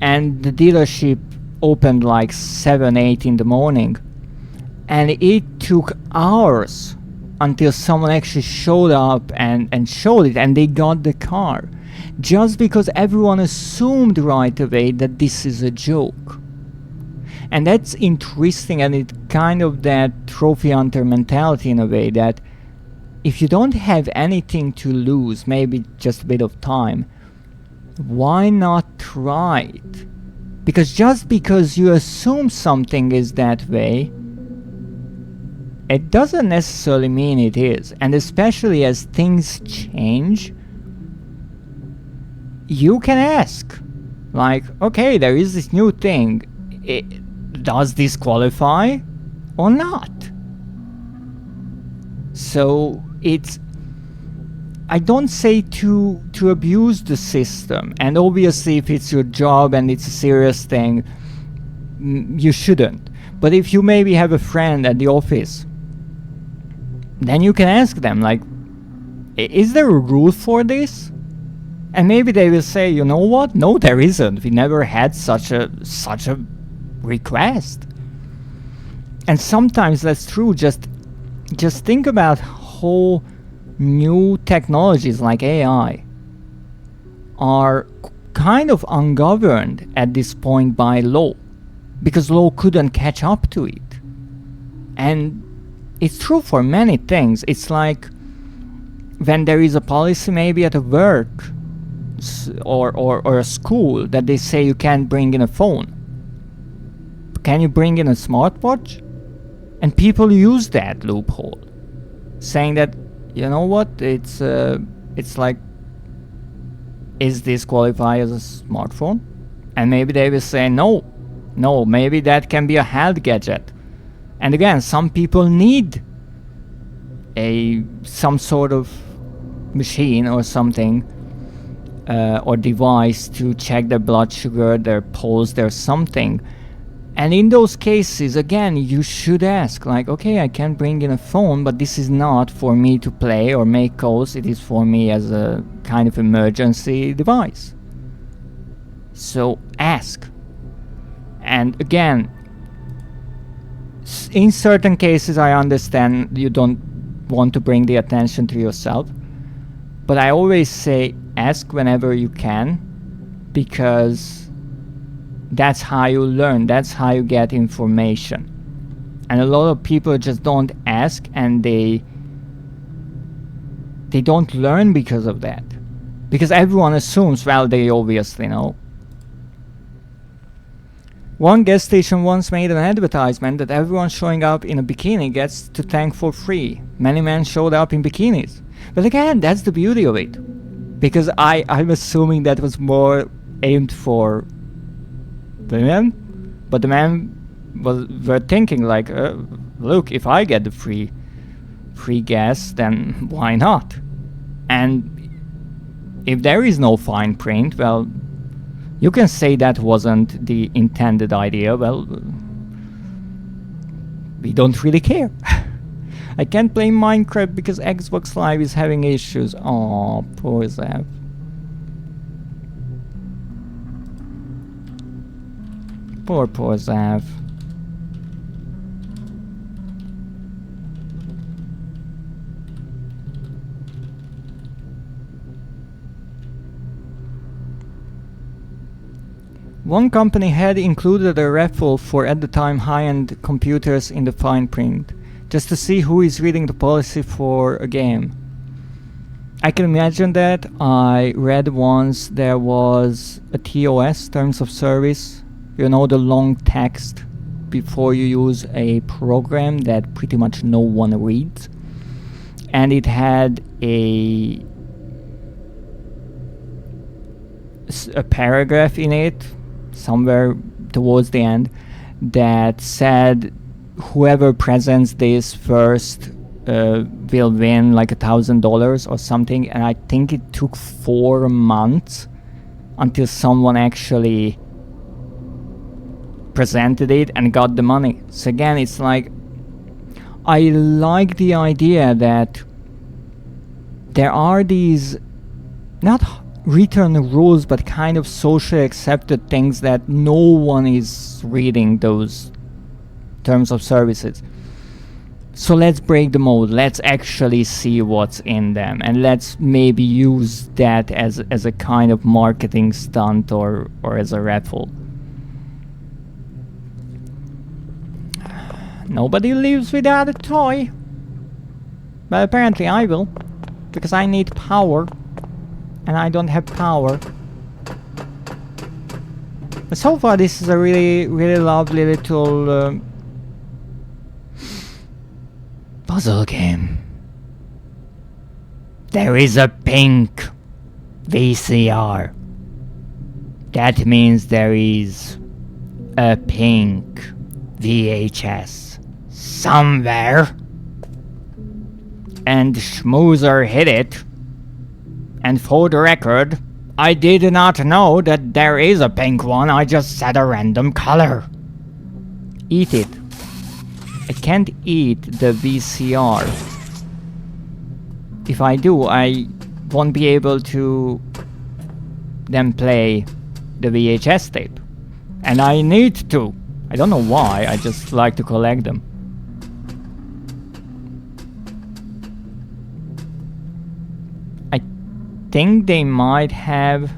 S2: And the dealership opened like 7-8 in the morning, and it took hours until someone actually showed up and showed it, and they got the car, just because everyone assumed right away that this is a joke. And that's interesting, and it kind of that trophy hunter mentality in a way, that if you don't have anything to lose, maybe just a bit of time, why not try it? Because just because you assume something is that way, it doesn't necessarily mean it is. And especially as things change, you can ask, like, okay, there is this new thing. Does this qualify or not? So it's, I don't say to abuse the system, and obviously if it's your job and it's a serious thing, you shouldn't. But if you maybe have a friend at the office, then you can ask them, like, is there a rule for this? And maybe they will say, you know what? No, there isn't. We never had such a request. And sometimes that's true. Just think about how new technologies like AI are kind of ungoverned at this point by law, because law couldn't catch up to it. And it's true for many things. It's like when there is a policy maybe at a work or a school that they say you can't bring in a phone. Can you bring in a smartwatch? And people use that loophole, saying that, you know what, it's like, is this qualify as a smartphone? And maybe they will say no, maybe that can be a health gadget. And again, some people need some sort of machine or something or device to check their blood sugar, their pulse, their something. And in those cases, again, you should ask, like, okay, I can bring in a phone, but this is not for me to play or make calls. It is for me as a kind of emergency device. So ask. And again, in certain cases, I understand you don't want to bring the attention to yourself. But I always say ask whenever you can, because that's how you learn, that's how you get information. And a lot of people just don't ask, and they don't learn because of that. Because everyone assumes, well, they obviously know. One gas station once made an advertisement that everyone showing up in a bikini gets to tank for free. Many men showed up in bikinis. But again, that's the beauty of it. Because I'm assuming that was more aimed for the men, but the men were thinking like, look, if I get the free gas, then why not? And if there is no fine print, well, you can say that wasn't the intended idea. Well, we don't really care. I can't play Minecraft because Xbox Live is having issues. Oh, poor Zap. Poor Zav. One company had included a raffle for, at the time, high-end computers in the fine print, just to see who is reading the policy for a game. I can imagine that. I read once there was a TOS, Terms of Service, you know, the long text before you use a program that pretty much no one reads. And it had a paragraph in it, somewhere towards the end, that said whoever presents this first will win like $1,000 or something. And I think it took 4 months until someone actually presented it and got the money. So again, it's like, I like the idea that there are these not written rules, but kind of socially accepted things that no one is reading those terms of services. So let's break the mold. Let's actually see what's in them, and let's maybe use that as a kind of marketing stunt or as a raffle. Nobody lives without a toy. But apparently I will. Because I need power. And I don't have power. But so far this is a really, really lovely little puzzle game. There is a pink VCR. That means there is a pink VHS somewhere. And Schmoozer hit it. And for the record, I did not know that there is a pink one, I just said a random color. Eat it. I can't eat the VCR. If I do, I won't be able to then play the VHS tape. And I need to. I don't know why, I just like to collect them. I think they might have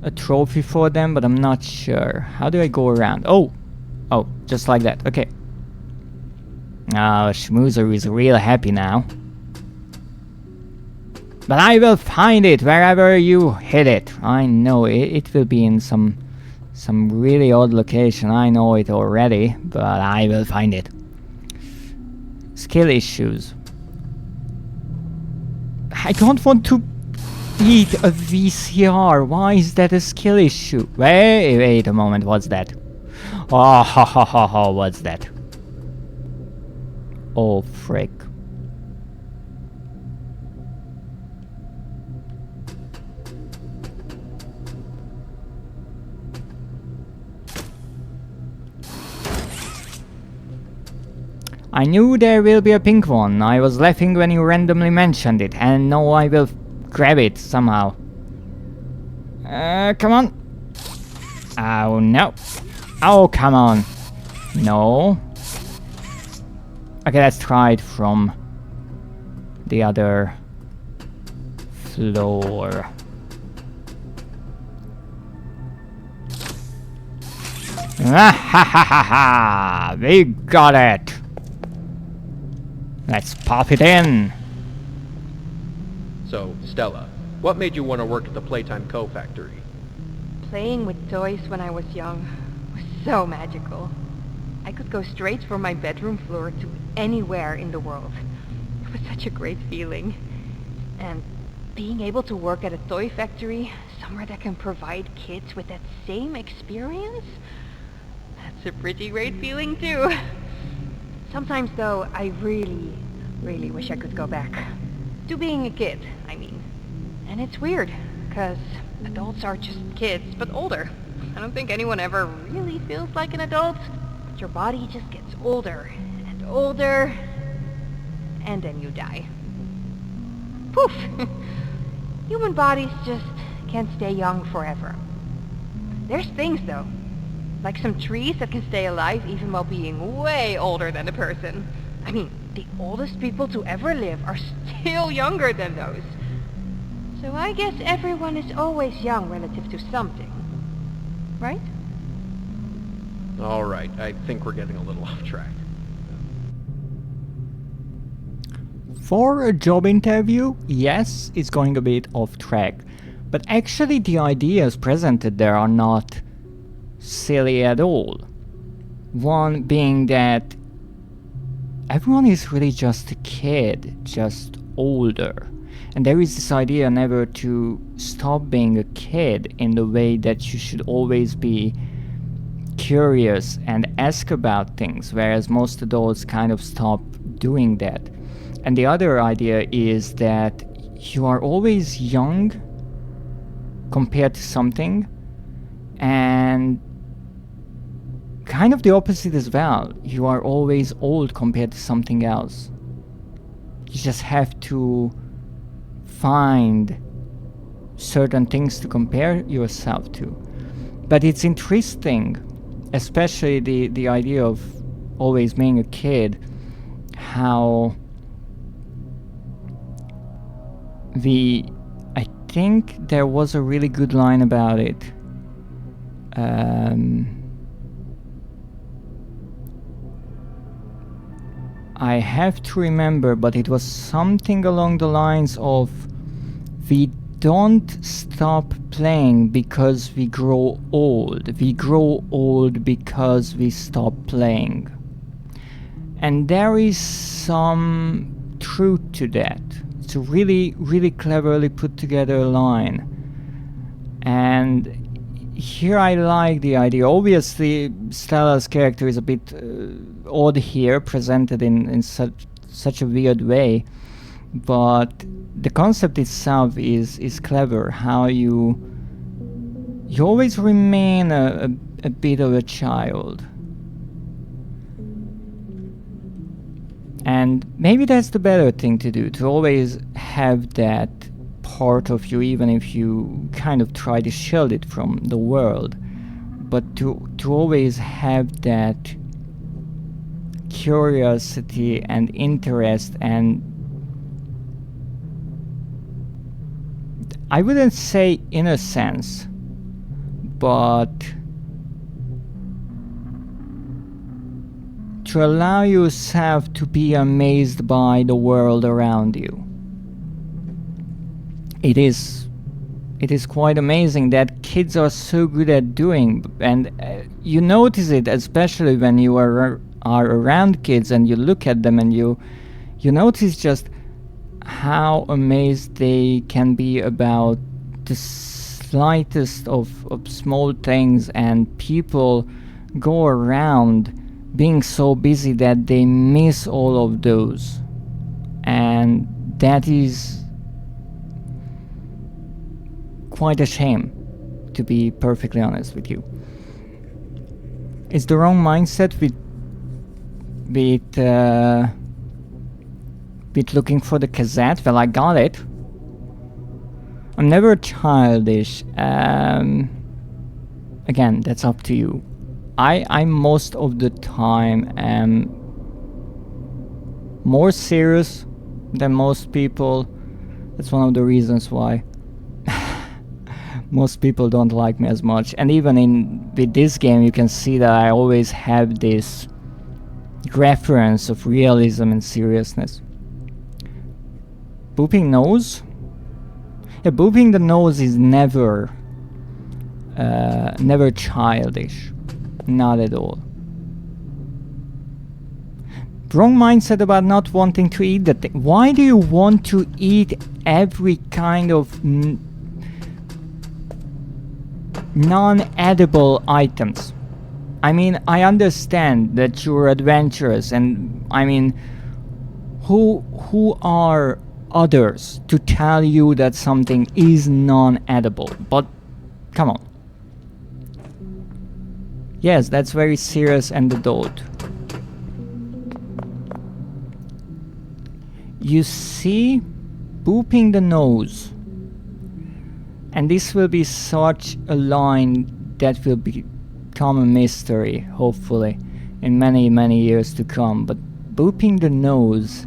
S2: a trophy for them, but I'm not sure. How do I go around? Oh! Oh, just like that, okay. Schmoozer is real happy now. But I will find it wherever you hit it. I know it will be in some really odd location. I know it already, but I will find it. Skill issues. I don't want to eat a VCR. Why is that a skill issue? Wait a moment. What's that? Oh, ha ha ha ha. What's that? Oh, frick. I knew there will be a pink one. I was laughing when you randomly mentioned it, and now I will grab it somehow. Come on. Oh, no. Oh, come on. No. Okay, let's try it from the other floor. Ah, ha ha ha ha! We got it! Let's pop it in!
S7: So, Stella, what made you want to work at the Playtime Co. factory?
S9: Playing with toys when I was young was so magical. I could go straight from my bedroom floor to anywhere in the world. It was such a great feeling. And being able to work at a toy factory, somewhere that can provide kids with that same experience, that's a pretty great feeling too. Sometimes though, I really, really wish I could go back. To being a kid, I mean. And it's weird, because adults are just kids, but older. I don't think anyone ever really feels like an adult. But your body just gets older, and older, and then you die. Poof! Human bodies just can't stay young forever. There's things though, like some trees that can stay alive even while being way older than a person. I mean, the oldest people to ever live are still younger than those. So I guess everyone is always young relative to something. Right?
S7: Alright, I think we're getting a little off track.
S2: For a job interview, yes, it's going a bit off track. But actually the ideas presented there are not silly at all. One being that everyone is really just a kid, just older. And there is this idea never to stop being a kid in the way that you should always be curious and ask about things, whereas most adults kind of stop doing that. And the other idea is that you are always young compared to something, and kind of the opposite as well. You are always old compared to something else. You just have to find certain things to compare yourself to. But it's interesting, especially the idea of always being a kid, how I think there was a really good line about it. I have to remember, but it was something along the lines of we don't stop playing because we grow old. We grow old because we stop playing. And there is some truth to that. It's a really, really cleverly put together line. And here I like the idea. Obviously, Stella's character is a bit odd here, presented in such a weird way. But the concept itself is clever. How you always remain a bit of a child. And maybe that's the better thing to do, to always have that part of you, even if you kind of try to shield it from the world. But to always have that curiosity and interest, and I wouldn't say innocence, but to allow yourself to be amazed by the world around you. It is quite amazing that kids are so good at doing, and you notice it especially when you are around kids and you look at them and you notice just how amazed they can be about the slightest of small things, and people go around being so busy that they miss all of those. And that is quite a shame, to be perfectly honest with you. It's the wrong mindset with looking for the cassette. Well, I got it. I'm never childish. Again, that's up to you. I most of the time am more serious than most people. That's one of the reasons why most people don't like me as much. And even with this game, you can see that I always have this reference of realism and seriousness. Booping nose? Yeah, booping the nose is never childish. Not at all. Wrong mindset about not wanting to eat the thing. Why do you want to eat every kind of non-edible items? I mean, I understand that you're adventurous, and I mean, who are others to tell you that something is non-edible? But come on. Yes, that's very serious and adult. You see, booping the nose. And this will be such a line that will become a mystery, hopefully, in many, many years to come. But booping the nose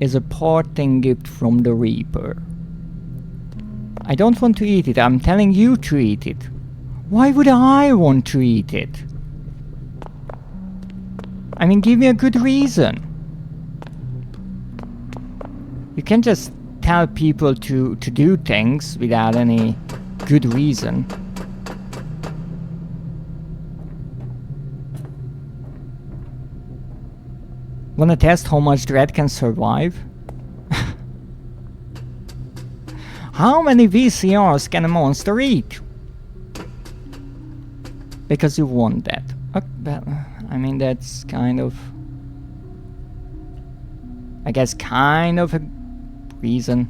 S2: is a parting gift from the Reaper. I don't want to eat it, I'm telling you to eat it. Why would I want to eat it? I mean, give me a good reason. You can't just tell people to do things without any good reason. Wanna test how much Dread can survive? How many VCRs can a monster eat? Because you want that. But, I mean, that's kind of... I guess kind of a reason.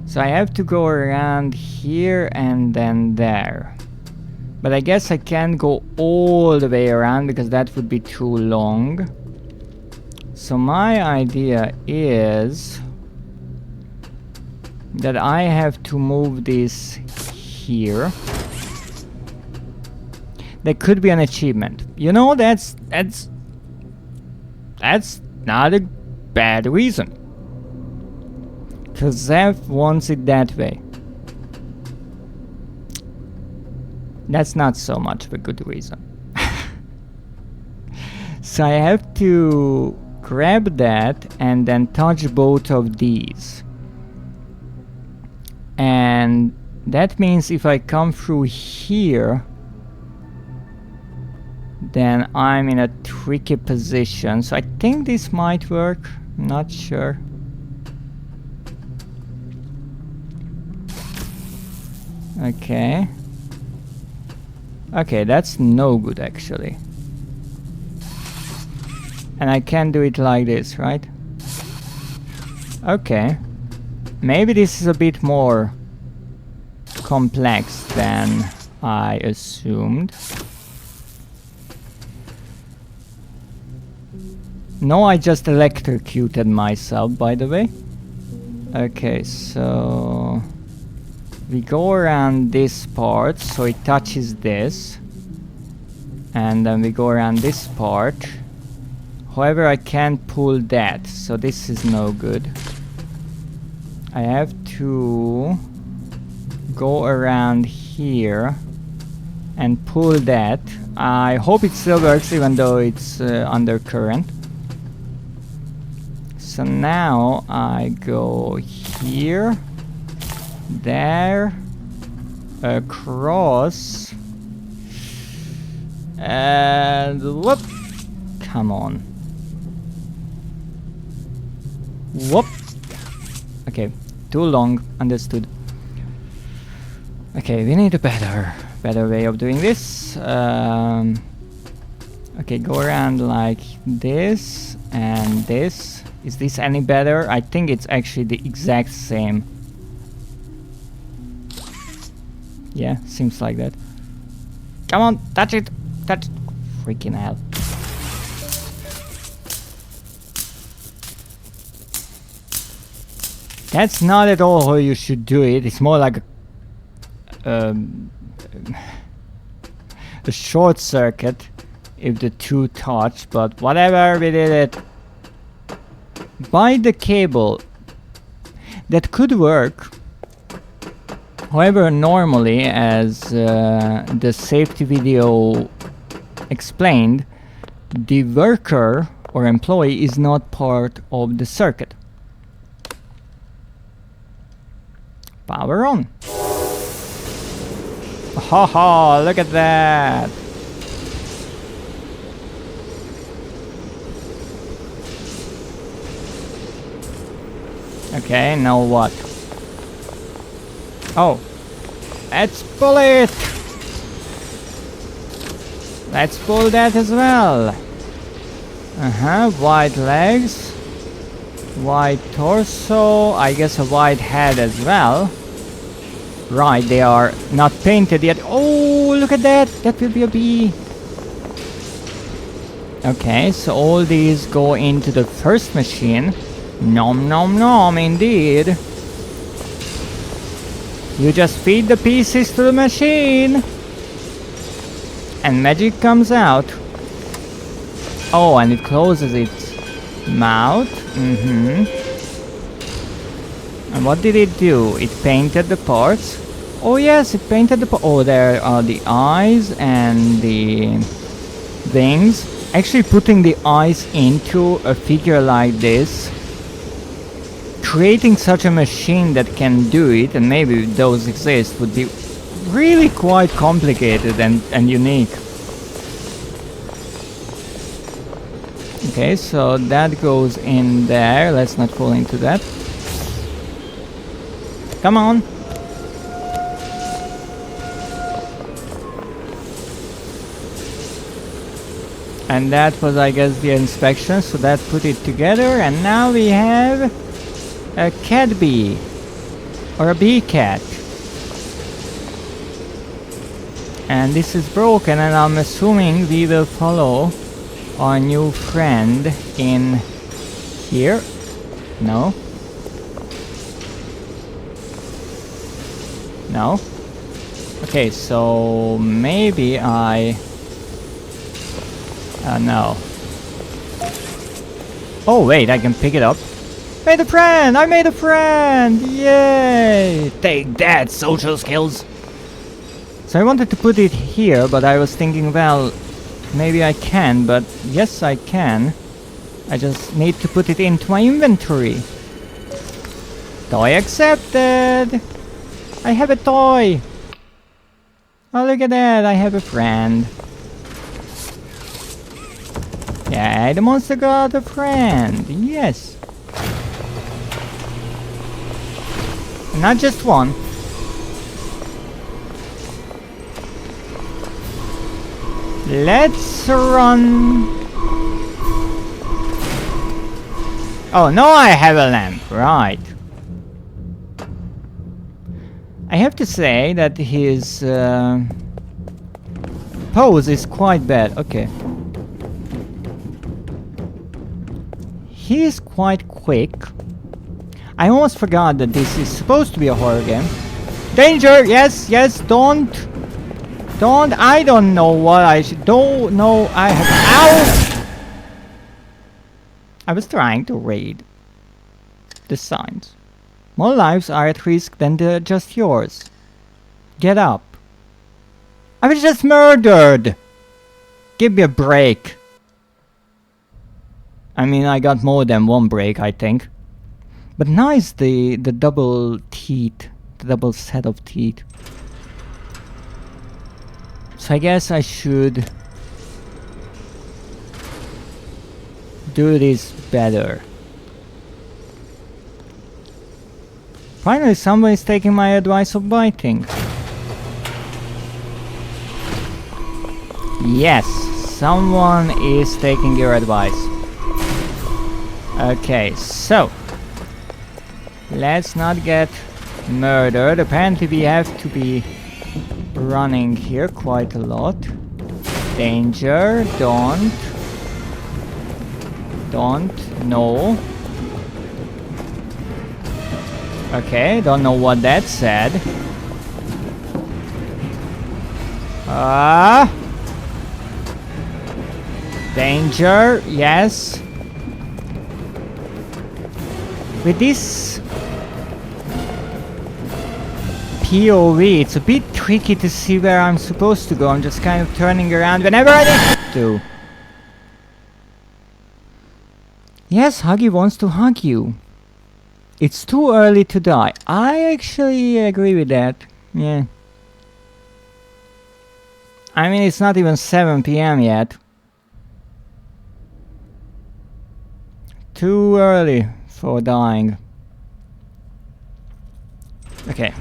S2: So I have to go around here and then there. But I guess I can't go all the way around because that would be too long. So my idea is that I have to move this here. That could be an achievement. You know, that's not a bad reason. Cause Zev wants it that way. That's not so much of a good reason. So I have to grab that and then touch both of these. And that means if I come through here, then I'm in a tricky position. So I think this might work. Not sure. Okay. Okay, that's no good actually. And I can do it like this, right? Okay. Maybe this is a bit more complex than I assumed. No, I just electrocuted myself, by the way. Okay, so we go around this part, so it touches this. And then we go around this part. However, I can't pull that, so this is no good. I have to go around here and pull that. I hope it still works even though it's under current. So now I go here, there, across, and whoop! Come on. Whoop! Okay, too long, understood. Okay, we need a better way of doing this. Okay, go around like this and this. Is this any better? I think it's actually the exact same. Yeah, seems like that. Come on, touch it! Touch it! Freaking hell. That's not at all how you should do it. It's more like a short circuit if the two touch, but whatever, we did it. By the cable. That could work. However, normally, as the safety video explained, the worker or employee is not part of the circuit. Power on. Haha, look at that. Okay, now what? Oh, let's pull it. Let's pull that as well. White legs. White torso, I guess a white head as well. Right, they are not painted yet. Oh, look at that! That will be a bee. Okay, so all these go into the first machine. Nom nom nom, indeed. You just feed the pieces to the machine. And magic comes out. Oh, and it closes its mouth. And what did it do? It painted the parts. Oh yes, it painted the oh, there are the eyes and the wings. Actually putting the eyes into a figure like this, creating such a machine that can do it, and maybe those exist, would be really quite complicated and unique. Okay, so that goes in there. Let's not fall into that. Come on. And that was, I guess, the inspection, so that put it together, and now we have a cat bee, or a bee cat. And this is broken, and I'm assuming we will follow our new friend in here. No? No? Okay, so maybe I... no. Oh wait, I can pick it up. Made a friend! I made a friend! Yay! Take that, social skills! So I wanted to put it here, but I was thinking, well, maybe I can, but yes I can. I just need to put it into my inventory. Toy accepted! I have a toy! Oh, look at that, I have a friend. Yeah, the monster got a friend, yes. Not just one. Let's run. Oh, no, I have a lamp, right. I have to say that his pose is quite bad. Okay. He is quite quick. I almost forgot that this is supposed to be a horror game. Danger! Yes, yes, don't, I don't know what I should, don't know, I have, ow! I was trying to read the signs. More lives are at risk than just yours. Get up. I was just murdered! Give me a break. I mean, I got more than one break, I think. But nice, the double teeth, the double set of teeth. So I guess I should do this better. Finally, someone is taking my advice of biting. Yes, someone is taking your advice. Okay, so let's not get murdered. Apparently we have to be running here quite a lot. Danger, don't, no. Okay, don't know what that said. Danger, yes. With this POV, it's a bit tricky to see where I'm supposed to go. I'm just kind of turning around whenever I need to. Yes, Huggy wants to hug you. It's too early to die. I actually agree with that. Yeah. I mean, it's not even 7 PM yet. Too early for dying. Okay.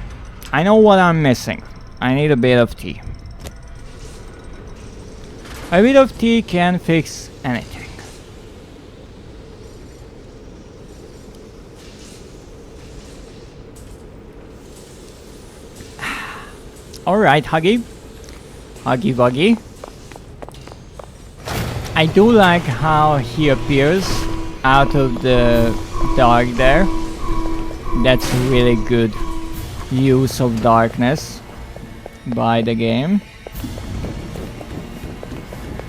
S2: I know what I'm missing. I need a bit of tea. A bit of tea can fix anything. Alright, Huggy. Huggy Wuggy. I do like how he appears out of the dark there. That's really good use of darkness by the game.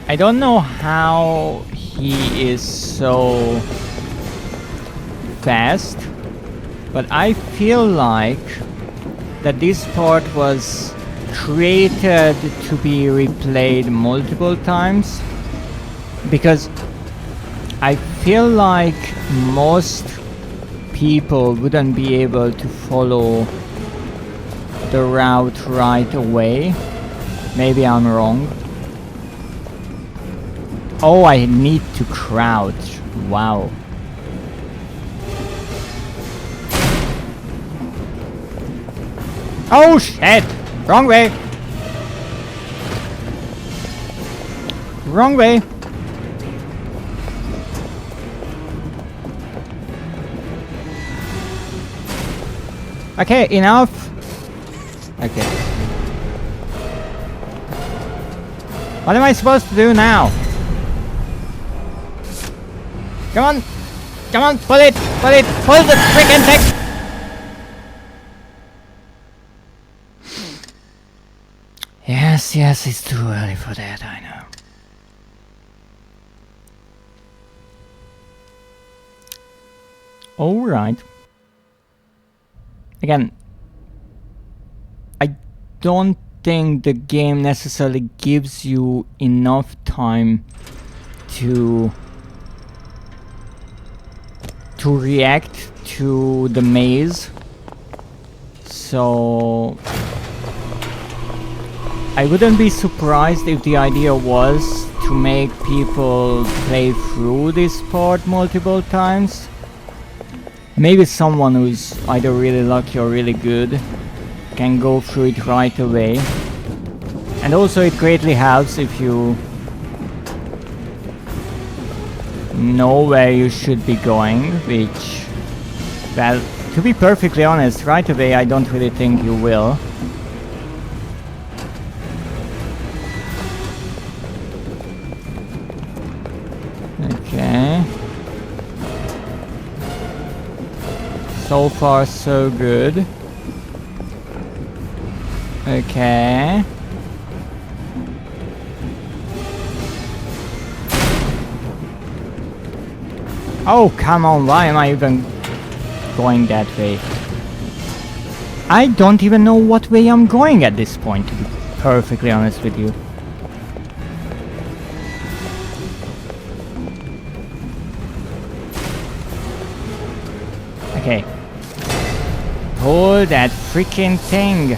S2: I don't know how he is so fast, but I feel like that this part was created to be replayed multiple times, because I feel like most people wouldn't be able to follow the route right away. Maybe I'm wrong. Oh, I need to crouch. Wow. Oh shit! Wrong way! Wrong way! Okay, enough! Okay. What am I supposed to do now? Come on! Come on, pull it! Pull it! Pull the freaking thing! Yes, yes, it's too early for that, I know. Alright. Again, I don't think the game necessarily gives you enough time to react to the maze. So I wouldn't be surprised if the idea was to make people play through this part multiple times. Maybe someone who's either really lucky or really good can go through it right away. And also it greatly helps if you know where you should be going, which, well, to be perfectly honest, right away I don't really think you will. Okay. So far so good. Okay. Oh, come on, why am I even going that way? I don't even know what way I'm going at this point, to be perfectly honest with you. Okay. Pull that freaking thing.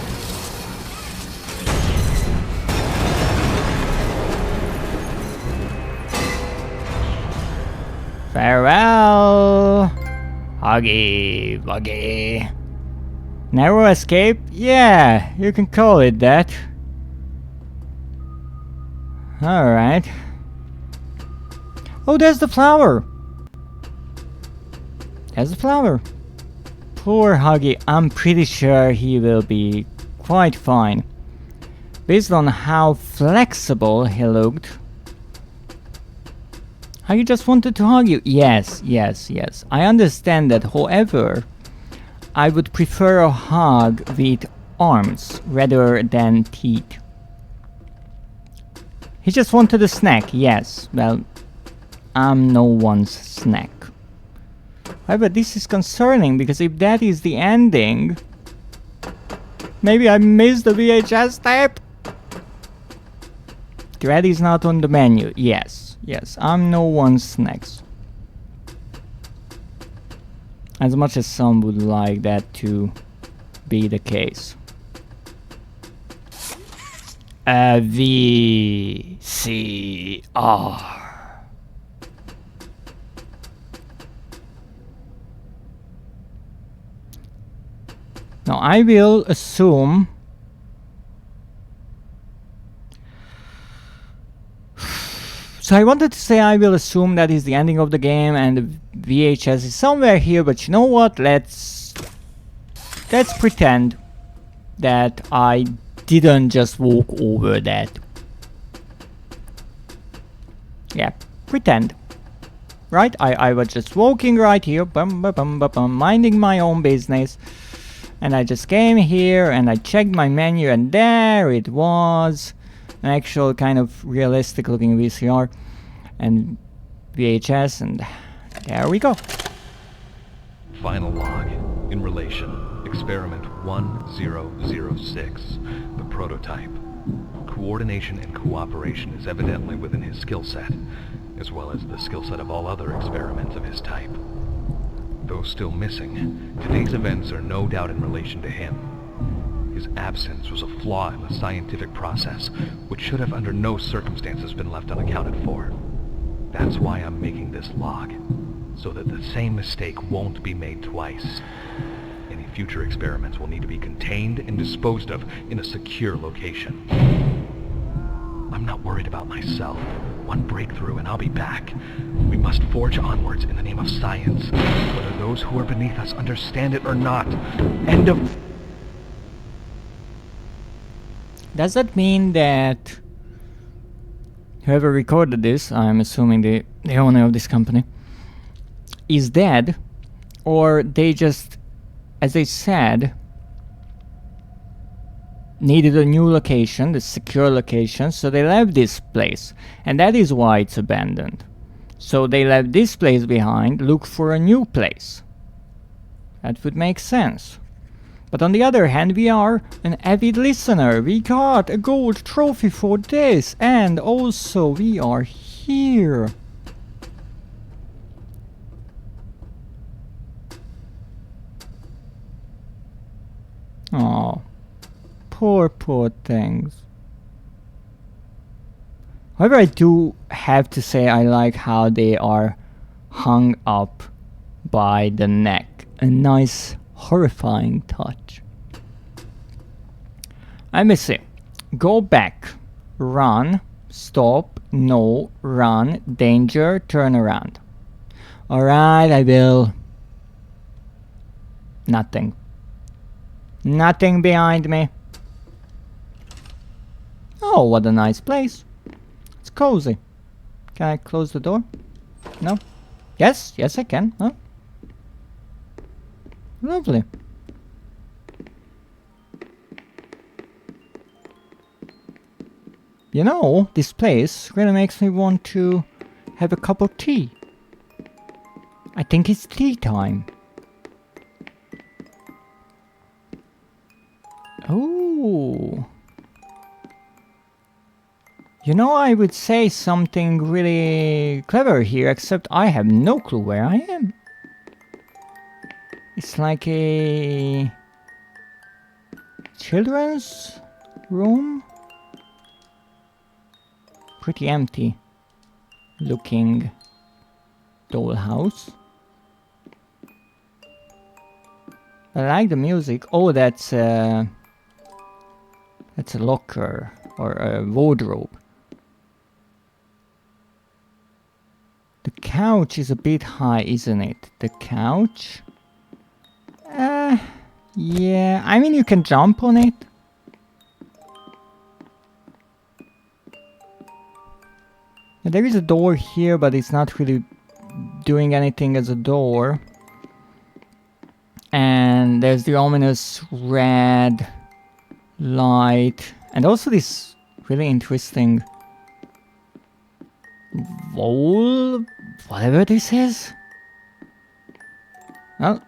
S2: Farewell, Huggy Wuggy. Narrow escape? Yeah, you can call it that. Alright. Oh, there's the flower. There's the flower. Poor Huggy. I'm pretty sure he will be quite fine. Based on how flexible he looked. Huggy just wanted to hug you. Yes, yes, yes. I understand that. However, I would prefer a hug with arms rather than teeth. He just wanted a snack. Yes. Well, I'm no one's snack. However, this is concerning because if that is the ending, maybe I missed the VHS tape. Dread is not on the menu. Yes, yes, I'm no one's snacks. As much as some would like that to be the case. VCR. Now I will assume so I wanted to say I will assume that is the ending of the game and the VHS is somewhere here, but you know what, let's pretend that I didn't just walk over that. Yeah, pretend. Right? I was just walking right here, minding my own business. And I just came here and I checked my menu and there it was. An actual kind of realistic looking VCR and VHS, and there we go.
S10: Final log. In relation. Experiment 1006. The prototype. Coordination and cooperation is evidently within his skill set, as well as the skill set of all other experiments of his type. Though still missing, today's events are no doubt in relation to him. His absence was a flaw in the scientific process, which should have under no circumstances been left unaccounted for. That's why I'm making this log, so that the same mistake won't be made twice. Any future experiments will need to be contained and disposed of in a secure location. I'm not worried about myself. One breakthrough and I'll be back. We must forge onwards in the name of science, whether those who are beneath us understand it or not. End of...
S2: Does that mean that whoever recorded this, I'm assuming the owner of this company, is dead? Or they just, as they said, needed a new location, the secure location, so they left this place. And that is why it's abandoned. So they left this place behind, look for a new place. That would make sense. But on the other hand, we are an avid listener. We got a gold trophy for this, and also we are here. Oh, poor things. However, I do have to say I like how they are hung up by the neck. A nice, horrifying touch. Let me see. Go back. Run. Stop. No. Run. Danger. Turn around. Alright, I will. Nothing. Nothing behind me. Oh, what a nice place. It's cozy. Can I close the door? No? Yes, yes I can. Huh? Lovely. You know, this place really makes me want to have a cup of tea. I think it's tea time. Oh. You know, I would say something really clever here, except I have no clue where I am. It's like a children's room. Pretty empty looking dollhouse. I like the music. Oh, that's a locker or a wardrobe. The couch is a bit high, isn't it? The couch? Yeah, I mean you can jump on it. There is a door here, but it's not really doing anything as a door. And there's the ominous red light. And also this really interesting wall, whatever this is. Well,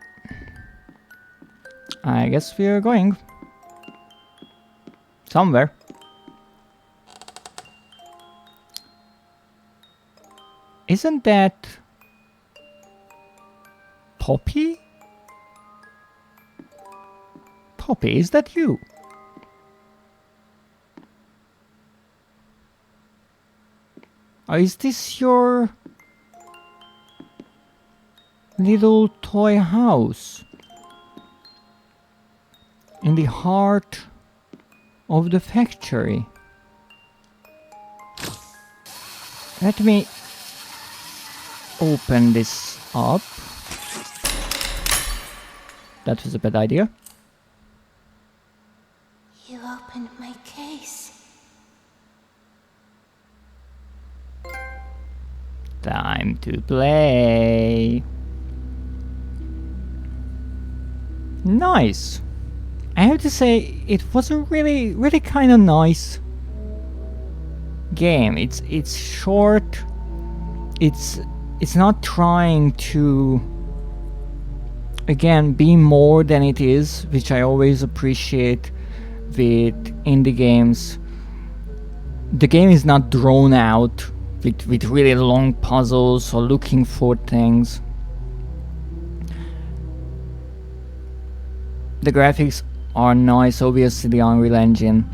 S2: I guess we're going somewhere. Isn't that Poppy? Poppy, is that you? Or is this your little toy house in the heart of the factory? Let me open this up. That was a bad idea.
S5: You opened my case.
S2: Time to play. Nice. I have to say, it was a really kind of nice game. It's short. It's not trying to, again, be more than it is, which I always appreciate with indie games. The game is not drawn out with really long puzzles or looking for things. The graphics are nice. Obviously the Unreal Engine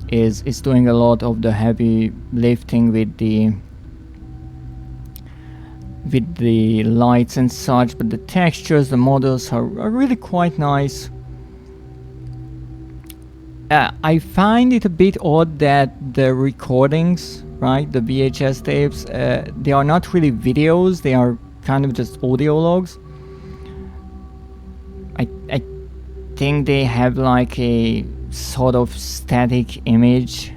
S2: is doing a lot of the heavy lifting with the lights and such, but the textures, the models are really quite nice. I find it a bit odd that the recordings, right, the VHS tapes, they are not really videos, they are kind of just audio logs. I think they have like a sort of static image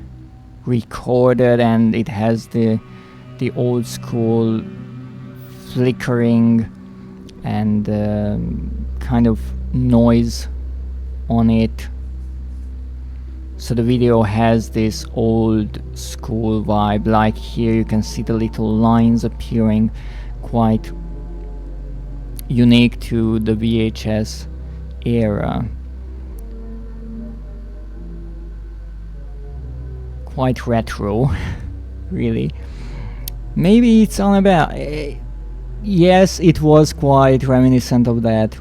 S2: recorded, and it has the old school flickering and kind of noise on it. So the video has this old school vibe. Like here you can see the little lines appearing, quite unique to the VHS era. quite retro, really. Maybe it's all about... yes, it was quite reminiscent of that.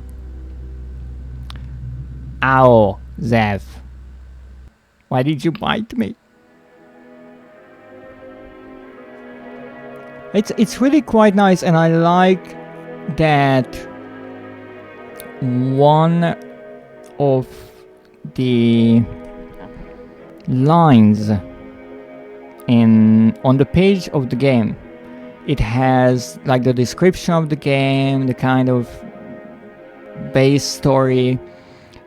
S2: Ow, Zev. Why did you bite me? It's really quite nice, and I like that one of the lines on the page of the game, it has like the description of the game, the kind of base story,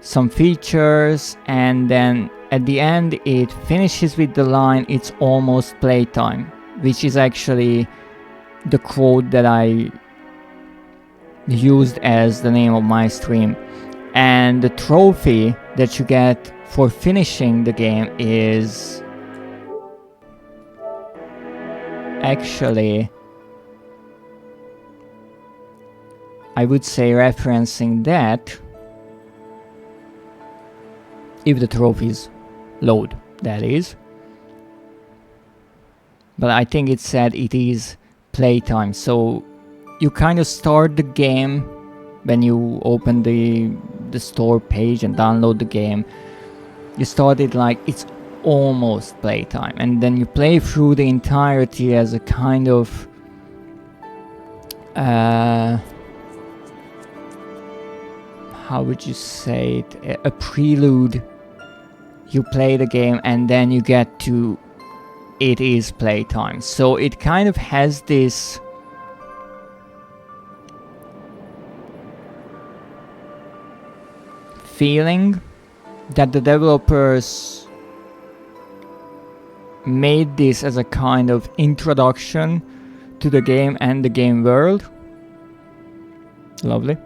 S2: some features, and then at the end it finishes with the line, "It's almost playtime," which is actually the quote that I used as the name of my stream. And the trophy that you get for finishing the game is actually, I would say, referencing that, if the trophies load, that is. But I think it said it is playtime, so you kind of start the game when you open the store page and download the game. You start it like it's almost playtime, and then you play through the entirety as a kind of how would you say it, a prelude. You play the game and then you get to it is playtime. So it kind of has this feeling that the developers made this as a kind of introduction to the game and the game world. Lovely.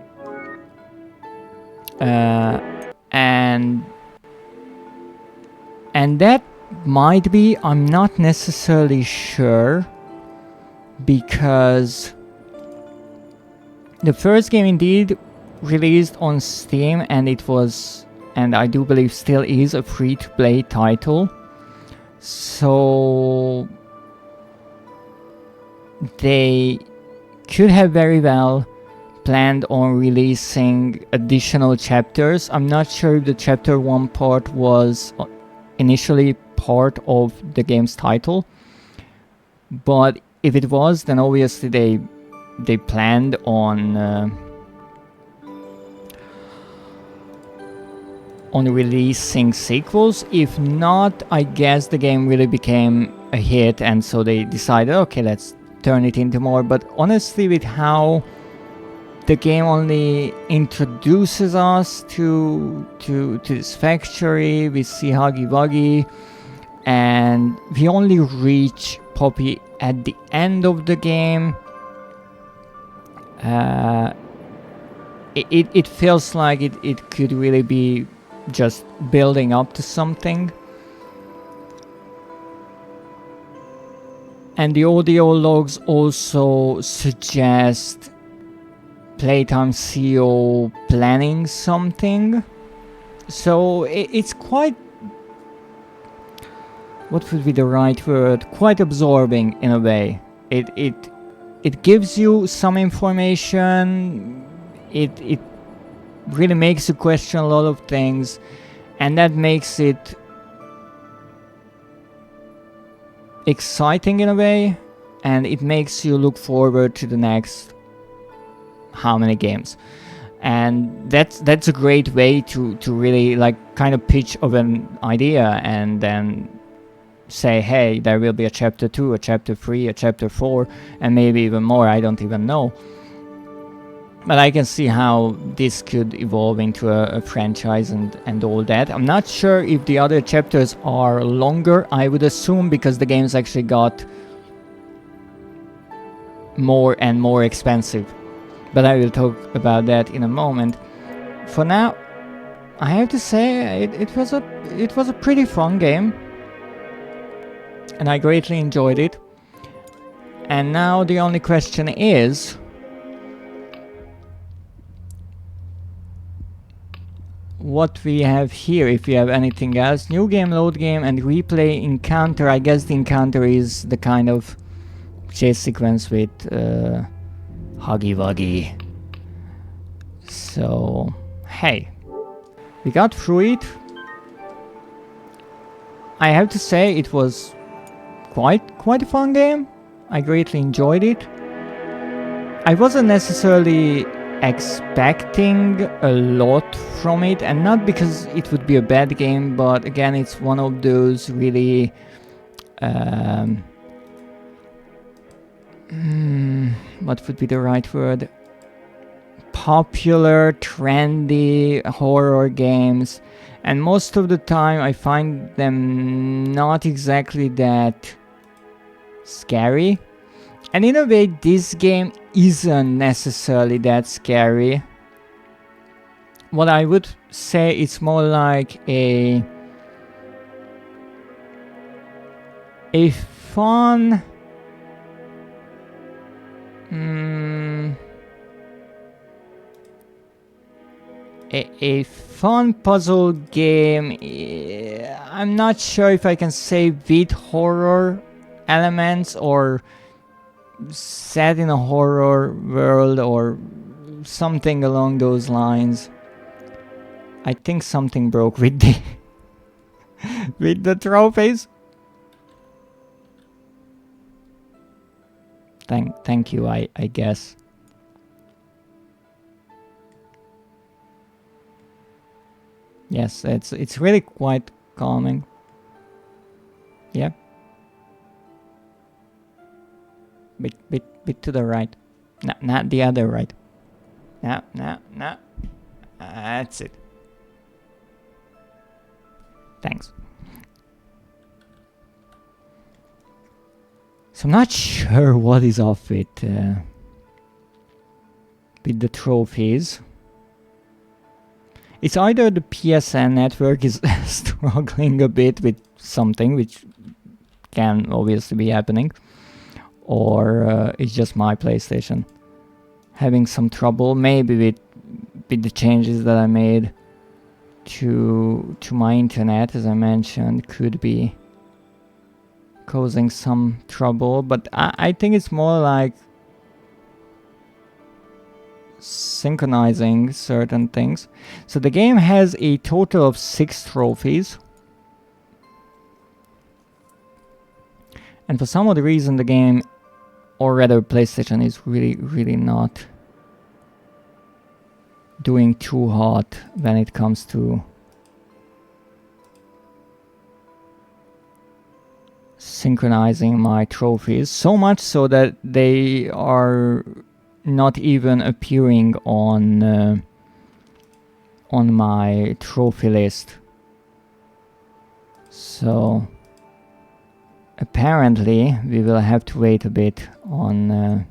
S2: And that might be, I'm not necessarily sure, because the first game indeed released on Steam, and it was, and I do believe still is, a free-to-play title. So they could have very well planned on releasing additional chapters. I'm not sure if the chapter 1 part was initially part of the game's title, but if it was, then obviously they planned on releasing sequels. If not, I guess the game really became a hit, and so they decided, okay, let's turn it into more. But honestly, with how the game only introduces us to this factory, we see Huggy Wuggy, and we only reach Poppy at the end of the game. It feels like it could really be just building up to something. And the audio logs also suggest Playtime CEO planning something. So it's quite, what would be the right word? Quite absorbing in a way. It gives you some information. It really makes you question a lot of things, and that makes it exciting in a way, and it makes you look forward to the next how many games. And that's a great way to really like kind of pitch of an idea and then say, hey, there will be a chapter 2, a chapter 3, a chapter 4, and maybe even more. I don't even know. But I can see how this could evolve into a franchise and all that. I'm not sure if the other chapters are longer. I would assume, because the games actually got more and more expensive. But I will talk about that in a moment. For now, I have to say it was a pretty fun game, and I greatly enjoyed it. And now the only question is, what we have here, if we have anything else. New game, load game, and replay encounter. I guess the encounter is the kind of chase sequence with Huggy Wuggy. So, hey, we got through it. I have to say it was quite a fun game. I greatly enjoyed it. I wasn't necessarily expecting a lot from it, and not because it would be a bad game, but again, it's one of those really what would be the right word? Popular, trendy horror games, and most of the time I find them not exactly that scary. And in a way, this game isn't necessarily that scary. What I would say, it's more like a fun a fun puzzle game. I'm not sure if I can say with horror elements or set in a horror world or something along those lines. I think something broke with the with the trophies. Thank you, I guess. Yes, it's really quite calming. Yeah. Bit to the right. No, not the other right. No. That's it. Thanks. So I'm not sure what is off with the trophies. It's either the PSN network is struggling a bit with something, which can obviously be happening, or it's just my PlayStation having some trouble, maybe with the changes that I made to my internet, as I mentioned, could be causing some trouble. But I think it's more like synchronizing certain things. So the game has a total of 6 trophies, and for some odd reason the game, or rather PlayStation, is really not doing too hot when it comes to synchronizing my trophies, so much so that they are not even appearing on my trophy list. So apparently we will have to wait a bit on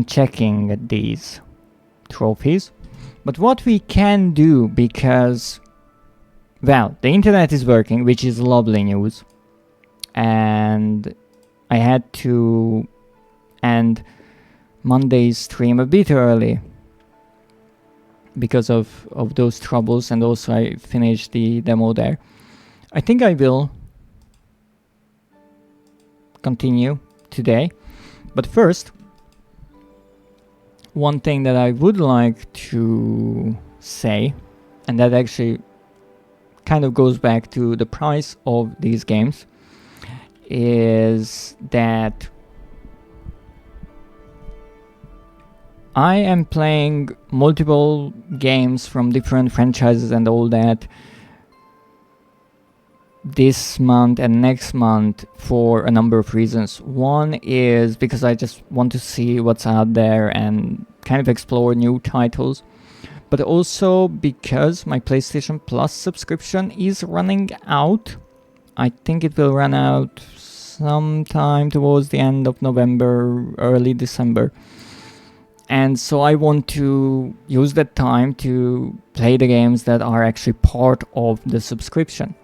S2: checking these trophies. But what we can do, because, well, the internet is working, which is lovely news, and I had to end Monday's stream a bit early because of those troubles, and also I finished the demo there. I think I will continue today, but first, one thing that I would like to say, and that actually kind of goes back to the price of these games, is that I am playing multiple games from different franchises and all that this month and next month for a number of reasons. One is because I just want to see what's out there and kind of explore new titles, but also because my PlayStation Plus subscription is running out. I think it will run out sometime towards the end of November, early December. And so I want to use that time to play the games that are actually part of the subscription.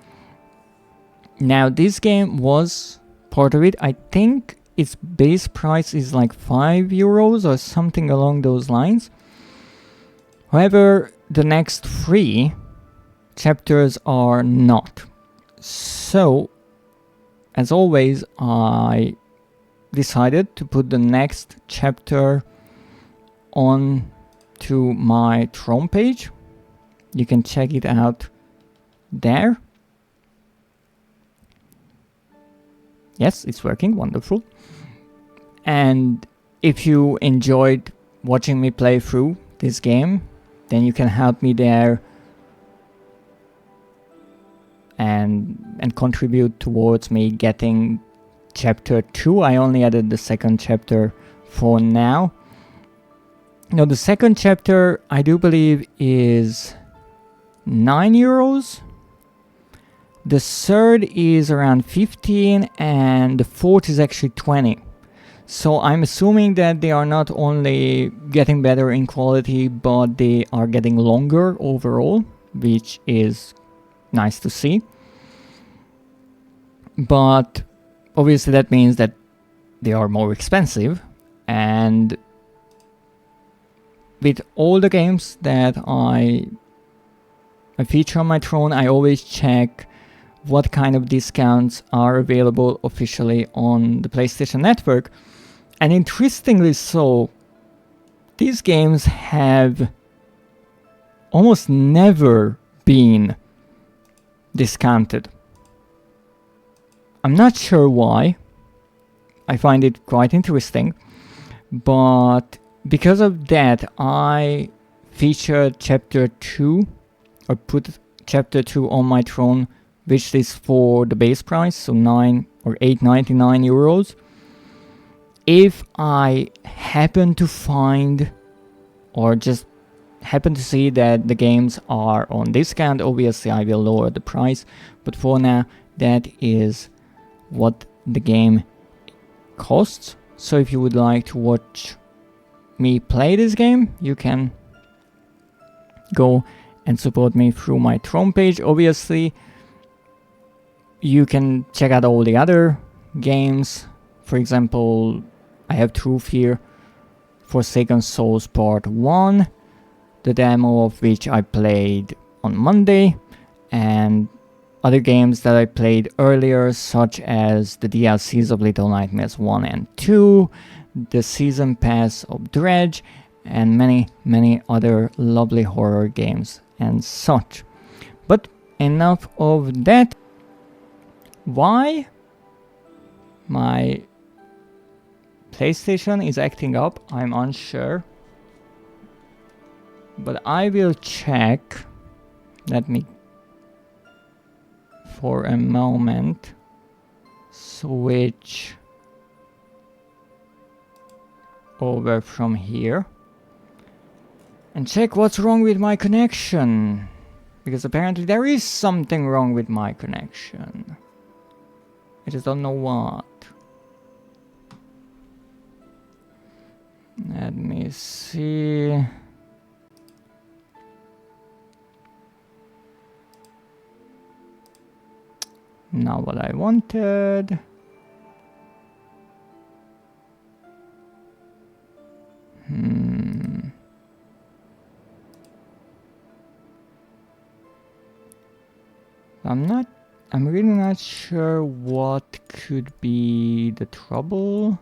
S2: Now, this game was part of it. I think its base price is like €5 or something along those lines. However, the next 3 chapters are not. So, as always, I decided to put the next chapter on to my Throne page. You can check it out there. Yes, it's working, wonderful. And if you enjoyed watching me play through this game, then you can help me there and contribute towards me getting chapter 2. I only added the second chapter for now. Now the second chapter I do believe is €9. The third is around 15 and the fourth is actually 20. So I'm assuming that they are not only getting better in quality, but they are getting longer overall, which is nice to see. But obviously that means that they are more expensive, and with all the games that I feature on my Throne, I always check what kind of discounts are available officially on the PlayStation Network. And interestingly so, these games have almost never been discounted. I'm not sure why. I find it quite interesting. But because of that, I featured chapter 2, or put chapter 2 on my Throne wishlist for the base price, so 9 or 8.99 euros. If I happen to find or just happen to see that the games are on discount, obviously I will lower the price, but for now that is what the game costs. So if you would like to watch me play this game, you can go and support me through my Throne page. Obviously you can check out all the other games. For example, I have Truth here, Forsaken Souls Part 1, the demo of which I played on Monday, and other games that I played earlier, such as the DLCs of Little Nightmares 1 and 2, the Season Pass of Dredge, and many other lovely horror games and such. But enough of that. Why my PlayStation is acting up, I'm unsure, but I will check. Let me for a moment switch over from here and check what's wrong with my connection, because apparently there is something wrong with my connection. I just don't know what. Let me see. Not what I wanted. I'm really not sure what could be the trouble.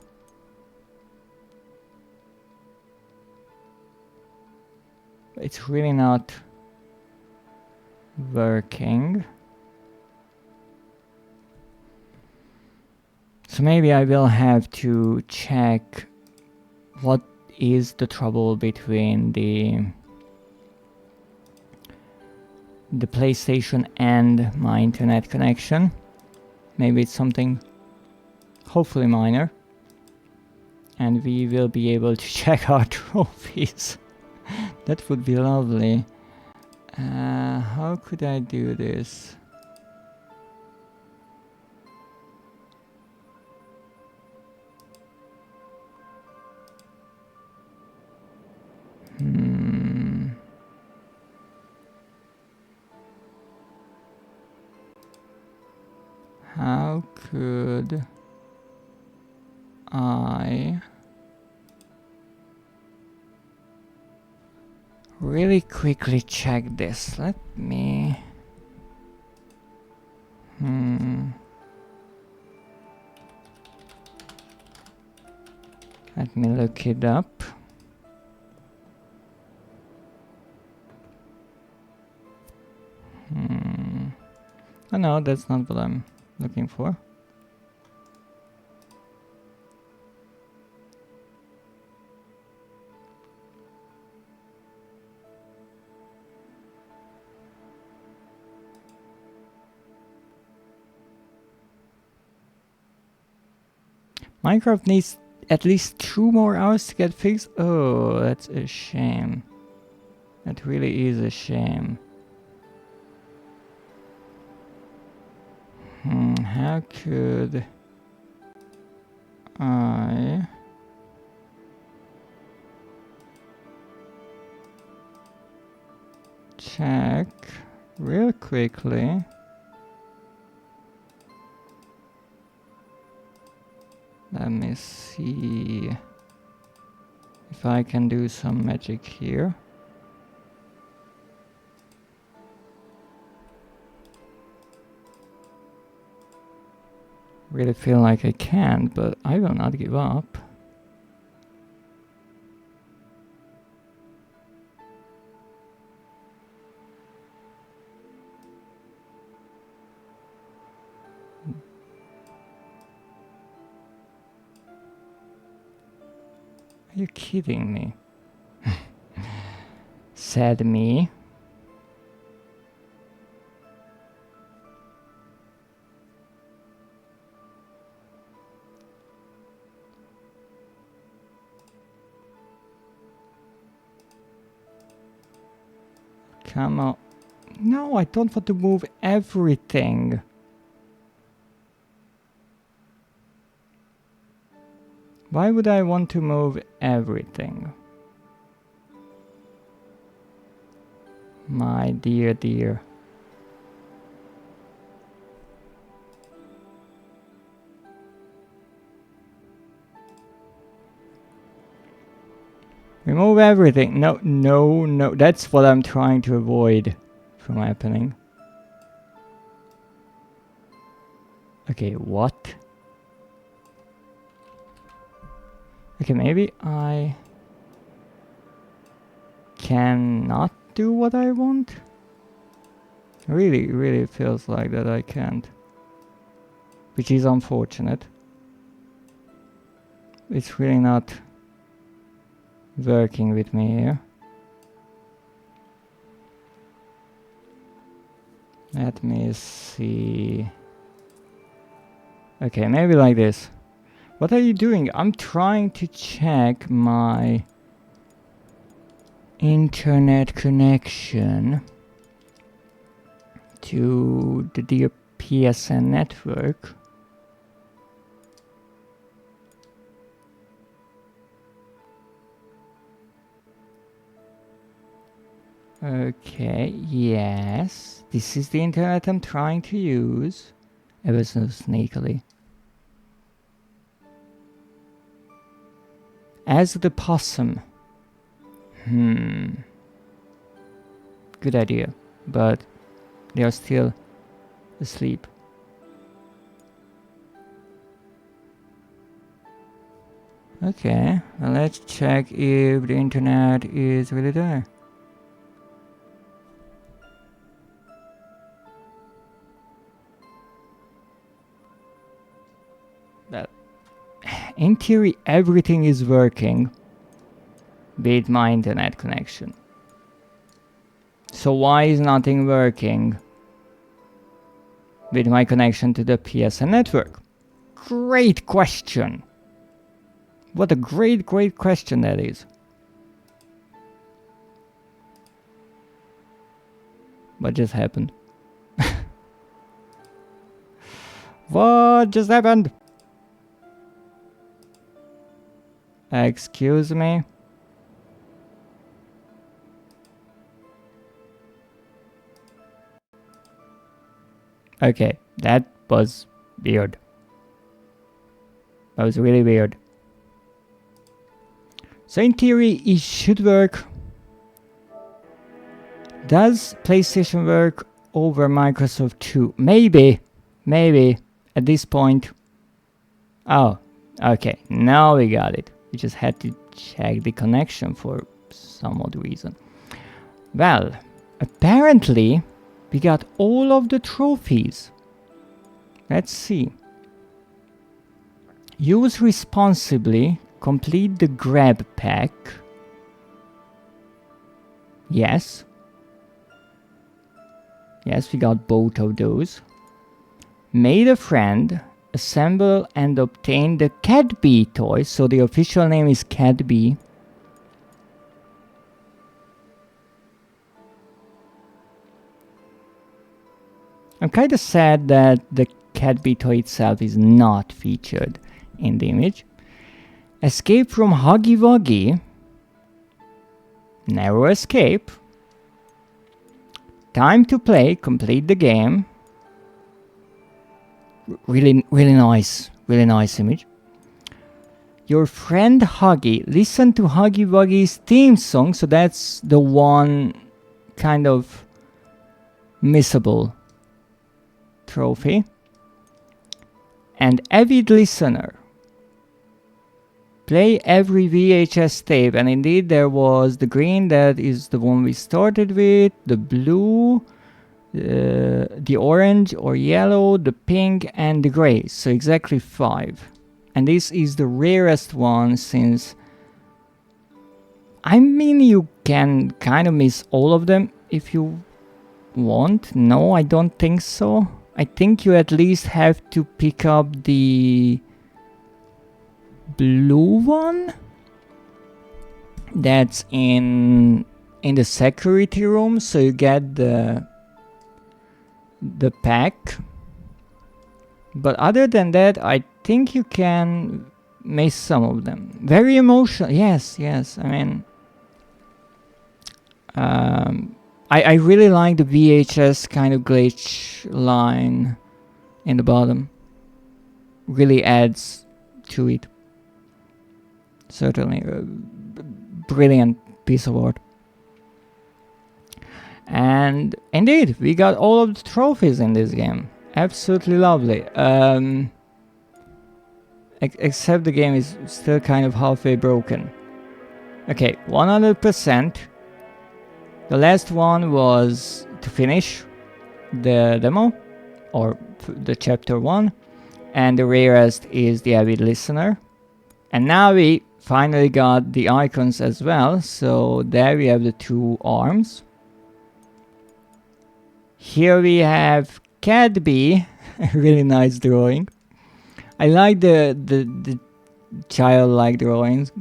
S2: It's really not working. So maybe I will have to check what is the trouble between the PlayStation and my internet connection. Maybe it's something hopefully minor, and we will be able to check our trophies. That would be lovely. How could I do this? How could I really quickly check this. Let me... Let me look it up. Oh no, that's not what I'm looking for. Minecraft needs at least 2 more hours to get fixed. Oh, that's a shame. That really is a shame. How could I check real quickly? Let me see if I can do some magic here. Really feel like I can't, but I will not give up. Are you kidding me? Said me. Come on. No, I don't want to move everything. Why would I want to move everything? My dear, dear. Remove everything. No, no, no. That's what I'm trying to avoid from happening. Okay, what? Okay, maybe I cannot do what I want? Really, really feels like that I can't. Which is unfortunate. It's really not working with me here. Let me see. Okay, maybe like this. What are you doing? I'm trying to check my internet connection to the dear PSN network. Okay, yes. This is the internet I'm trying to use. Ever so sneakily. As the possum. Good idea. But they are still asleep. Okay, well, let's check if the internet is really there. Well, in theory, everything is working with my internet connection. So why is nothing working with my connection to the PSN network? Great question. What a great question that is. What just happened? What just happened? Excuse me? Okay, that was weird. That was really weird. So in theory, it should work. Does PlayStation work over Microsoft 2? Maybe. Maybe. At this point. Oh, okay. Now we got it. We just had to check the connection for some odd reason. Well, apparently we got all of the trophies. Let's see. Use responsibly. Complete the grab pack. Yes. Yes, we got both of those. Made a friend. Assemble and obtain the Cat Bee toy. So the official name is Cat Bee. I'm kind of sad that the Cat Bee toy itself is not featured in the image. Escape from Huggy Wuggy. Narrow escape. Time to play. Complete the game. Really nice image. Your friend Huggy. Listen to Huggy Wuggy's theme song. So that's the one kind of missable trophy. And avid listener. Play every VHS tape. And indeed there was the green, that is the one we started with. The blue. The orange or yellow, the pink and the gray. So exactly 5. And this is the rarest one, since I mean you can kind of miss all of them if you want. No, I don't think so. I think you at least have to pick up the blue one that's in the security room, so you get the pack. But other than that, I think you can miss some of them. Very emotional. Yes. I mean, I really like the VHS kind of glitch line in the bottom. Really adds to it. Certainly a brilliant piece of art. And indeed, we got all of the trophies in this game. Absolutely lovely. Except the game is still kind of halfway broken. Okay, 100%. The last one was to finish the demo, or the chapter 1. And the rarest is the avid listener. And now we finally got the icons as well. So there we have the 2 arms. Here we have Cat Bee, really nice drawing. I like the childlike drawings.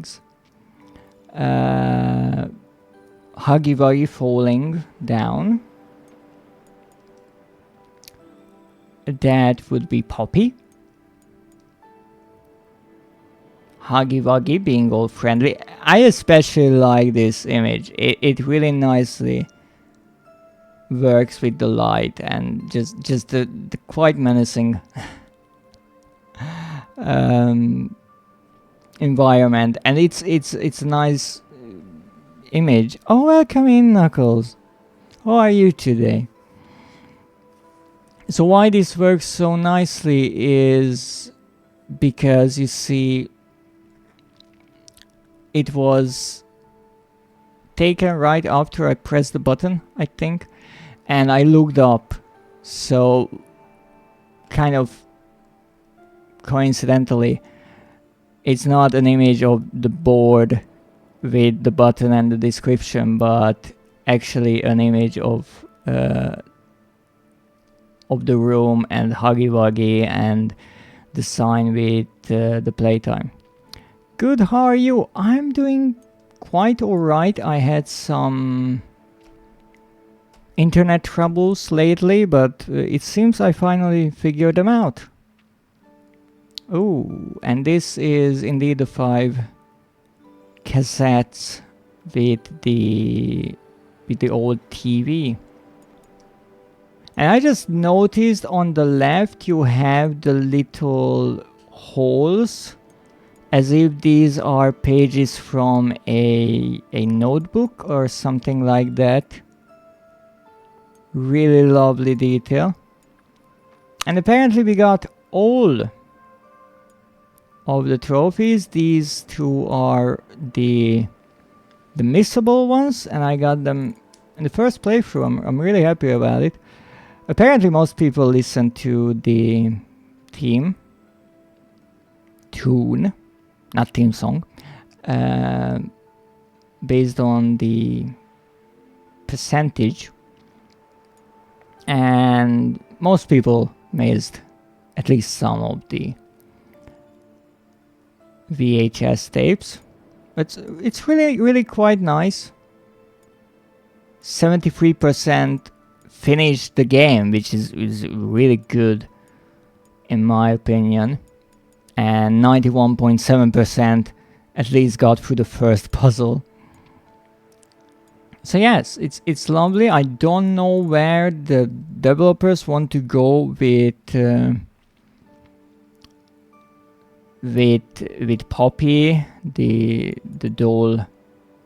S2: Huggy Wuggy falling down. That would be Poppy. Huggy Wuggy being all friendly. I especially like this image. It really nicely works with the light and just the quite menacing environment, and it's a nice image. Oh, welcome in, Knuckles. How are you today? So why this works so nicely is because you see it was taken right after I pressed the button, I think. And I looked up, so kind of coincidentally, it's not an image of the board with the button and the description, but actually an image of the room and Huggy Wuggy and the sign with the Playtime. Good, how are you? I'm doing quite alright. I had some internet troubles lately, but it seems I finally figured them out. Oh, and this is indeed the 5 cassettes with the old TV. And I just noticed on the left you have the little holes, as if these are pages from a notebook or something like that. Really lovely detail. And apparently we got all of the trophies. These two are the missable ones, and I got them in the first playthrough. I'm really happy about it. Apparently most people listen to the tune, not theme song, based on the percentage, and most people missed at least some of the VHS tapes. It's really quite nice. 73% finished the game, which is really good in my opinion, and 91.7% at least got through the first puzzle. So yes, it's lovely. I don't know where the developers want to go with Poppy, the doll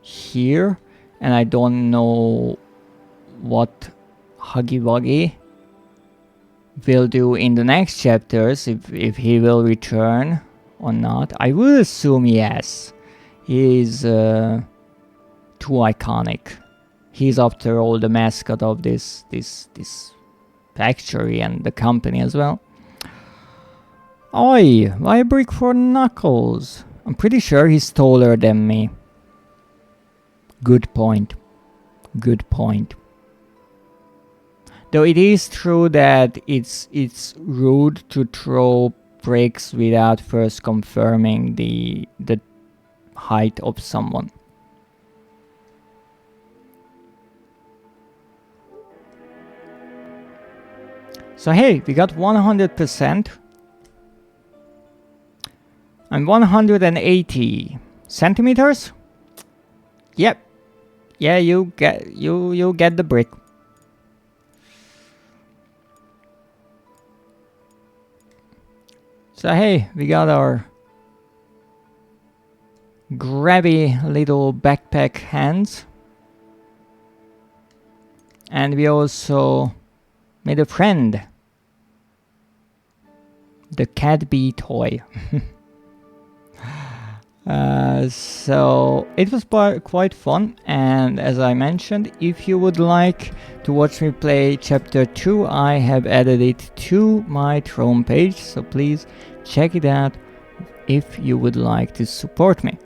S2: here, and I don't know what Huggy Wuggy will do in the next chapters, if he will return or not. I will assume yes. He is too iconic. He's after all the mascot of this factory and the company as well. Oi, why a brick for Knuckles? I'm pretty sure he's taller than me. Good point. Good point. Though it is true that it's rude to throw bricks without first confirming the height of someone. So hey, we got 100%. And 180 centimeters. Yep. Yeah, you get the brick. So hey, we got our grabby little backpack hands. And we also made a friend. The cat bee toy. So it was quite fun, and as I mentioned, if you would like to watch me play chapter 2, I have added it to my Throne page, so please check it out if you would like to support me.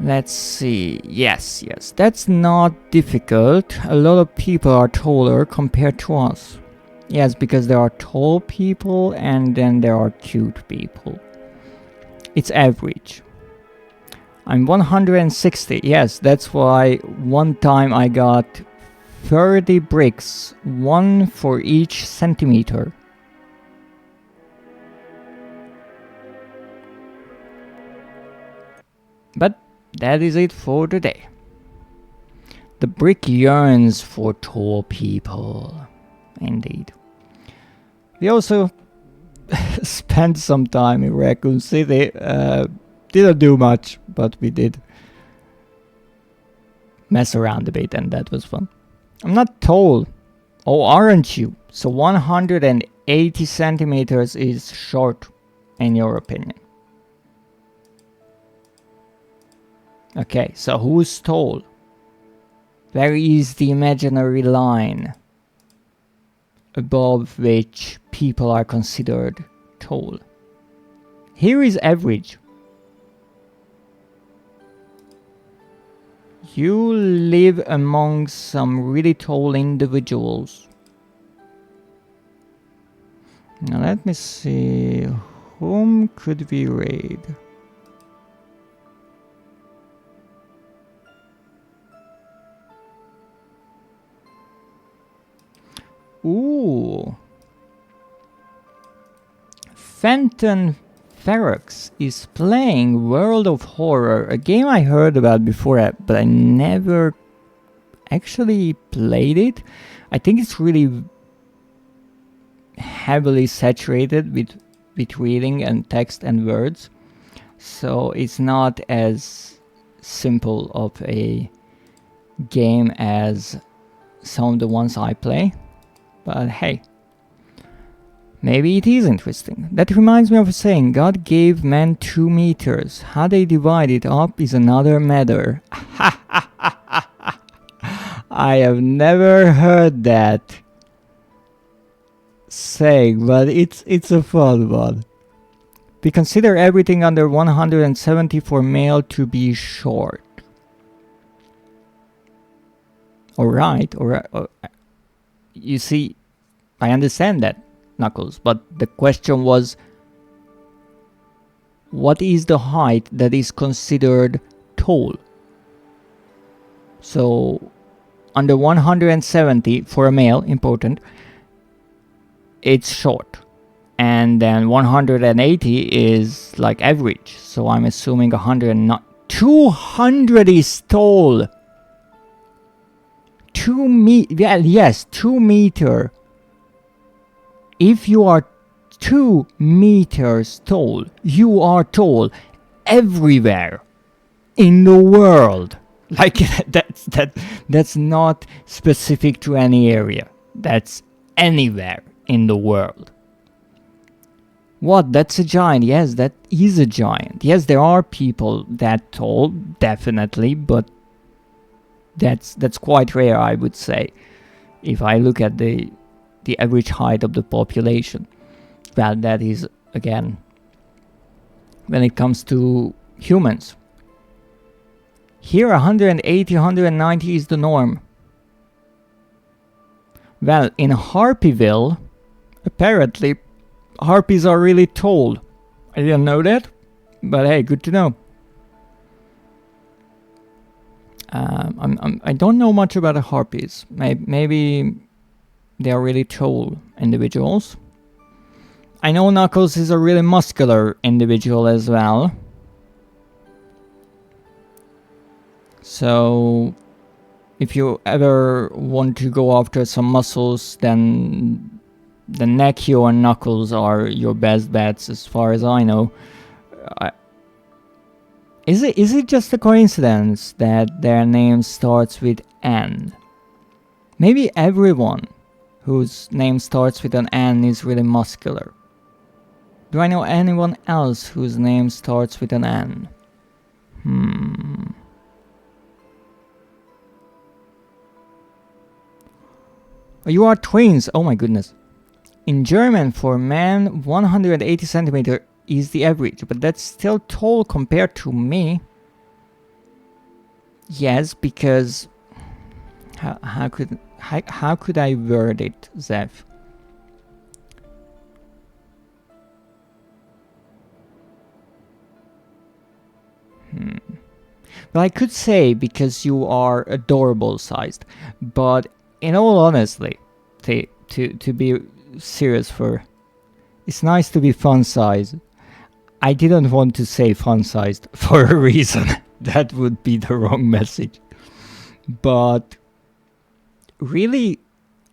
S2: Let's see. Yes, that's not difficult. A lot of people are taller compared to us. Yes, because there are tall people and then there are cute people. It's average. I'm 160. Yes, that's why one time I got 30 bricks, one for each centimeter. But that is it for today. The brick yearns for tall people. Indeed. We also spent some time in Raccoon City. Didn't do much, but we did mess around a bit, and that was fun. I'm not tall. Oh, aren't you? So 180 centimeters is short, in your opinion. Okay, so who's tall? Where is the imaginary line above which people are considered tall? Here is average. You live among some really tall individuals. Now let me see, whom could we raid? Ooh. Fenton Ferox is playing World of Horror, a game I heard about before, but I never actually played it. I think it's really heavily saturated with reading and text and words, so it's not as simple of a game as some of the ones I play. But hey, maybe it is interesting. That reminds me of a saying, God gave men 2 meters. How they divide it up is another matter. I have never heard that saying, but it's a fun one. We consider everything under 170 for male to be short. Alright, you see, I understand that, Knuckles, but the question was, what is the height that is considered tall? So, under 170 for a male, important, it's short. And then 180 is like average. So I'm assuming 100 not 200 is tall. 2 meter. If you are 2 meters tall, you are tall everywhere in the world. Like that's not specific to any area. That's anywhere in the world. What? That's a giant. Yes, that is a giant. Yes, there are people that tall, definitely, but that's quite rare, I would say. If I look at the average height of the population, well, that is, again, when it comes to humans. Here, 180, 190 is the norm. Well, in Harpyville, apparently, harpies are really tall. I didn't know that, but hey, good to know. I don't know much about the harpies. Maybe they are really tall individuals. I know Knuckles is a really muscular individual as well. So, if you ever want to go after some muscles, then the Nekio and Knuckles are your best bets as far as I know. Is it just a coincidence that their name starts with N? Maybe everyone whose name starts with an N is really muscular. Do I know anyone else whose name starts with an N? You are twins, oh my goodness. In German, for men, 180 centimeter is the average, but that's still tall compared to me. Yes, because how could I word it, Zeph? Well, I could say because you are adorable sized, but in all honesty, to be serious, it's nice to be fun sized. I didn't want to say fun sized for a reason. That would be the wrong message. But really,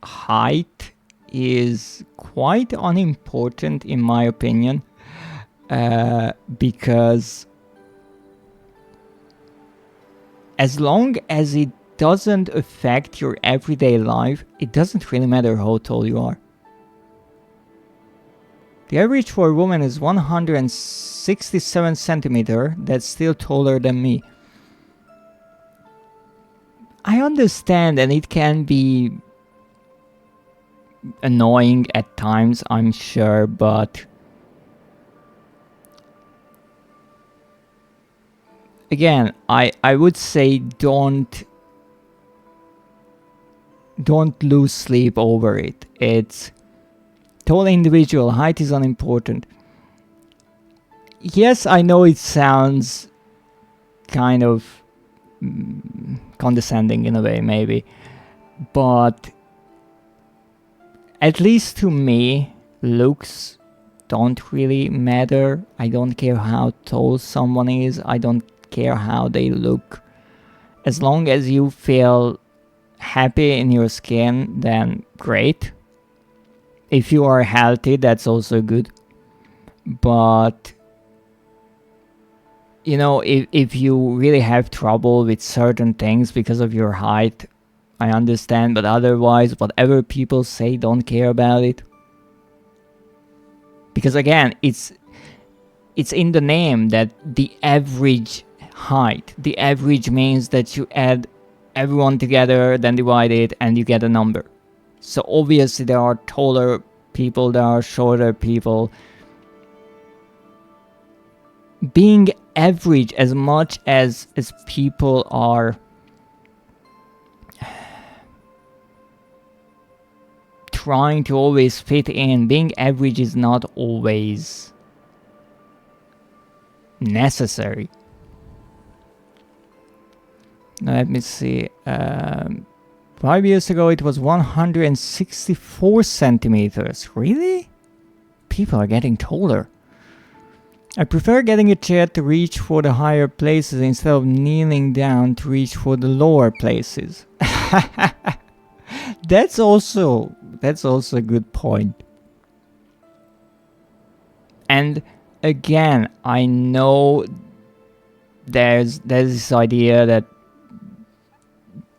S2: height is quite unimportant in my opinion, because as long as it doesn't affect your everyday life, it doesn't really matter how tall you are. The average for a woman is 167 centimeter. That's still taller than me. I understand, and it can be annoying at times, I'm sure, but again, I would say don't lose sleep over it. It's tall individual, height is unimportant. Yes, I know it sounds kind of condescending in a way, maybe, but at least to me, looks don't really matter. I don't care how tall someone is. I don't care how they look. As long as you feel happy in your skin, then great. If you are healthy, that's also good. But you know, if you really have trouble with certain things because of your height, I understand, but otherwise, whatever people say, don't care about it. Because again, it's in the name that the average height. The average means that you add everyone together, then divide it, and you get a number. So obviously there are taller people, there are shorter people. Being average, as much as people are trying to always fit in, being average is not always necessary. Let me see. 5 years ago it was 164 centimeters. Really? People are getting taller. I prefer getting a chair to reach for the higher places instead of kneeling down to reach for the lower places. That's also a good point. And again, I know there's this idea that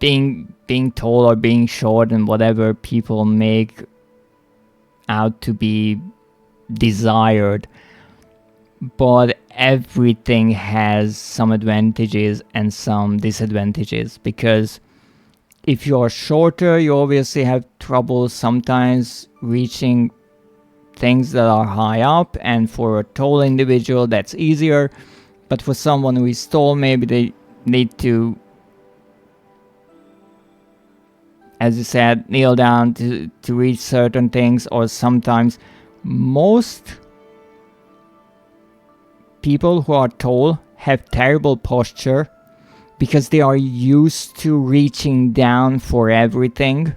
S2: being tall or being short and whatever people make out to be desired, but everything has some advantages and some disadvantages, because if you're shorter, you obviously have trouble sometimes reaching things that are high up, and for a tall individual that's easier, but for someone who is tall, maybe they need to, as you said, kneel down to reach certain things, or sometimes most people who are tall have terrible posture because they are used to reaching down for everything.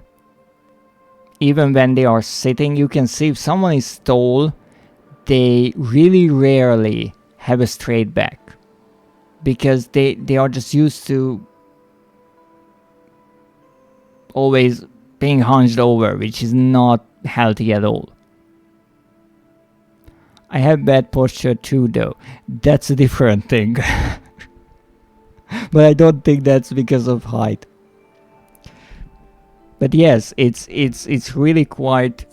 S2: Even when they are sitting, you can see if someone is tall, they really rarely have a straight back, because they are just used to always being hunched over, which is not healthy at all. I have bad posture too, though. That's a different thing. But I don't think that's because of height. But yes, it's really quite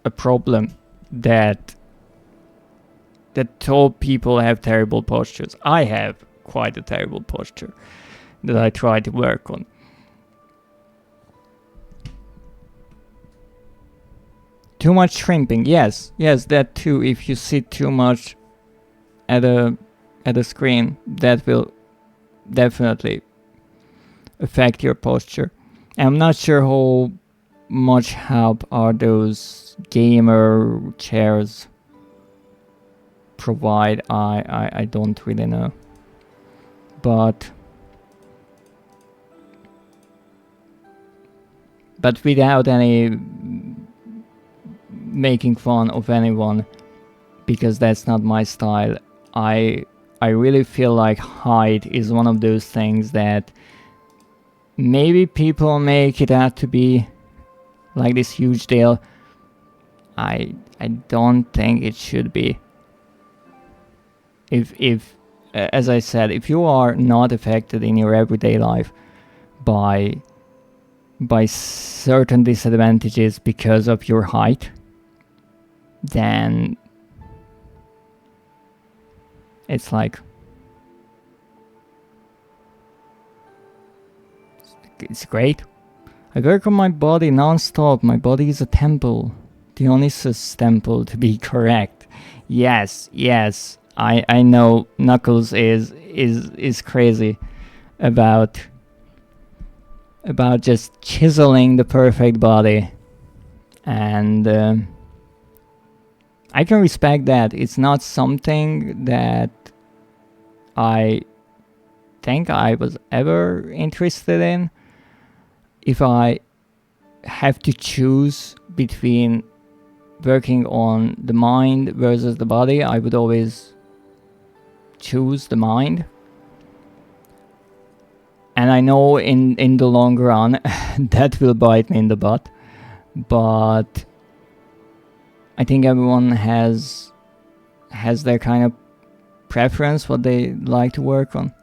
S2: a problem that tall people have terrible postures. I have quite a terrible posture that I try to work on. Too much shrimping, yes, that too. If you sit too much at a screen, that will definitely affect your posture. I'm not sure how much help are those gamer chairs provide. I don't really know, but without any making fun of anyone, because that's not my style. I really feel like height is one of those things that maybe people make it out to be like this huge deal. I don't think it should be. If as I said, if you are not affected in your everyday life by certain disadvantages because of your height, then it's like, it's great. I work on my body non-stop. My body is a temple. Dionysus temple, to be correct. Yes. I know Knuckles is crazy about just chiseling the perfect body, and I can respect that. It's not something that I think I was ever interested in. If I have to choose between working on the mind versus the body, I would always choose the mind. And I know in the long run that will bite me in the butt, but I think everyone has their kind of preference, what they like to work on.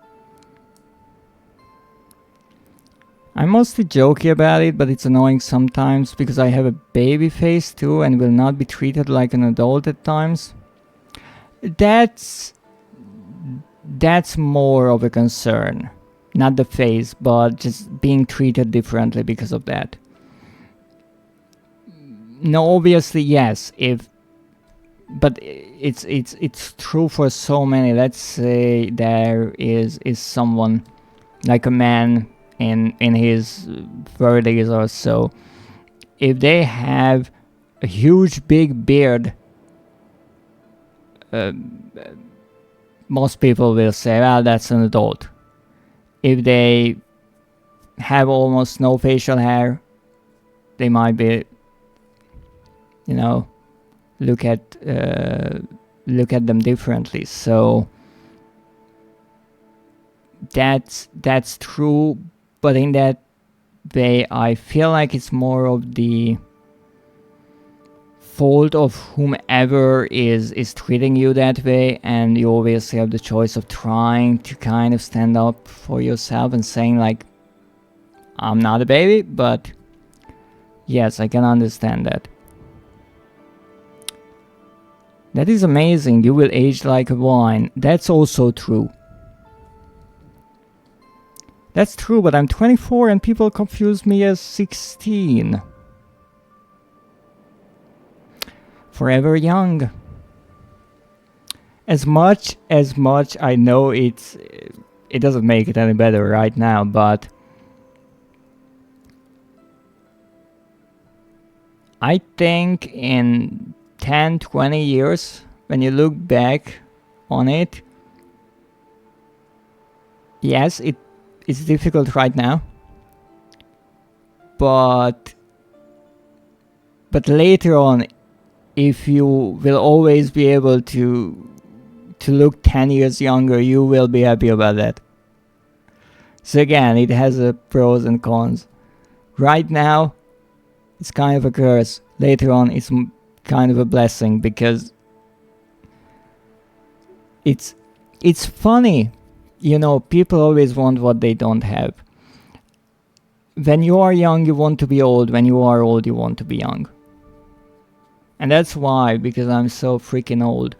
S2: I'm mostly joking about it, but it's annoying sometimes because I have a baby face too and will not be treated like an adult at times. That's more of a concern. Not the face, but just being treated differently because of that. No, obviously yes, but it's true for so many. Let's say there is someone like a man in his 30s or so. If they have a huge big beard, most people will say, well, that's an adult. If they have almost no facial hair, they might be, you know, look at them differently. So that's true, but in that way I feel like it's more of the fault of whomever is treating you that way, and you obviously have the choice of trying to kind of stand up for yourself and saying like, I'm not a baby, but yes, I can understand that. That is amazing, you will age like a wine. That's also true. That's true, but I'm 24 and people confuse me as 16. Forever young. As much I know it doesn't make it any better right now, but I think in 10-20 years, when you look back on it, yes, it's difficult right now, but later on, if you will always be able to look 10 years younger, you will be happy about that. So again, it has a pros and cons. Right now, it's kind of a curse. Later on, it's kind of a blessing, because it's funny. You know, people always want what they don't have. When you are young, you want to be old. When you are old, you want to be young. And that's why, because I'm so freaking old,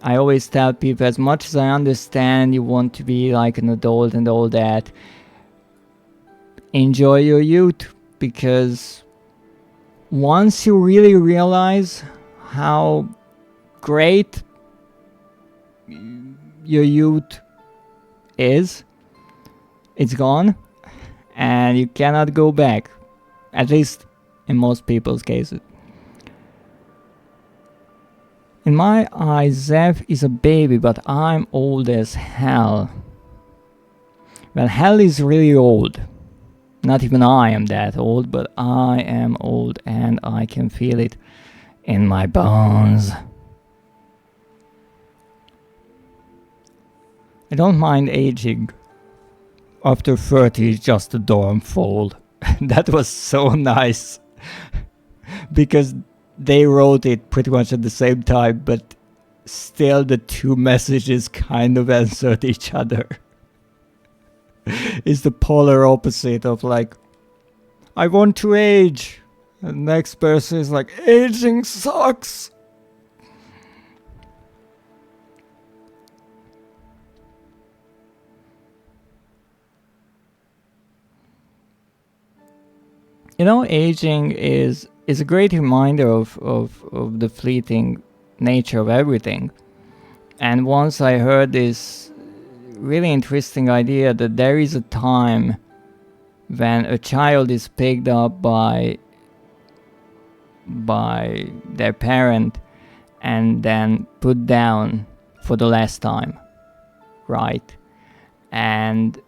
S2: I always tell people, as much as I understand you want to be like an adult and all that, enjoy your youth, because once you really realize how great your youth is, it's gone and you cannot go back, at least in most people's cases. In my eyes, Zev is a baby, but I'm old as hell. Well, hell is really old. Not even I am that old, but I am old and I can feel it in my bones. I don't mind aging. After 30 is just a dorm fold. That was so nice. Because they wrote it pretty much at the same time, but still the two messages kind of answered each other. It's the polar opposite of like, I want to age. The next person is like, aging sucks. You know, aging is a great reminder of the fleeting nature of everything. And once I heard this really interesting idea that there is a time when a child is picked up by their parent and then put down for the last time, right? And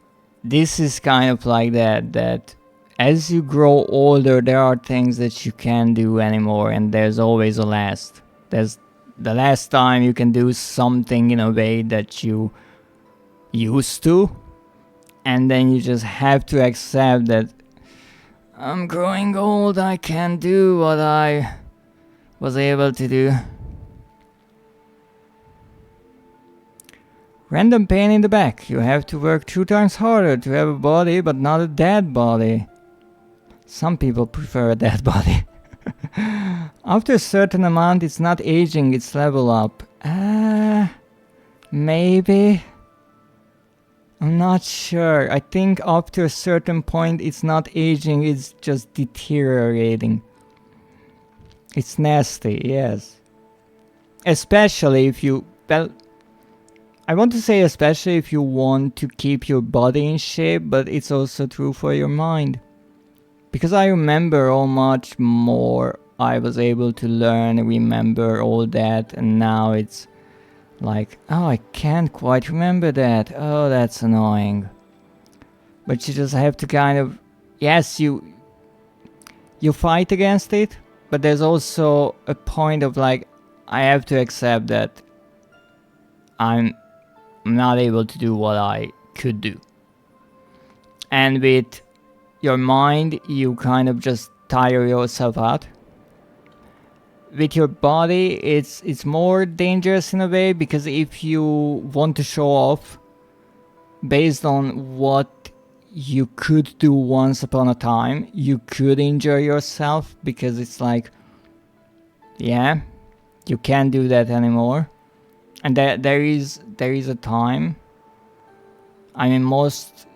S2: this is kind of like that as you grow older, there are things that you can't do anymore, and there's always a last. There's the last time you can do something in a way that you used to, and then you just have to accept that I'm growing old, I can't do what I was able to do. Random pain in the back. You have to work 2 times harder to have a body, but not a dead body. Some people prefer a dead body. After a certain amount, it's not aging, it's level up. Maybe. I'm not sure. I think up to a certain point, it's not aging, it's just deteriorating. It's nasty, yes. Especially if you... Well, I want to say especially if you want to keep your body in shape, but it's also true for your mind. Because I remember how much more I was able to learn and remember all that, and now it's like, oh, I can't quite remember that. Oh, that's annoying. But you just have to kind of... Yes, you fight against it, but there's also a point of like, I have to accept that I'm not able to do what I could do. And with your mind, you kind of just tire yourself out. With your body, it's more dangerous in a way, because if you want to show off based on what you could do once upon a time, you could injure yourself, because it's like, yeah, you can't do that anymore. And there is a time. I mean, most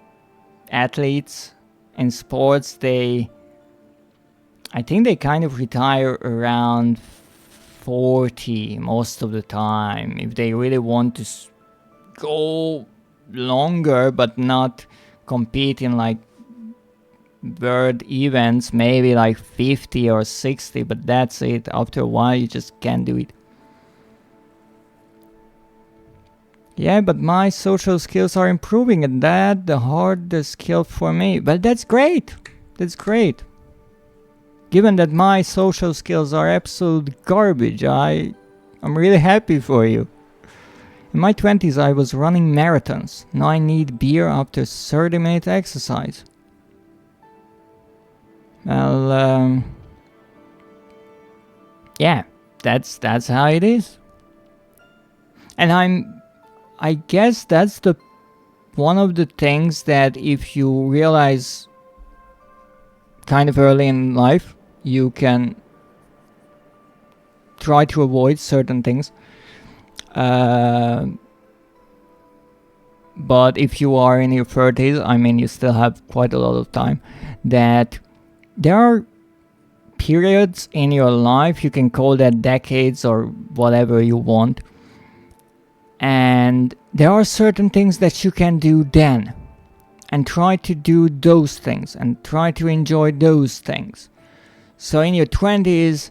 S2: athletes in sports, I think they kind of retire around 40 most of the time. If they really want to go longer but not compete in like world events, maybe like 50 or 60, but that's it. After a while you just can't do it. Yeah, but my social skills are improving, and that the hardest skill for me. But that's great. That's great. Given that my social skills are absolute garbage, I'm really happy for you. In my 20s, I was running marathons. Now I need beer after 30-minute exercise. Well, yeah, that's how it is. And I guess that's one of the things that if you realize kind of early in life, you can try to avoid certain things. But if you are in your 30s, I mean, you still have quite a lot of time, that there are periods in your life, you can call that decades or whatever you want, and there are certain things that you can do then, and try to do those things and try to enjoy those things. So in your 20s,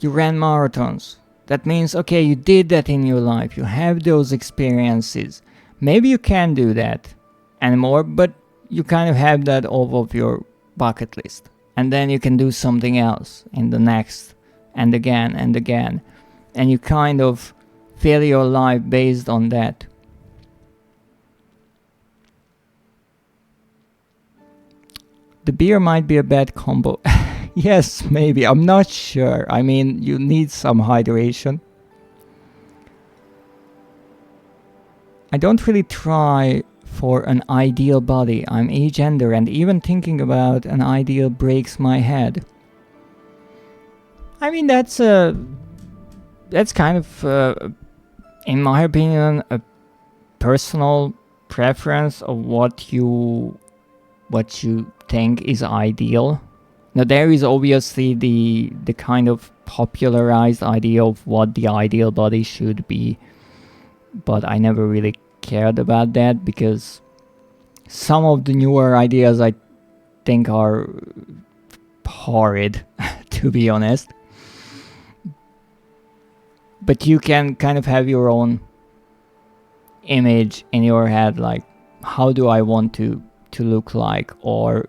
S2: you ran marathons. That means, okay, you did that in your life. You have those experiences. Maybe you can't do that anymore, but you kind of have that off of your bucket list. And then you can do something else in the next, and again and again. And you kind of fill your life based on that. The beer might be a bad combo. Yes, maybe. I'm not sure. I mean, you need some hydration. I don't really try for an ideal body. I'm agender, and even thinking about an ideal breaks my head. I mean, that's kind of, in my opinion, a personal preference of what you think is ideal. Now, there is obviously the kind of popularized idea of what the ideal body should be, but I never really cared about that, because some of the newer ideas I think are horrid, to be honest. But you can kind of have your own image in your head, like, how do I want to look like, or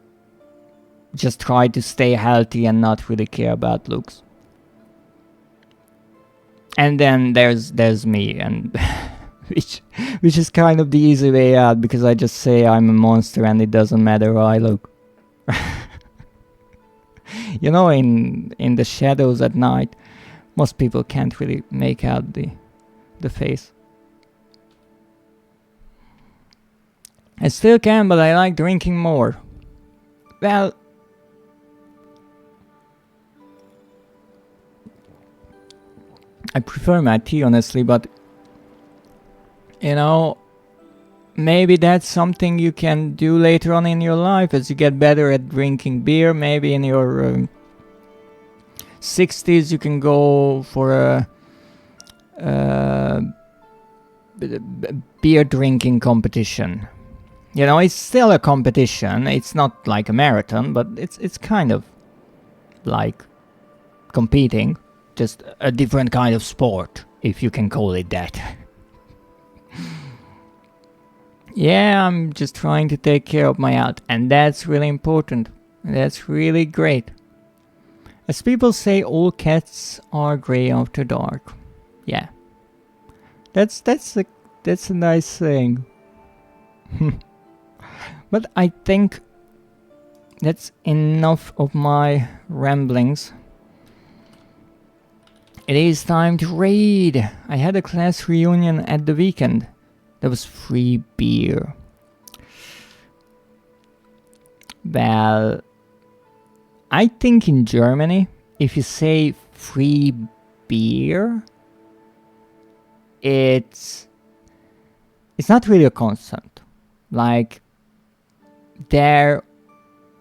S2: just try to stay healthy and not really care about looks. And then there's me, and which is kind of the easy way out, because I just say I'm a monster and it doesn't matter how I look. You know, in the shadows at night, most people can't really make out the face. I still can, but I like drinking more. Well, I prefer my tea, honestly, but you know, maybe that's something you can do later on in your life as you get better at drinking beer. Maybe in your 60s you can go for a beer drinking competition. You know, it's still a competition. It's not like a marathon, but it's kind of like competing, just a different kind of sport, if you can call it that. Yeah, I'm just trying to take care of my health, and that's really important. That's really great. As people say, all cats are grey after dark. Yeah, that's a nice thing. But I think that's enough of my ramblings. It is time to raid. I had a class reunion at the weekend. There was free beer. Well, I think in Germany, if you say free beer, it's not really a constant. Like, there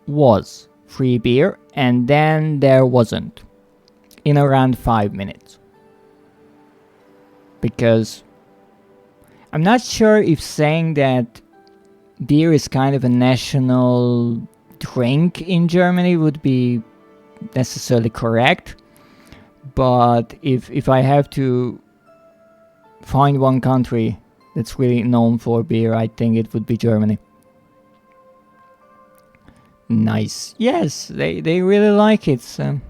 S2: was free beer and then there wasn't in around 5 minutes. Because I'm not sure if saying that beer is kind of a national drink in Germany would be necessarily correct. But if I have to find one country that's really known for beer, I think it would be Germany. Nice. Yes, they really like it. So.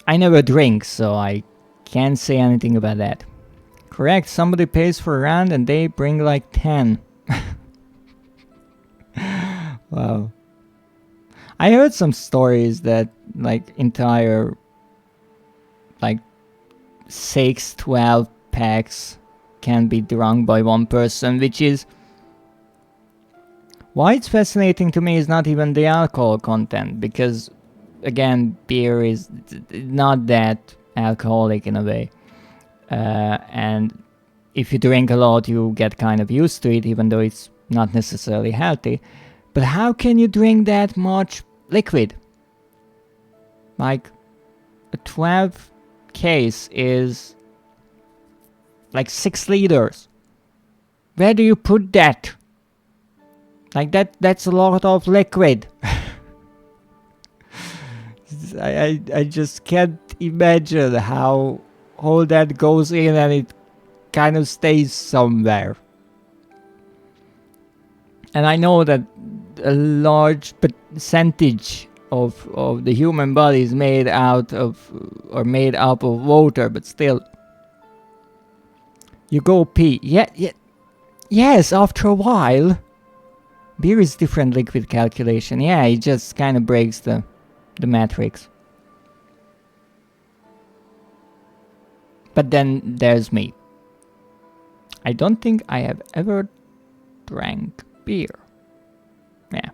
S2: I never drink, so I can't say anything about that. Correct, somebody pays for a round and they bring like 10. Wow. I heard some stories that like entire like 6, 12 packs can be drunk by one person, which is why it's fascinating to me is not even the alcohol content, because again, beer is not that alcoholic in a way. And if you drink a lot, you get kind of used to it, even though it's not necessarily healthy. But how can you drink that much liquid? Like, a 12 case is like 6 liters. Where do you put that? Like, that's a lot of liquid. I just can't imagine how all that goes in and it kind of stays somewhere. And I know that a large percentage of the human body is made out of or made up of water, but still, you go pee. Yes, after a while. Beer is different liquid calculation. Yeah, it just kind of breaks the matrix. But then there's me. I don't think I have ever drank beer. Yeah.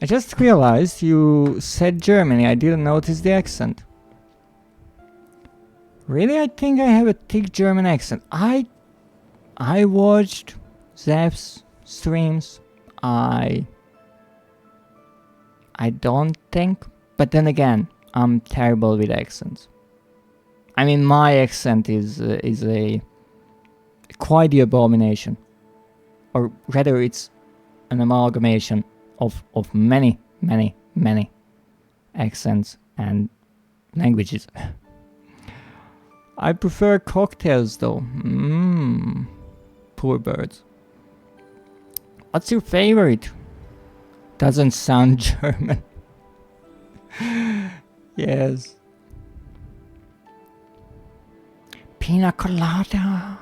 S2: I just realized you said Germany. I didn't notice the accent. Really? I think I have a thick German accent. I watched Zev's streams. I don't think. But then again, I'm terrible with accents. I mean, my accent is a quite the abomination. Or rather, it's an amalgamation of many accents and languages. I prefer cocktails though. Poor birds. What's your favorite? Doesn't sound German. Yes. Pina colada.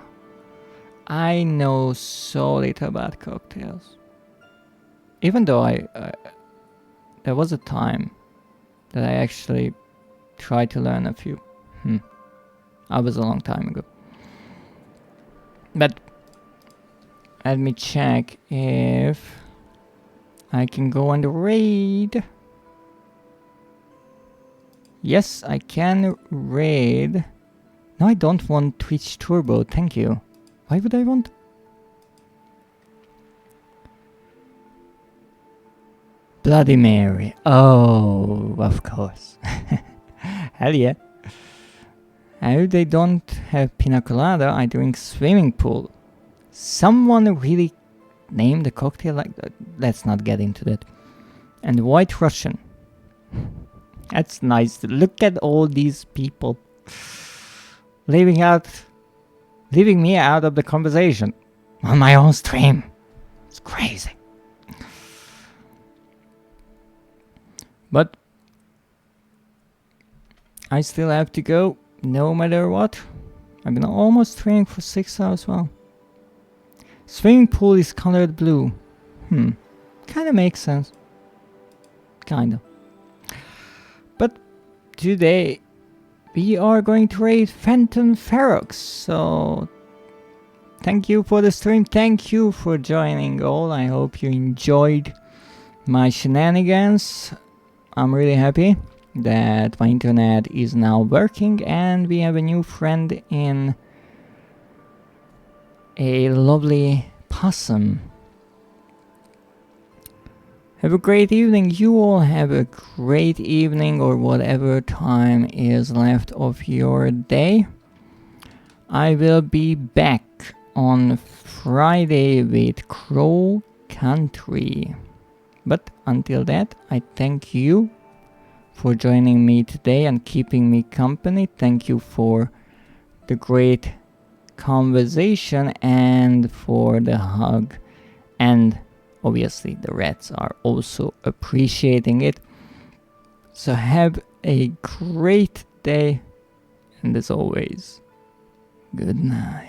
S2: I know so little about cocktails. Even though there was a time that I actually tried to learn a few. That was a long time ago. But let me check if I can go on the raid. Yes, I can raid. No, I don't want Twitch Turbo, thank you. Why would I want? Bloody Mary. Oh, of course. Hell yeah. How they don't have Pina Colada, I drink swimming pool. Someone really named the cocktail like that. Let's not get into that. And White Russian. That's nice. Look at all these people leaving me out of the conversation on my own stream. It's crazy. But I still have to go no matter what. I've been almost training for 6 hours. Well, swimming pool is colored blue. Kinda makes sense. Kinda. But today we are going to raid Phantom Ferox. So thank you for the stream. Thank you for joining all. I hope you enjoyed my shenanigans. I'm really happy that my internet is now working and we have a new friend in a lovely possum. Have a great evening. You all have a great evening or whatever time is left of your day. I will be back on Friday with Crow Country. But until that, I thank you for joining me today and keeping me company. Thank you for the great conversation and for the hug. And obviously the rats are also appreciating it. So have a great day. And as always, good night.